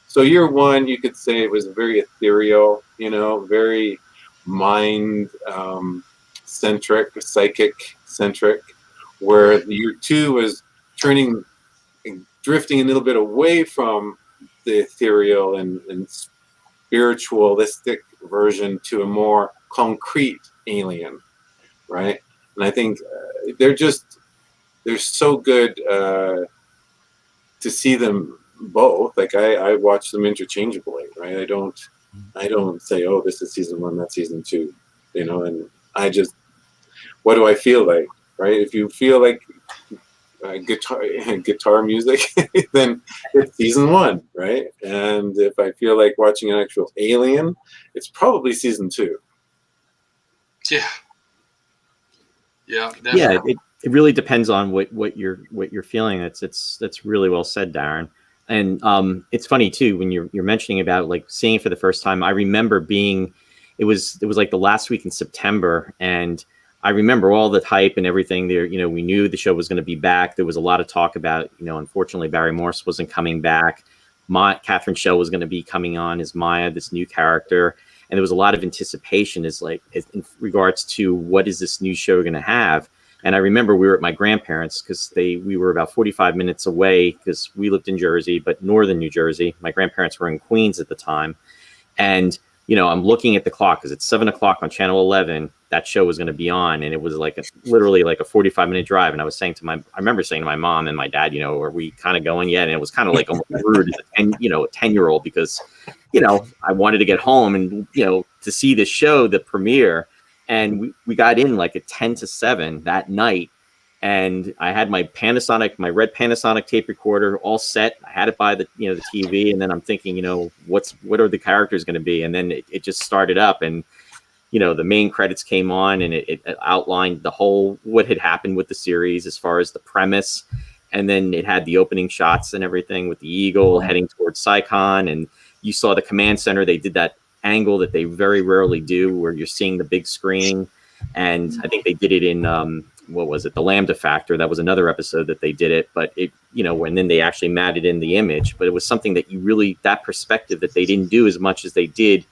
So year one, you could say it was very ethereal, very mind centric, psychic centric, where the year two was drifting a little bit away from the ethereal and spiritualistic version to a more concrete alien, right? And I think they're so good to see them both. Like, I watch them interchangeably, right? I don't say, oh, this is season one, that's season two, and I just, what do I feel like, right? If you feel like guitar music, then it's season one, right? And if I feel like watching an actual alien, it's probably season two. Yeah, definitely. Yeah, it really depends on what you're feeling. That's really well said, Darren. And it's funny too when you're mentioning about like seeing it for the first time. I remember it was like the last week in September, and I remember all the hype and everything there. We knew the show was going to be back. There was a lot of talk about, unfortunately, Barry Morse wasn't coming back. Catherine Schell was going to be coming on as Maya, this new character. And there was a lot of anticipation in regards to what is this new show going to have. And I remember we were at my grandparents because we were about 45 minutes away because we lived in Jersey, but northern New Jersey. My grandparents were in Queens at the time. And, I'm looking at the clock because it's 7:00 on Channel 11. That show was going to be on, and it was literally like a 45-minute drive. And I remember saying to my mom and my dad, are we kind of going yet? And it was kind of like almost rude as a 10-year-old because, I wanted to get home and, to see the show, the premiere. And we got in like at 10-7 that night. And I had my red Panasonic tape recorder all set. I had it by the TV. And then I'm thinking, what are the characters going to be? And then it just started up, and, the main credits came on, and it outlined what had happened with the series as far as the premise. And then it had the opening shots and everything with the Eagle heading towards Psychon. And you saw the command center. They did that angle that they very rarely do where you're seeing the big screen. And I think they did it in what was it, the Lambda Factor. That was another episode that they did it, but it, you know, and then they actually matted in the image, but it was something that you really, that perspective that they didn't do as much as they did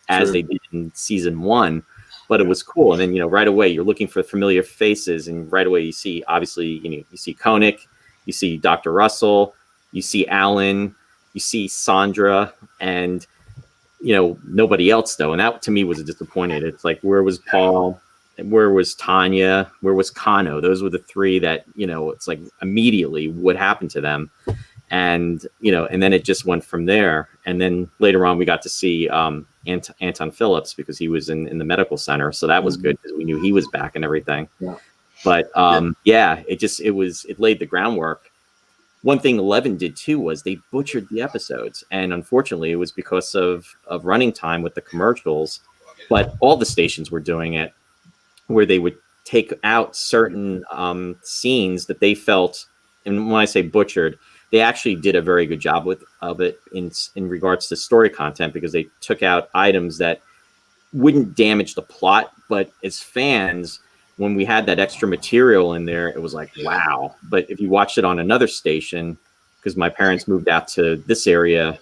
they did in season 1, but it was cool. And then, you know, right away you're looking for familiar faces, and right away you see, obviously, you know, you see Koenig, you see Dr. Russell, you see Alan, you see Sandra, and, you know, nobody else though. And that to me was disappointed. It's like, where was Paul? Where was Tanya? Where was Kano? Those were the 3 that, you know, it's like immediately what happened to them. And, you know, and then it just went from there. And then later on, we got to see Anton Phillips, because he was in the medical center. So that was good, because we knew he was back and everything. Yeah. But it laid the groundwork. One thing 11 did too was they butchered the episodes. And unfortunately, it was because of running time with the commercials. But all the stations were doing it, where they would take out certain scenes that they felt, and when I say butchered, they actually did a very good job of it in regards to story content, because they took out items that wouldn't damage the plot, but as fans, when we had that extra material in there, it was like, wow. But if you watched it on another station, because my parents moved out to this area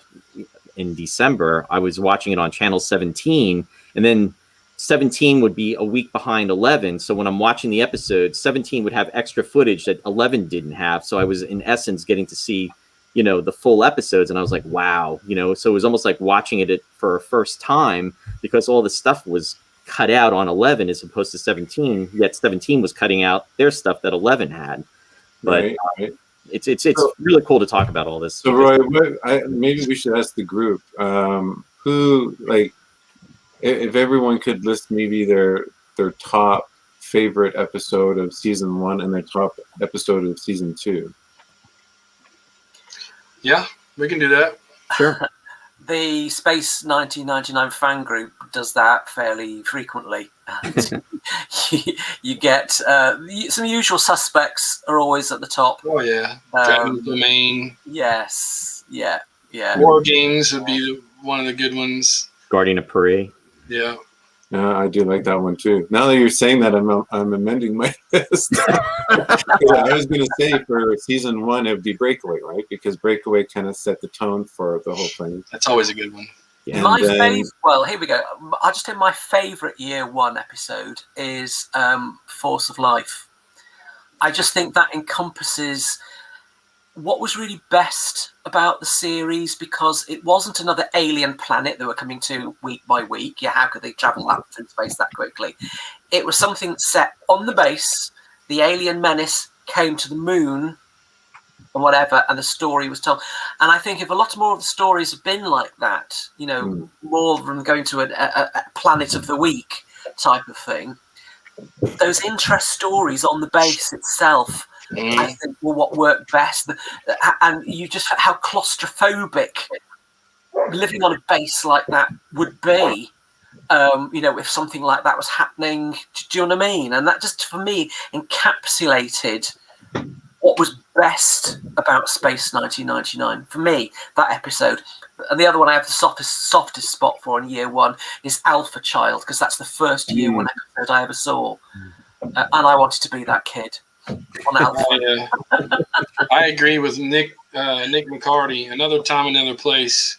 in December, I was watching it on channel 17, and then 17 would be a week behind 11. So when I'm watching the episode, 17 would have extra footage that 11 didn't have. So I was in essence getting to see, you know, the full episodes, and I was like, wow, you know, so it was almost like watching it for a first time, because all the stuff was cut out on 11 as opposed to 17, yet 17 was cutting out their stuff that 11 had. But right. It's really cool to talk about all this. So Roy, maybe we should ask the group, who, like, if everyone could list maybe their top favorite episode of season 1 and their top episode of season 2. Yeah, we can do that. Sure. The Space 1999 fan group does that fairly frequently. You get some usual suspects are always at the top. Oh yeah, Dragon's Domain. Yes, yeah. War Games would be one of the good ones. Guardian of Paris. Yeah. I do like that one too. Now that you're saying that, I'm amending my list. I was going to say for season 1 it'd be Breakaway, right? Because Breakaway kind of set the tone for the whole thing. That's always a good one. Yeah. Well, here we go. I'll just say my favorite year 1 episode is Force of Life. I just think that encompasses what was really best about the series, because it wasn't another alien planet they were coming to week by week. Yeah, how could they travel that through space that quickly? It was something set on the base. The alien menace came to the moon and whatever, and the story was told. And I think if a lot more of the stories have been like that, you know, more of them going to a planet of the week type of thing, those interest stories on the base itself, I think, were what worked best. And you just, how claustrophobic living on a base like that would be, you know, if something like that was happening. Do you know what I mean? And that just, for me, encapsulated what was best about Space 1999. For me, that episode. And the other one I have the softest spot for in year 1 is Alpha Child, because that's the first year 1 episode I ever saw. And I wanted to be that kid. On Alpha. I agree with Nick McCarty. Another Time, Another Place.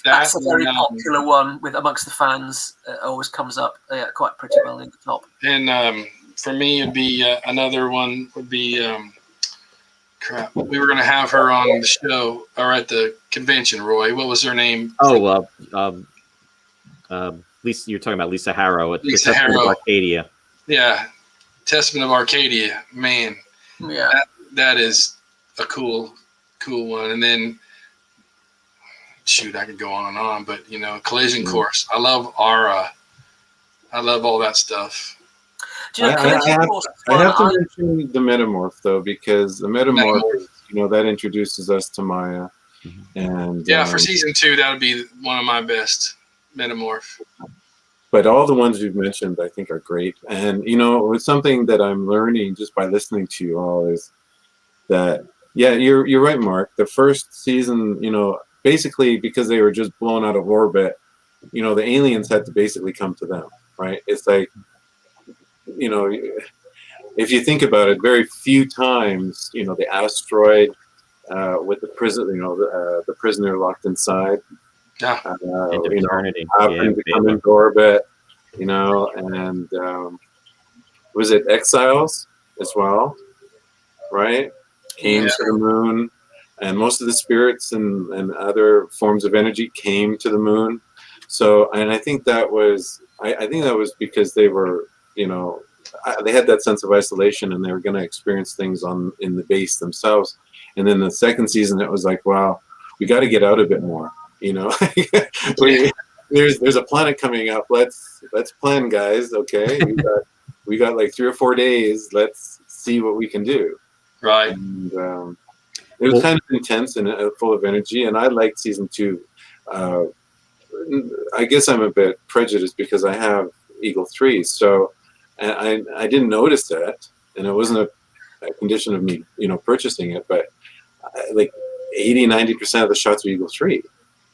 That's a very popular one with amongst the fans. Always comes up quite pretty well in the top. And for me, it'd be another one would be crap. We were going to have her on the show or at the convention. Roy, what was her name? Oh, Lisa. You're talking about Lisa Harrow at Lisa Harrow. Arcadia. Yeah. Testament of Arcadia, man. Yeah, that is a cool one. And then, shoot, I could go on and on, but you know, Collision Course. I love Aura. I love all that stuff. Do you know, I have to mention the Metamorph though, because the Metamorph, you know, that introduces us to Maya. And yeah, for season 2, that would be one of my best, Metamorph. But all the ones you've mentioned, I think, are great. And, you know, it's something that I'm learning just by listening to you all is that, yeah, you're right, Mark. The first season, you know, basically because they were just blown out of orbit, you know, the aliens had to basically come to them, right? It's like, you know, if you think about it, very few times, the asteroid with the prison, the prisoner locked inside, Yeah. Into eternity. happened to come into orbit, and was it Exiles as well, right? Came to the moon, and most of the spirits and other forms of energy came to the moon. So, and I think that was because they were, they had that sense of isolation, and they were going to experience things in the base themselves. And then the second season, it was like, wow, we got to get out a bit more. There's a planet coming up. Let's plan, guys. Okay, we got like 3 or 4 days. Let's see what we can do. Right. And, it was kind of intense and full of energy, and I liked season 2. I guess I'm a bit prejudiced because I have Eagle 3, so and I didn't notice that, and it wasn't a condition of me, purchasing it, but like 80-90% of the shots are Eagle 3,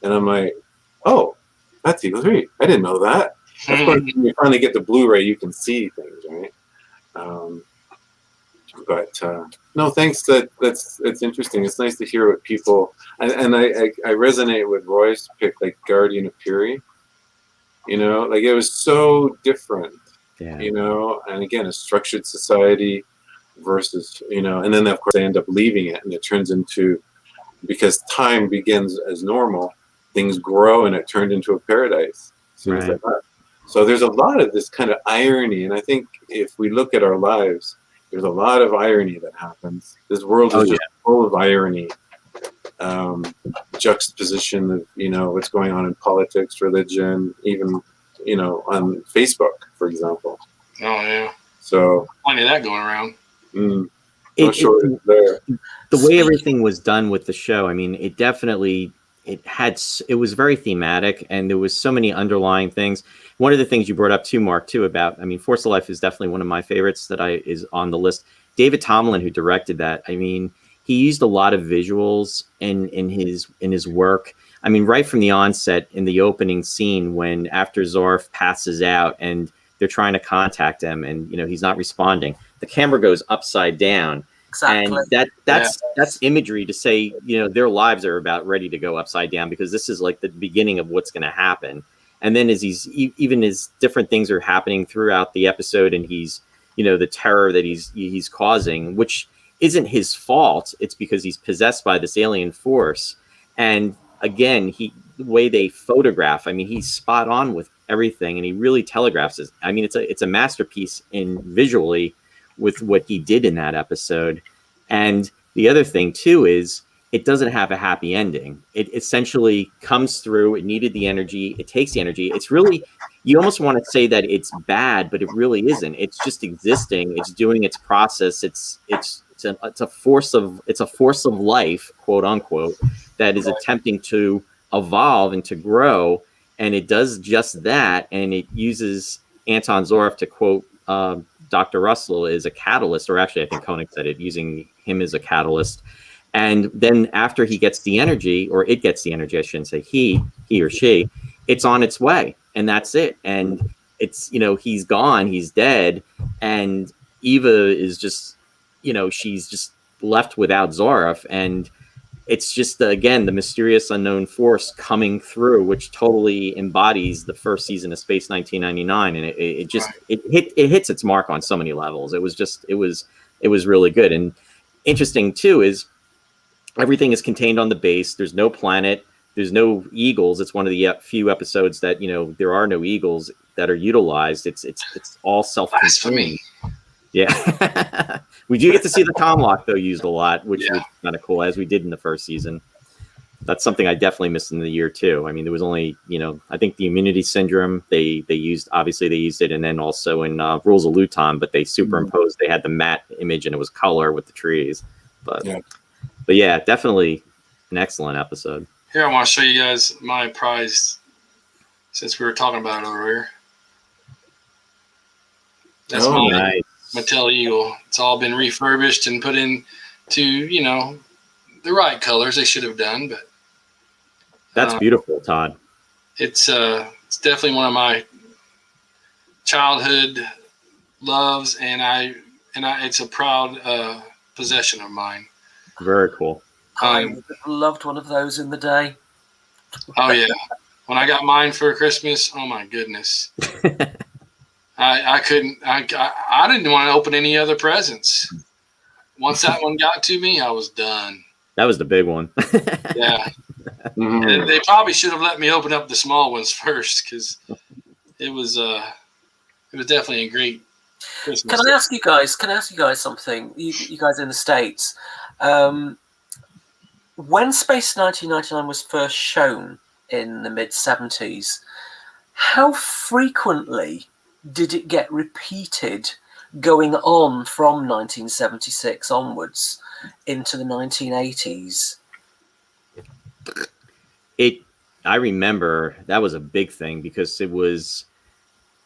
and I'm like, oh, that's Eagle 3. I didn't know that. Of course, when you finally get the Blu-ray, you can see things, right? But no, thanks. It's interesting. It's nice to hear what people and I resonate with Roy's pick, like Guardian of Piri. Like it was so different. Yeah. And again, a structured society versus and then of course they end up leaving it, and it turns into, because time begins as normal, things grow, and it turned into a paradise. Right. Like that. So there's a lot of this kind of irony, and I think if we look at our lives, there's a lot of irony that happens. This world is just full of irony, juxtaposition of what's going on in politics, religion, even on Facebook, for example. Oh yeah. So plenty of that going around. There. The way everything was done with the show, I mean, it definitely it was very thematic, and there was so many underlying things. One of the things you brought up too, Mark, about, I mean, Force of Life is definitely one of my favorites that is on the list. David Tomlin, who directed that, I mean, he used a lot of visuals in his work. I mean, right from the onset, in the opening scene, when after Zorf passes out and they're trying to contact him, and he's not responding, the camera goes upside down. Exactly. And that's imagery to say, their lives are about ready to go upside down, because this is like the beginning of what's going to happen. And then as even as different things are happening throughout the episode, and he's, the terror that he's causing, which isn't his fault. It's because he's possessed by this alien force. And again, the way they photograph, I mean, he's spot on with everything, and he really telegraphs it. I mean, it's a masterpiece in visually with what he did in that episode. And the other thing too is it doesn't have a happy ending. It essentially comes through. It needed the energy. It takes the energy. It's really, you almost want to say that it's bad, but it really isn't. It's just existing. It's doing its process. It's a force of life, quote unquote, that is attempting to evolve and to grow. And it does just that. And it uses Anton Zorf, to quote Dr. Russell, is a catalyst, or actually I think Koenig said it, using him as a catalyst. And then after he gets the energy, or it gets the energy, I shouldn't say he or she, it's on its way, and that's it. And it's, he's gone, he's dead. And Eva is just, she's just left without Zorf. And it's just, again, the mysterious unknown force coming through, which totally embodies the first season of Space 1999. And it hits its mark on so many levels. It was really good. And interesting too is everything is contained on the base. There's no planet. There's no eagles. It's one of the few episodes that, there are no eagles that are utilized. It's all self-contained. Yeah. We do get to see the Comlock, though, used a lot, which was kind of cool, as we did in the first season. That's something I definitely missed in the year, too. I mean, there was only, I think the Immunity Syndrome, they used it, and then also in Rules of Luton, but they superimposed, they had the matte image, and it was color with the trees. But yeah, definitely an excellent episode. Here, I want to show you guys my prize, since we were talking about it earlier. That's nice. Mattel Eagle. It's all been refurbished and put into, the right colors they should have done, but that's beautiful, Todd. It's definitely one of my childhood loves, and I and it's a proud possession of mine. Very cool. I would have loved one of those in the day. Oh yeah, when I got mine for Christmas, oh my goodness, I couldn't. I didn't want to open any other presents. Once that one got to me, I was done. That was the big one. Yeah. And they probably should have let me open up the small ones first, because it was definitely a great Christmas. Can I ask you guys something? You guys in the States, when Space 1999 was first shown in the mid-70s, how frequently did it get repeated going on from 1976 onwards into the 1980s? I remember that was a big thing, because it was,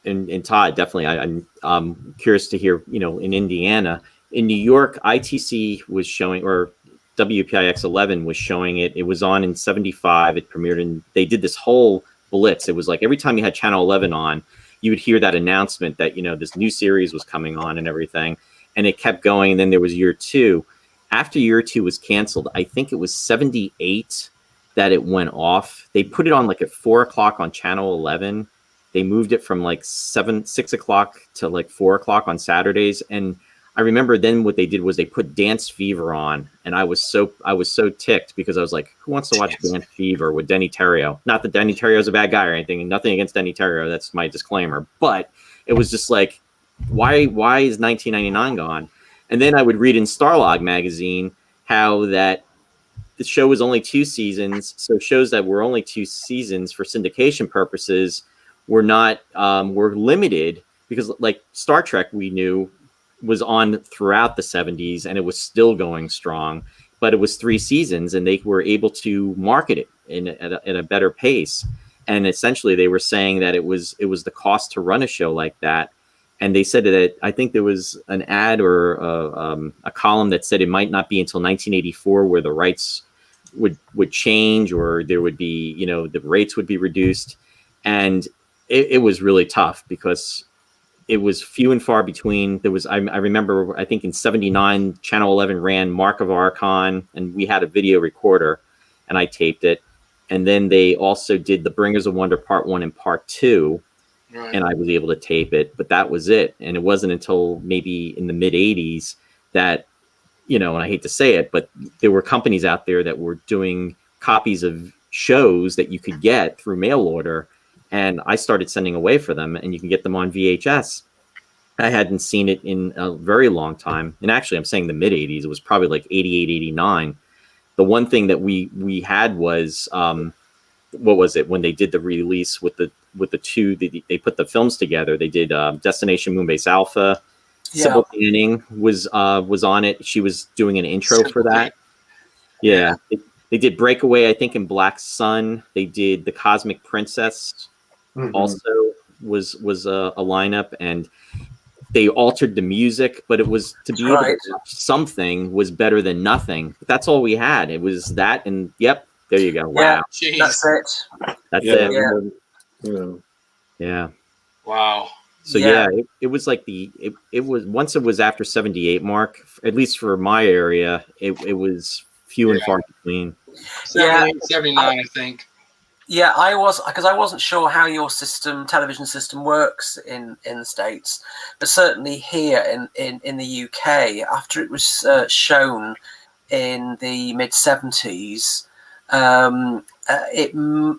and Todd, definitely, I'm curious to hear, in Indiana. In New York, ITC was showing, or WPIX 11 was showing it. It was on in 75. It premiered, and they did this whole blitz. It was like every time you had Channel 11 on, you would hear that announcement that, this new series was coming on and everything. And it kept going. And then there was year 2. After year 2 was canceled, I think it was 78 that it went off. They put it on like at 4 o'clock on Channel 11. They moved it from like 6 o'clock to like 4 o'clock on Saturdays. And I remember then what they did was they put Dance Fever on, and I was so ticked, because I was like, who wants to watch Dance Fever with Denny Terrio? Not that Denny Terrio is a bad guy or anything, and nothing against Denny Terrio. That's my disclaimer. But it was just like, why is 1999 gone? And then I would read in Starlog magazine how that the show was only 2 seasons, so shows that were only 2 seasons for syndication purposes were not were limited, because like Star Trek, we knew, was on throughout the 70s and it was still going strong, but it was 3 seasons and they were able to market it at a better pace. And essentially they were saying that it was the cost to run a show like that. And they said that, I think there was an ad or a column that said it might not be until 1984 where the rights would change, or there would be, the rates would be reduced. And it was really tough, because it was few and far between. There was, I remember, I think in 79, Channel 11 ran Mark of Archon, and we had a video recorder, and I taped it. And then they also did The Bringers of Wonder Part 1 and Part 2, right. And I was able to tape it, but that was it. And it wasn't until maybe in the mid-'80s that, and I hate to say it, but there were companies out there that were doing copies of shows that you could get through mail order. And I started sending away for them, and you can get them on VHS. I hadn't seen it in a very long time. And actually, I'm saying the mid-'80s. It was probably like 88, 89. The one thing that we had was, what was it? When they did the release with the 2, they put the films together. They did Destination Moonbase Alpha. Yeah. Sybil Danning was on it. She was doing an intro for that. Yeah. They did Breakaway, I think, in Black Sun. They did The Cosmic Princess. Mm-hmm. Also was a lineup, and they altered the music, but it was to be able to watch something was better than nothing. But that's all we had. It was that, and yep, there you go. Wow, yeah, that's it. That's it. Yeah. Wow. So it was like it was once it was after 78 mark, at least for my area, it was few and far between. 79, I think. Yeah, I wasn't sure how your television system works in the States, but certainly here in the UK, after it was shown in the mid-70s,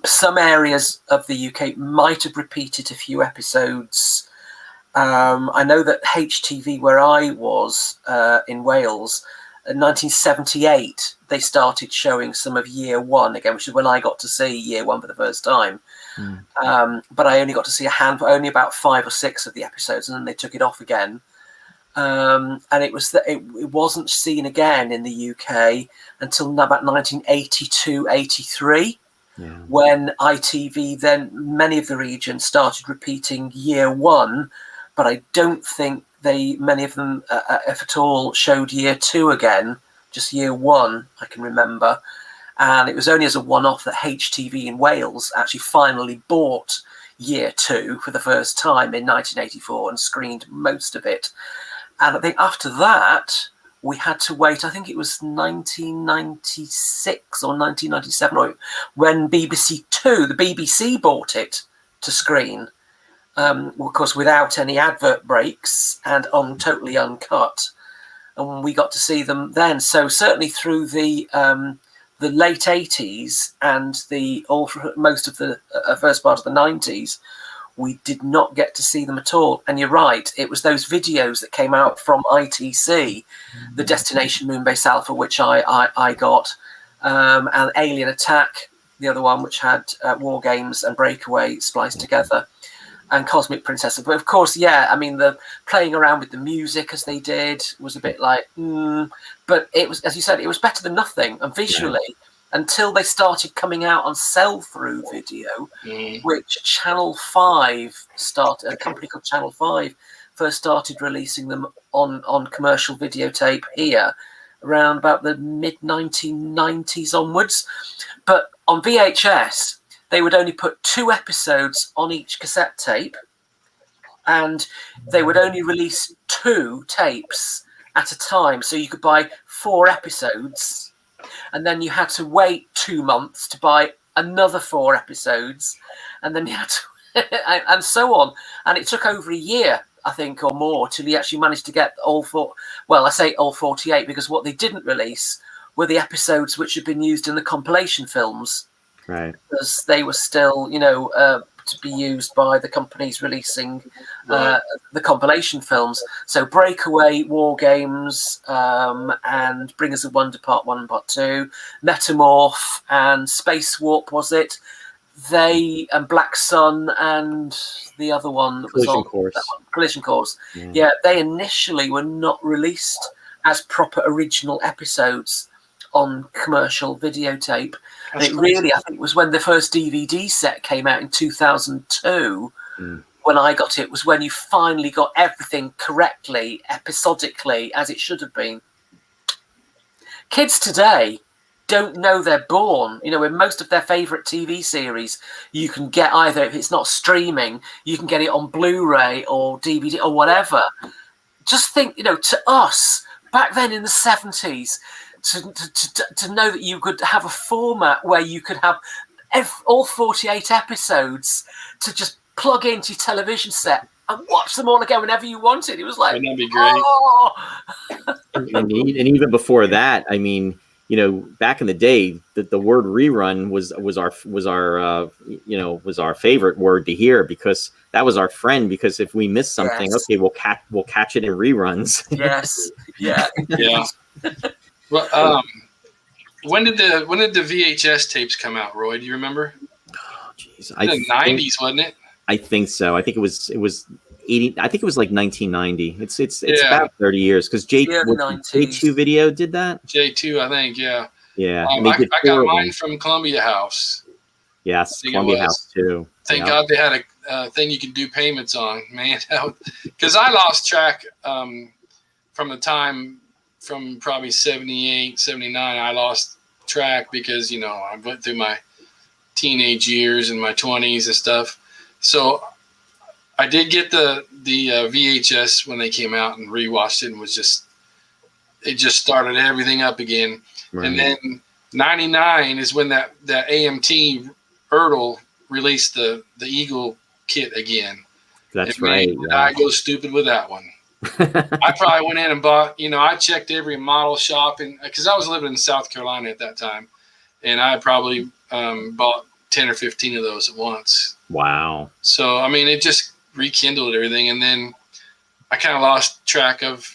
some areas of the UK might have repeated a few episodes. I know that HTV, where I was in Wales, in 1978, they started showing some of Year 1 again, which is when I got to see Year 1 for the first time. But I only got to see only about 5 or 6 of the episodes, and then they took it off again. And it wasn't seen again in the UK until about 1982, 83, when ITV, then many of the regions started repeating Year 1, but I don't think many of them, if at all, showed Year 2 again, just Year 1, I can remember. And it was only as a one-off that HTV in Wales actually finally bought Year 2 for the first time in 1984 and screened most of it. And I think after that, we had to wait. I think it was 1996 or 1997, when BBC Two, the BBC bought it to screen. Of course, without any advert breaks and totally uncut. And we got to see them then. So certainly through the late 80s and most of the first part of the 90s, we did not get to see them at all. And you're right, it was those videos that came out from ITC, the Destination Moonbase Alpha, which I got, and Alien Attack, the other one, which had War Games and Breakaway spliced together, and Cosmic Princess. But of course, yeah, I mean, the playing around with the music as they did was a bit like, but it was, as you said, it was better than nothing. And visually, until they started coming out on sell-through video, which Channel 5 started, a company called Channel 5 first started releasing them on commercial videotape here around about the mid-1990s onwards. But on VHS, they would only put 2 episodes on each cassette tape, and they would only release 2 tapes at a time. So you could buy 4 episodes, and then you had to wait 2 months to buy another 4 episodes, and then you had to, and so on. And it took over a year, I think, or more, till you actually managed to get all 4. Well, I say all 48 because what they didn't release were the episodes which had been used in the compilation films. Right. Because they were still, to be used by the companies releasing the compilation films. So Breakaway, War Games, and Bring Us a Wonder Part 1 and Part 2, Metamorph and Space Warp, was it? They and Black Sun and the other one that was Collision on Course. That one, Collision Course. Yeah, they initially were not released as proper original episodes on commercial videotape. And it really, I think, was when the first DVD set came out in 2002, when I got it, was when you finally got everything correctly, episodically, as it should have been. Kids today don't know they're born. In most of their favourite TV series, you can get either, if it's not streaming, you can get it on Blu-ray or DVD or whatever. Just think, to us, back then in the 70s, to know that you could have a format where you could have all 48 episodes to just plug into your television set and watch them all again whenever you wanted. It was like, that'd be great. Oh! and even before that, I mean, back in the day, the word rerun was our favorite word to hear, because that was our friend. Because if we missed something, okay, we'll catch it in reruns. Yes, yeah. Well, when did the VHS tapes come out, Roy? Do you remember? Oh, jeez, in the 90s, wasn't it? I think so. I think it was 80. I think it was like 1990. It's about 30 years, because J2 Video did that. J2, I think, yeah. Yeah, I got mine from Columbia House. Yes, Columbia House too. Thank God they had a thing you could do payments on, man. Because I lost track from the time. From probably 78, 79, I lost track because, I went through my teenage years and my 20s and stuff. So I did get the VHS when they came out and rewatched it, and it just started everything up again. Right. And then 99 is when that AMT Ertl released the Eagle kit again. That's right. I go stupid with that one. I probably went in and bought, I checked every model shop, and because I was living in South Carolina at that time, and I probably bought 10 or 15 of those at once. Wow. So, I mean, it just rekindled everything, and then I kind of lost track of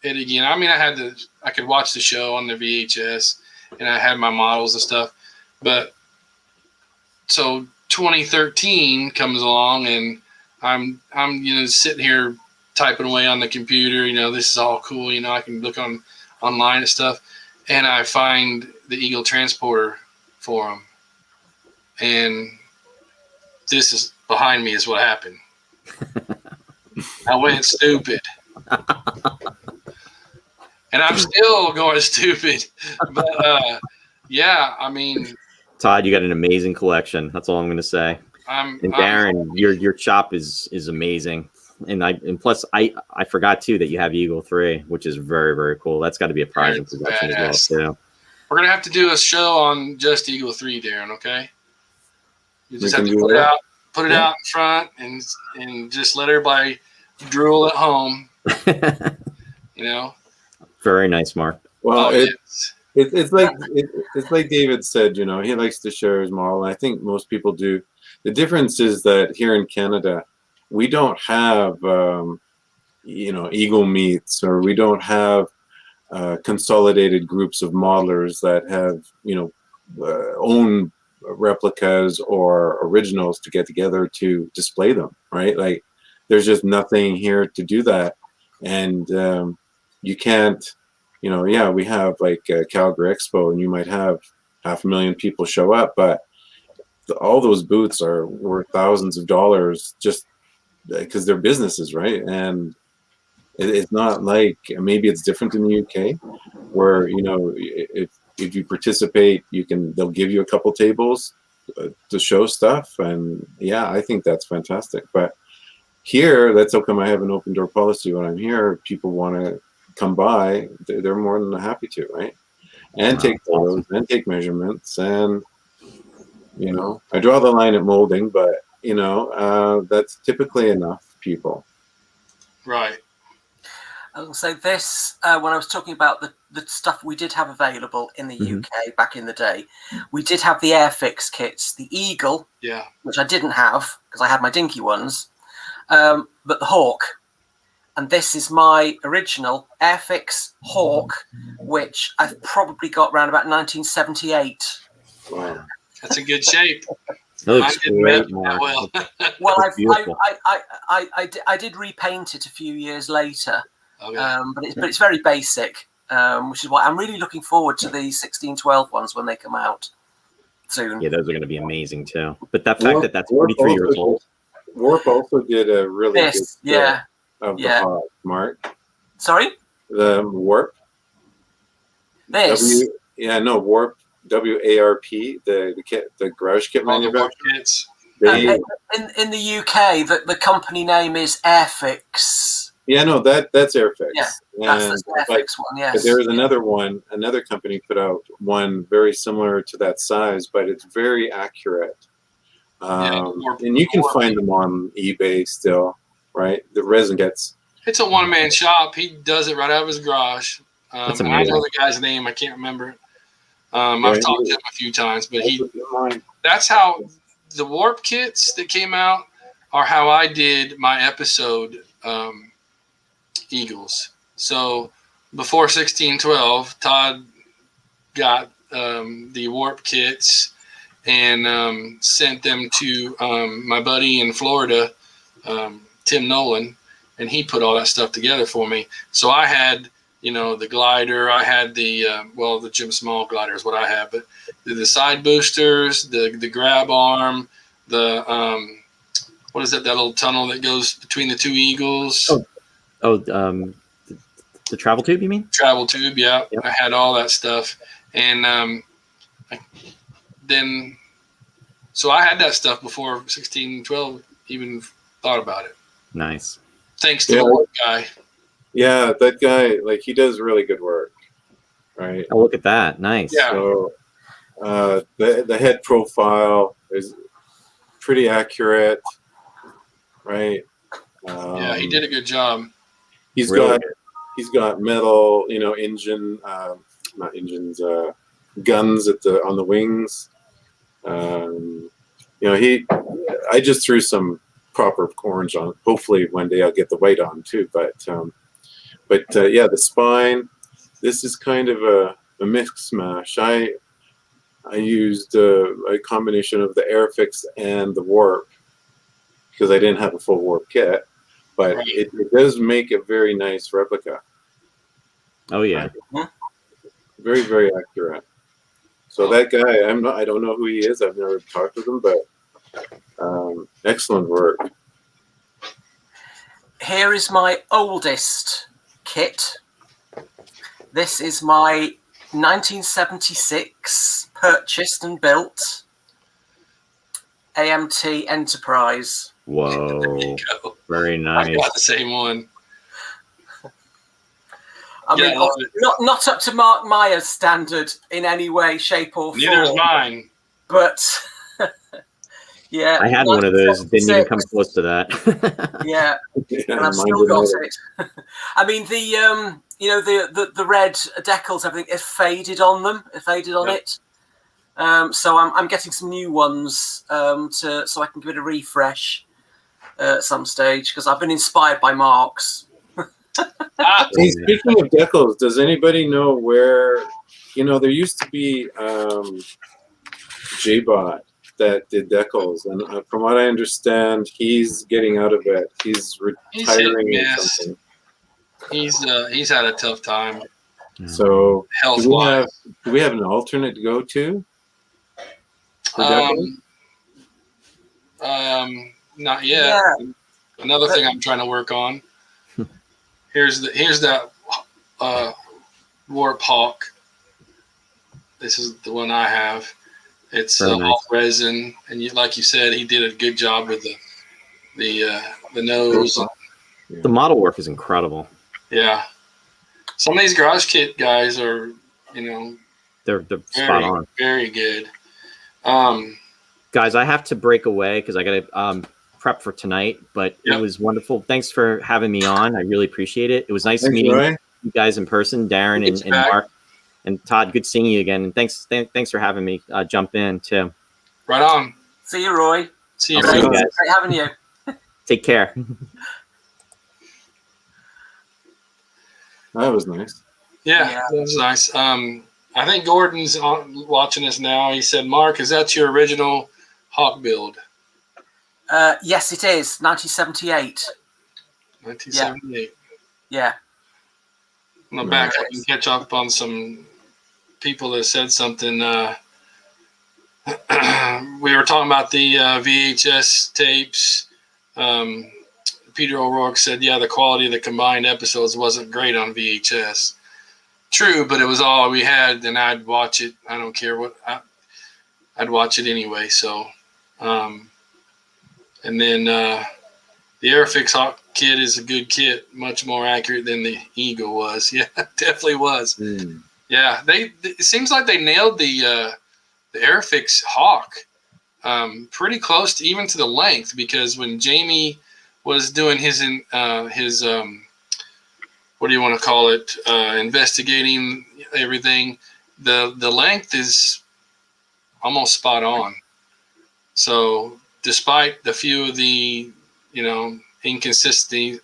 it again. I mean, I could watch the show on the VHS, and I had my models and stuff, but so 2013 comes along, and I'm sitting here typing away on the computer, this is all cool, I can look online and stuff, and I find the Eagle transporter for them, and this is behind me is what happened. I went stupid, and I'm still going stupid, but yeah, I mean, Todd, you got an amazing collection. That's all I'm going to say. And Darren, your shop is amazing. And plus I forgot too that you have Eagle 3, which is very, very cool. That's got to be a prized It's possession badass. as well too. We're gonna have to do a show on just Eagle 3, Darren. Okay. You just We have can to do put it that. out, out in front, and just let everybody drool at home. You know. Very nice, Mark. Well, yes. it's like David said. You know, he likes to share his model. And I think most people do. The difference is that here in Canada, we don't have Eagle meets, or we don't have consolidated groups of modelers that have own replicas or originals to get together to display them, right? Like, there's just nothing here to do that, and you can't. We have like Calgary Expo, and you might have 500,000 people show up, but all those booths are worth thousands of dollars just because they're businesses, right? And it's not like, maybe it's different in the UK, where if you participate, they'll give you a couple tables to show stuff, and yeah, I think that's fantastic. But here, that's how come I have an open door policy. When I'm here, people want to come by, they're more than happy to, right? And take photos and take measurements, and I draw the line at molding, but that's typically enough people. Right. So this, when I was talking about the stuff we did have available in the UK back in the day, we did have the Airfix kits, the Eagle, which I didn't have because I had my dinky ones, but the Hawk. And this is my original Airfix Hawk, which I've probably got around about 1978. Wow. That's a good shape. That looks great, Mark. Well, I did repaint it a few years later, but it's very basic, which is why I'm really looking forward to the 1612 ones when they come out soon. Yeah, those are going to be amazing too. But that fact that's 43 years old. Warp also did a really good job of the Hawk, Mark. Sorry? The Warp. This. Warp. WARP, the kit, the garage kit manufacturer. In the UK, the company name is Airfix. Yeah, no, that's Airfix. Yeah, that's the Airfix one. Yes. But there was another company put out one very similar to that size, but it's very accurate. And you can find them on eBay still, right? The resin kits. It's a one-man shop. He does it right out of his garage. That's amazing. I know the guy's name. I can't remember it. I've talked to him a few times, but that's how the Warp kits that came out are how I did my episode Eagles. So before 1612, Todd got the Warp kits and sent them to my buddy in Florida, Tim Nolan, and he put all that stuff together for me. So I had the glider, I had the Jim Small glider is what I have, but the side boosters, the grab arm, the what is that little tunnel that goes between the two Eagles? The travel tube, you mean? Travel tube, yeah. Yep. I had all that stuff. And so I had that stuff before 1612 even thought about it. Nice. Thanks to the Warp guy. Yeah, that guy, he does really good work, right? Oh, look at that. Nice. Yeah. So the head profile is pretty accurate, right? Yeah, he did a good job. He's got metal, engine, not engines, guns on the wings. I just threw some proper orange on. Hopefully one day I'll get the white on too, but the spine, this is kind of a mix smash. I used a combination of the Airfix and the Warp because I didn't have a full Warp kit, but it does make a very nice replica. Oh yeah. Very, very accurate. So that guy, I don't know who he is. I've never talked with him, but excellent work. Here is my oldest kit. This is my 1976 purchased and built AMT Enterprise. Whoa. Very I nice. got the same one. I Yeah, mean, I love it. not up to Mark Myers' standard in any way, shape, or form. Neither is mine. But yeah, I had one of those. Didn't even come 1976. close to that. Yeah, Yeah, and I've mine still didn't got either. it. I mean, the red decals, everything, it faded on them. It faded on Yep. it. So I'm getting some new ones so I can give it a refresh at some stage, because I've been inspired by Mark's. Hey, speaking of decals, does anybody know where? There used to be J-Bot that did decals, and from what I understand, he's getting out of it. He's He's hit and retiring or miss. something. He's had a tough time So, health do wise. we have an alternate to go to for decals? Not yet. Yeah. Another thing I'm trying to work on. Here's that Warp Hawk. This is the one I have. It's Very nice. all resin, and like you said, he did a good job with the nose. The model work is incredible. Yeah, some of these garage kit guys are, They're very, spot on. very good. Guys, I have to break away because I got to prep for tonight. But Yep. It was wonderful. Thanks for having me on. I really appreciate it. It was nice Thanks, meeting Roy. you guys in person, Darren Thanks, and Matt. Mark and Todd. Good seeing you again. And thanks for having me jump in too. Right on. See you, Roy. See you, I'll see you Roy. guys. Great having you. Take care. That was nice. Yeah, Yeah. that was nice. I think Gordon's watching us now. He said, "Mark, is that your original Hawk build?" Yes, it is 1978. 1978. Yeah. I'm gonna back up and catch up on some people that said something. We were talking about the VHS tapes. Peter O'Rourke said, "Yeah, the quality of the combined episodes wasn't great on VHS." True, but it was all we had, and I'd watch it. I don't care what. I'd watch it anyway. So, and then the Airfix Hawk kit is a good kit, much more accurate than the Eagle was. Yeah, definitely was. Yeah, it seems like they nailed the Airfix Hawk pretty close to even to the length, because when Jamie was doing his what do you want to call it, investigating everything, the length is almost spot on. So despite the few of the inconsistency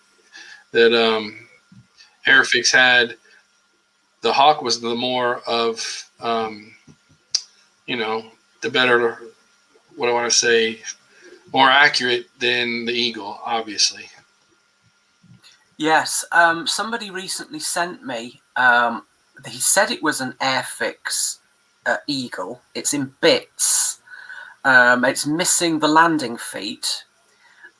that Airfix had, the Hawk was the more of the better, what do I want to say, more accurate than the Eagle, obviously. Yes. Somebody recently sent me. He said it was an Airfix Eagle. It's in bits. It's missing the landing feet.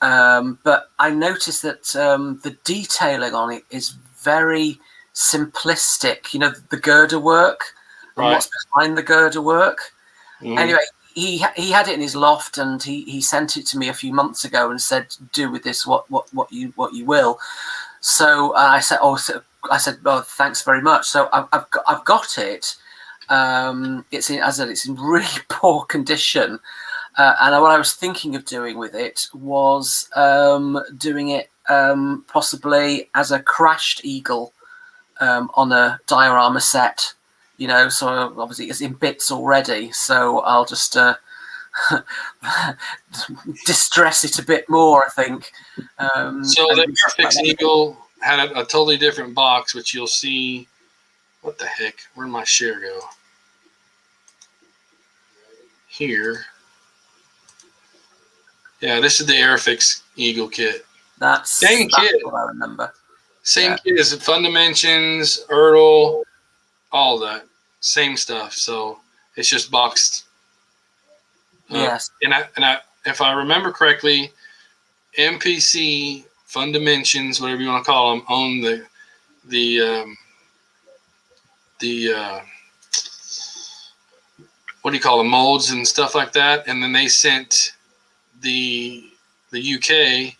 But I noticed that the detailing on it is very simplistic. The girder work and Right. what's behind the girder work. Mhm. Anyway, he had it in his loft, and he sent it to me a few months ago and said, "Do with this what you will." So I said, "Oh, thanks very much." So I've got it. It's in really poor condition. And what I was thinking of doing with it was doing it possibly as a crashed Eagle on a diorama set, so obviously it's in bits already. So I'll just distress it a bit more, I think. So the Airfix Eagle had a totally different box, which you'll see. What the heck? Where'd my share go? Here. Yeah, this is the Airfix Eagle kit. That's Same kit. what I remember. Same kit as Fundimensions, Ertl, all that. Same stuff. So it's just boxed. Yes. And I, if I remember correctly, MPC, Fundimensions, whatever you want to call them, own the what do you call them, molds and stuff like that, and then they sent the UK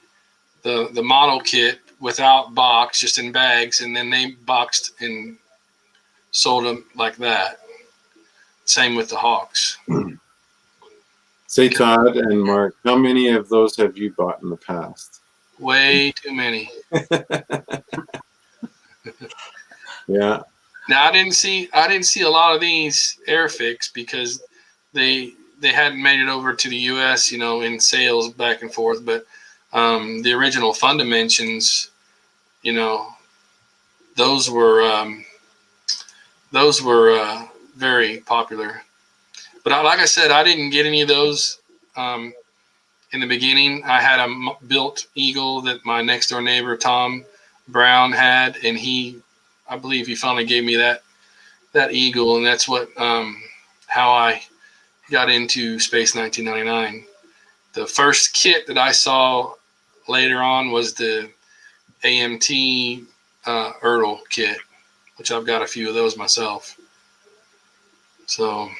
the model kit without box, just in bags, and then they boxed and sold them like that. Same with the Hawks. Say, Todd and Mark, how many of those have you bought in the past? Way too many. Yeah. Now I didn't see a lot of these Airfix because they hadn't made it over to the U.S. In sales back and forth. But the original Fundimensions, those were very popular. But like I said, I didn't get any of those in the beginning. I had a built Eagle that my next door neighbor Tom Brown had, and I believe he finally gave me that Eagle, and that's what how I got into Space 1999. The first kit that I saw later on was the AMT Ertl kit, which I've got a few of those myself. So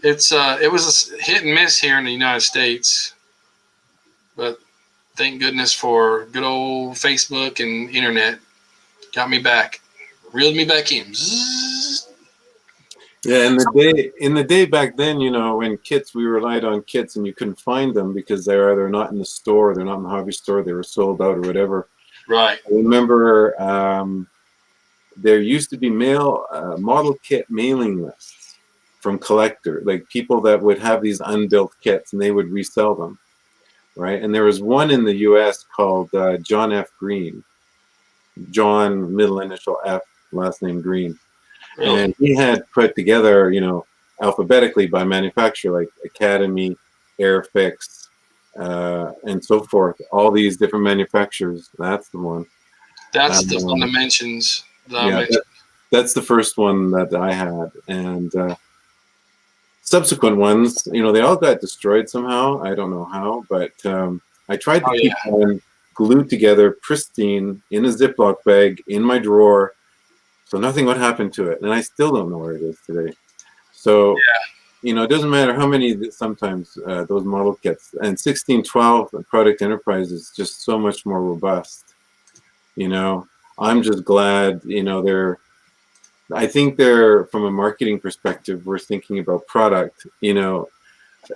it was a hit and miss here in the United States, but thank goodness for good old Facebook and internet. Got me back, reeled me back in. Zzz. Yeah, in the day back then, when kits, we relied on kits, and you couldn't find them because they're either not in the store, they're not in the hobby store, they were sold out or whatever. Right. I remember there used to be model kit mailing lists from collector, like people that would have these unbuilt kits, and they would resell them, right? And there was one in the U.S. called John F. Green. John, middle initial F, last name Green. Really? And he had put together, alphabetically by manufacturer, like Academy, Airfix, and so forth. All these different manufacturers. That's the one. That's the Fundimensions that I mentioned. That's the first one that I had. And subsequent ones, they all got destroyed somehow. I don't know how, but I tried to keep one glued together, pristine, in a Ziploc bag, in my drawer, so nothing would happen to it. And I still don't know where it is today. So, it doesn't matter how many, sometimes those model kits. And 1612 Product Enterprise is just so much more robust. I'm just glad, I think they're, from a marketing perspective, we're thinking about product,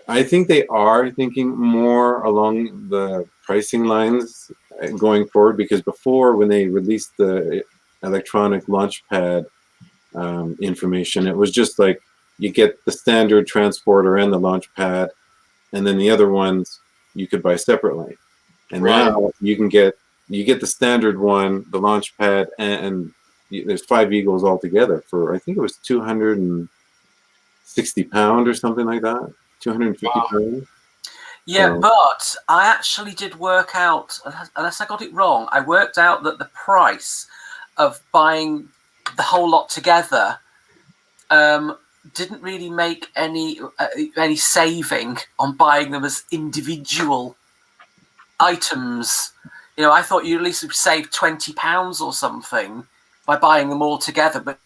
I think they are thinking more along the pricing lines going forward, because before, when they released the electronic launch pad information, it was just like you get the standard transporter and the launch pad, and then the other ones you could buy separately. And now you get the standard one, the launch pad, and there's 5 Eagles altogether for, I think it was £260 or something like that. 250 pounds. Yeah, but I actually did work out, unless I got it wrong, I worked out that the price of buying the whole lot together didn't really make any saving on buying them as individual items. I thought you at least would save £20 or something by buying them all together, but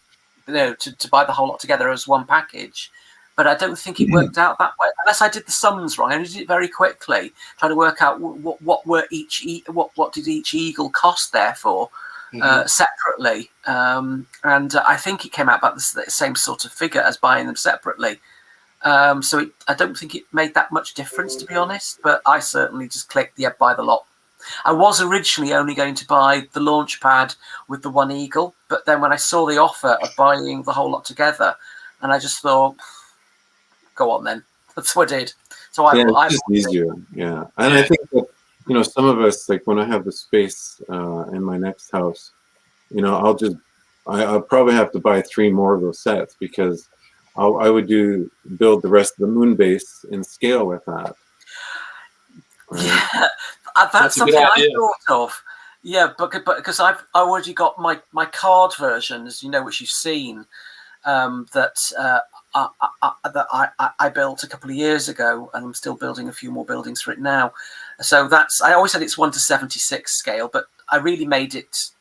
to buy the whole lot together as one package. But I don't think it worked out that way, unless I did the sums wrong. I did it very quickly, trying to work out what did each Eagle cost, therefore, separately. And I think it came out about the same sort of figure as buying them separately. So I don't think it made that much difference, to be honest. But I certainly just clicked buy the lot. I was originally only going to buy the launch pad with the one Eagle, but then when I saw the offer of buying the whole lot together, and I just thought, go on then. That's what I did. So it's just easier. Yeah. And I think that, some of us, like when I have the space in my next house, I'll probably have to buy 3 more of those sets, because I would build the rest of the moon base in scale with that. Right? Yeah, that's something I thought of. Yeah, but because I already got my card versions, which you've seen, that I built a couple of years ago, and I'm still building a few more buildings for it now. So I always said it's 1:76 scale, but I really made it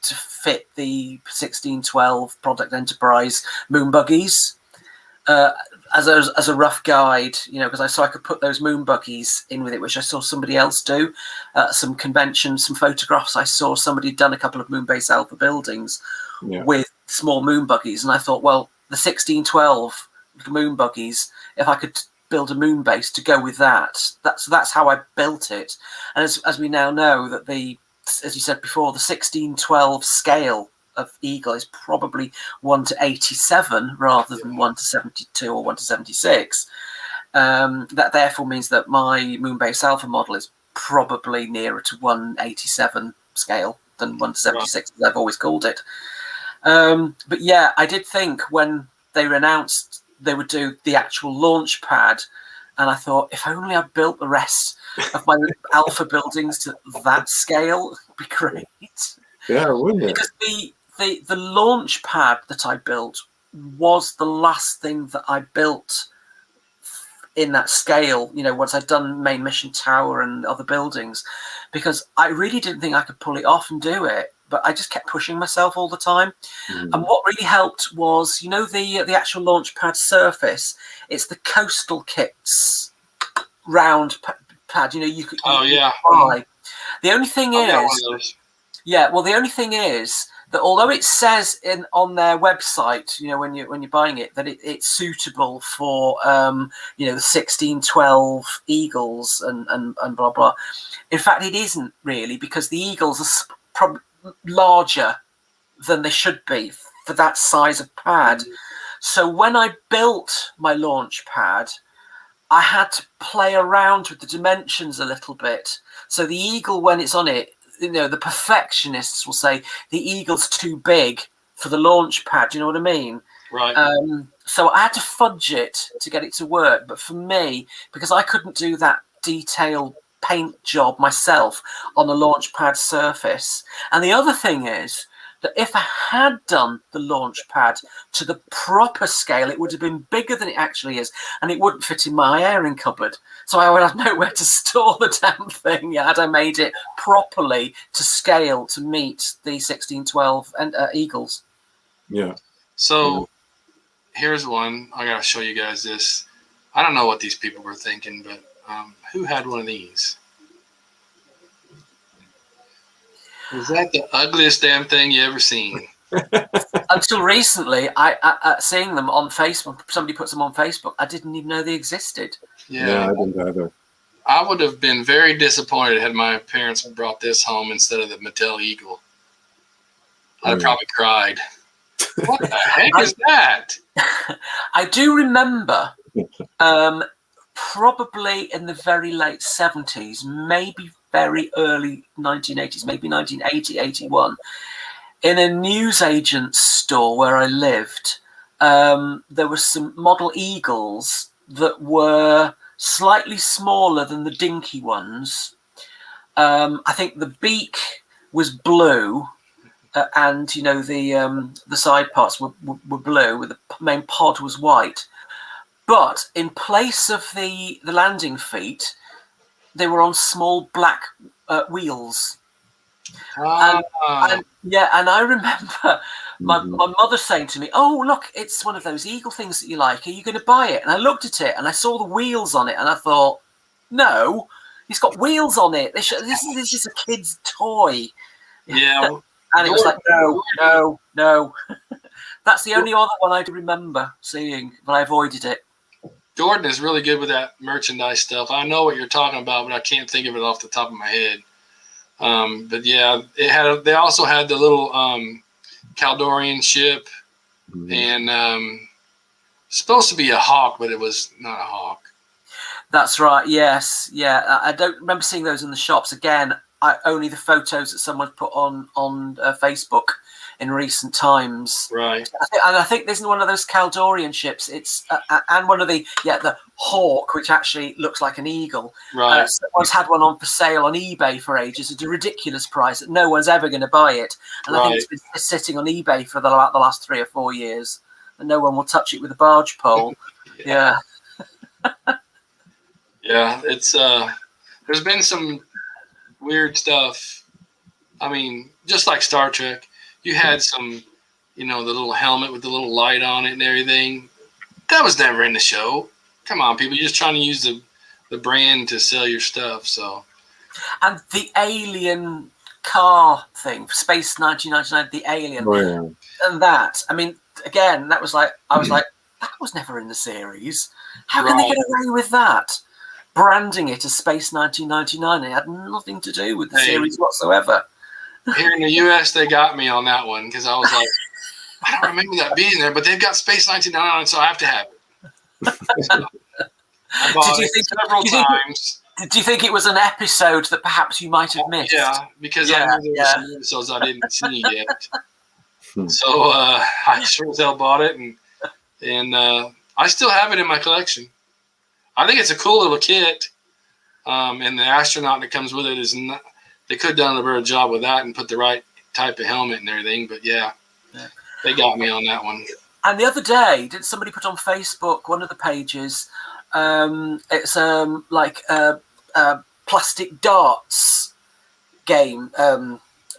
to fit the 1612 Product Enterprise moon buggies. as a rough guide, because I could put those moon buggies in with it, which I saw somebody else do. Some conventions, some photographs. I saw somebody done a couple of moon base alpha buildings with small moon buggies, and I thought, well, the 1612 moon buggies, if I could build a moon base to go with that's how I built it. And as we now know, that as you said before, the 1612 scale of Eagle is probably 1 to 87 rather than 1 to 72 or 1 to 76. That therefore means that my Moonbase Alpha model is probably nearer to 187 scale than 1 to 76, as I've always called it. But yeah, I did think when they announced they would do the actual launch pad, and I thought, if only I built the rest of my alpha buildings to that scale, it would be great. Yeah, wouldn't it? Because the launch pad that I built was the last thing that I built in that scale, once I'd done main mission tower and other buildings, because I really didn't think I could pull it off and do it, but I just kept pushing myself all the time. And what really helped was, the actual launch pad surface, it's the Coastal Kits round pad, you could buy. The only thing is, the only thing is that although it says on their website, when you're buying it, that it's suitable for the 1612 Eagles and blah blah. In fact, it isn't really, because the Eagles are probably larger than they should be for that size of pad. So when I built my launch pad, I had to play around with the dimensions a little bit. So the Eagle, when it's on it, the perfectionists will say the Eagle's too big for the launch pad. Do you know what I mean? Right. So I had to fudge it to get it to work. But for me, because I couldn't do that detailed paint job myself on the launch pad surface. And the other thing is that if I had done the launch pad to the proper scale, it would have been bigger than it actually is, and it wouldn't fit in my airing cupboard. So I would have nowhere to store the damn thing had I made it properly to scale to meet the 1612 and Eagles. Yeah. So here's one. I got to show you guys this. I don't know what these people were thinking, but who had one of these? Is that the ugliest damn thing you ever seen? Until recently, I seeing them on Facebook, somebody puts them on Facebook, I didn't even know they existed. Yeah, I didn't either. I would have been very disappointed had my parents brought this home instead of the Mattel Eagle. I'd probably cried. What the heck is that? I do remember probably in the very late 70s, maybe very early 1980s, maybe 1980, 81, in a newsagent's store where I lived, there were some model Eagles that were slightly smaller than the dinky ones. I think the beak was blue, and the side parts were blue, with the main pod was white. But in place of the landing feet, they were on small black wheels. And I remember my mother saying to me, "Oh, look, it's one of those Eagle things that you like. Are you going to buy it?" And I looked at it and I saw the wheels on it, and I thought, "No, it's got wheels on it. This is just a kid's toy." Yeah. And it was like, no. That's the only other one I remember seeing, but I avoided it. Jordan is really good with that merchandise stuff. I know what you're talking about, but I can't think of it off the top of my head. But yeah, they also had the little Caldorian ship, and supposed to be a hawk, but it was not a hawk. That's right. Yes. Yeah. I don't remember seeing those in the shops. Again, only the photos that someone put on Facebook in recent times. Right. And I think there's one of those Caldorian ships. It's and one of the hawk, which actually looks like an eagle. Right. Someone's had one on for sale on eBay for ages at a ridiculous price that no one's ever going to buy it. And I think it's been sitting on eBay for the last 3 or 4 years, and no one will touch it with a barge pole. Yeah. Yeah. It's there's been some weird stuff. I mean, just like Star Trek, you had some, the little helmet with the little light on it and everything. That was never in the show. Come on, people. You're just trying to use the brand to sell your stuff. So. And the alien car thing, Space 1999, the alien, and that. I mean, again, that was like, I was like, that was never in the series. How can they get away with that? Branding it as Space 1999, it had nothing to do with the series whatsoever. Here in the U.S., they got me on that one because I was like, I don't remember that being there, but they've got Space 1999, so I have to have it. So I bought it several times. Do you think it was an episode that perhaps you might have missed? Yeah, because I knew there were some episodes I didn't see yet. So I sure as hell bought it, and I still have it in my collection. I think it's a cool little kit, and the astronaut that comes with it is not. They could have done a better job with that and put the right type of helmet and everything, but yeah, they got me on that one. And the other day, did somebody put on Facebook one of the pages? It's like a plastic darts game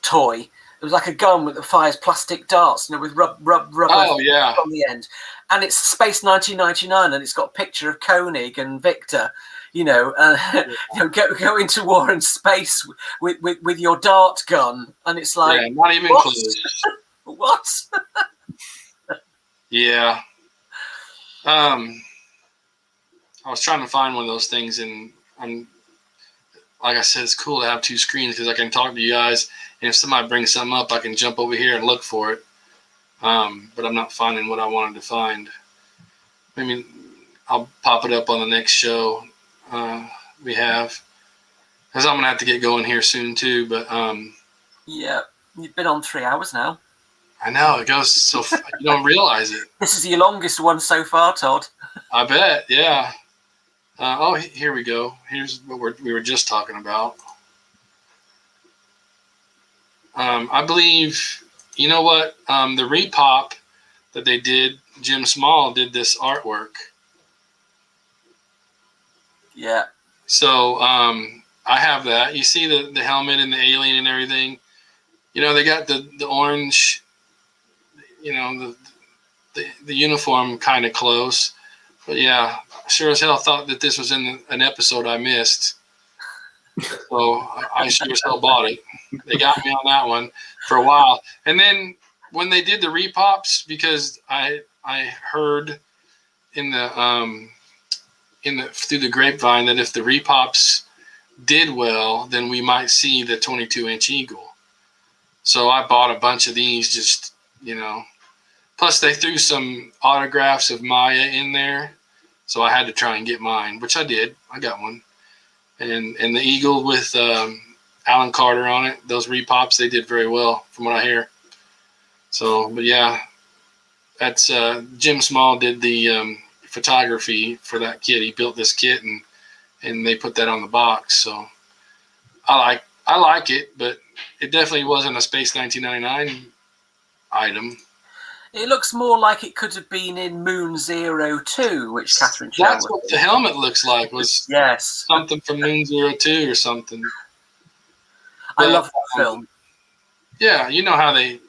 toy. It was like a gun that fires plastic darts, with rubber on the end. And it's Space 1999, and it's got a picture of Koenig and Victor, go into war in space with your dart gun, and it's like, not even close. What? Yeah. I was trying to find one of those things, and like I said, it's cool to have two screens because I can talk to you guys, and if somebody brings something up, I can jump over here and look for it. But I'm not finding what I wanted to find. Maybe I'll pop it up on the next show we have, because I'm gonna have to get going here soon too. But yeah, you've been on 3 hours now. I know it goes so you don't realize it. This is your longest one so far, Todd. I bet, yeah. Here we go. Here's what we were just talking about. I believe, you know what? The repop that they did, Jim Small did this artwork. Yeah. So I have that. You see the helmet and the alien and everything. They got the orange, the uniform kind of close. But yeah, sure as hell thought that this was in an episode I missed. So I sure as hell bought it. They got me on that one for a while. And then when they did the repops, because I heard in the through the grapevine that if the repops did well, then we might see the 22-inch Eagle. So I bought a bunch of these, just Plus they threw some autographs of Maya in there, so I had to try and get mine, which I did. I got one, and the Eagle with Alan Carter on it. Those repops, they did very well from what I hear. So, but yeah, that's Jim Small did the photography for that kit. He built this kit and they put that on the box. So I like it, but it definitely wasn't a Space 1999 item. It looks more like it could have been in Moon 02, which Catherine showed. That's what the helmet looks like. Was something from Moon 02 or something. I love that film. Yeah, you know how they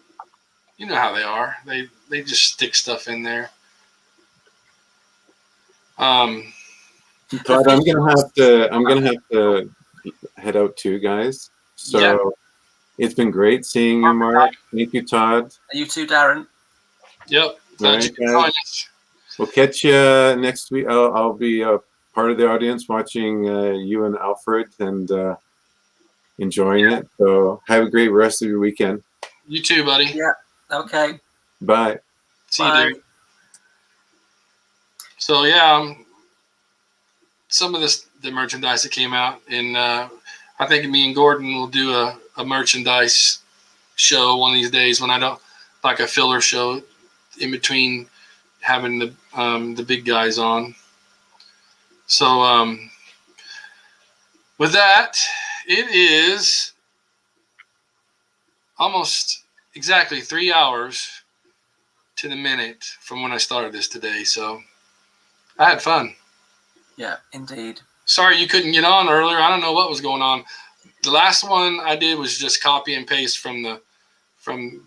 are. They just stick stuff in there. Todd, I'm gonna have to head out too, guys. So it's been great seeing you, Mark. Thank you, Todd. You too, Darren. Yep. Right, guys. We'll catch you next week. I'll be part of the audience watching you and Alfred and enjoying it. So have a great rest of your weekend. You too, buddy. Yeah. Okay. Bye. See you, dude. So yeah, some of the merchandise that came out, and I think me and Gordon will do a merchandise show one of these days when I don't like a filler show in between having the big guys on. So with that, it is almost exactly 3 hours to the minute from when I started this today. So I had fun. Yeah, indeed. Sorry you couldn't get on earlier. I don't know what was going on. The last one I did was just copy and paste from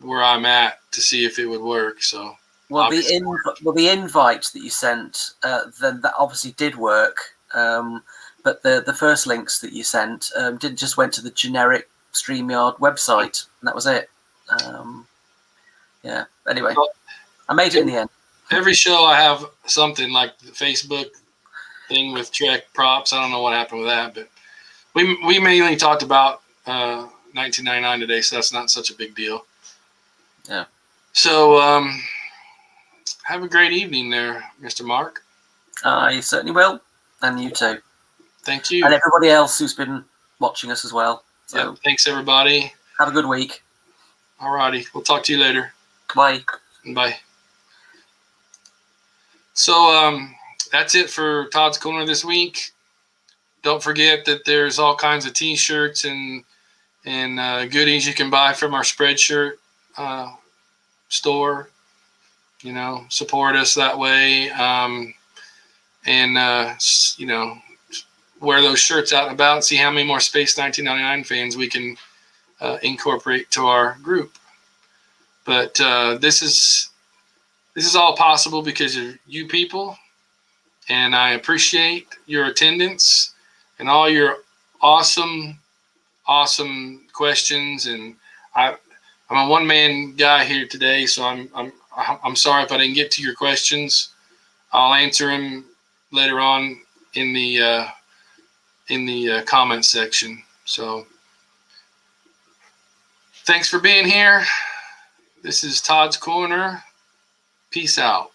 where I'm at to see if it would work. So Well, the invite that you sent, then that obviously did work. But the first links that you sent did just went to the generic StreamYard website, and that was it. Yeah. Anyway, I made it in the end. Every show I have something like the Facebook thing with Trek props. I don't know what happened with that, but we mainly talked about 1999 today, so that's not such a big deal. Yeah. So have a great evening there, Mr. Mark. I certainly will, and you too. Thank you. And everybody else who's been watching us as well. So yeah, thanks, everybody. Have a good week. All righty. We'll talk to you later. Bye. Bye. So that's it for Todd's Corner this week. Don't forget that there's all kinds of T-shirts and goodies you can buy from our Spreadshirt store. You know, support us that way, you know, wear those shirts out and about. See how many more Space 1999 fans we can incorporate to our group. But this is all possible because of you people, and I appreciate your attendance and all your awesome questions. And I'm a one-man guy here today, so I'm sorry if I didn't get to your questions. I'll answer them later on in the comment section. So thanks for being here. This is Todd's Corner. Peace out.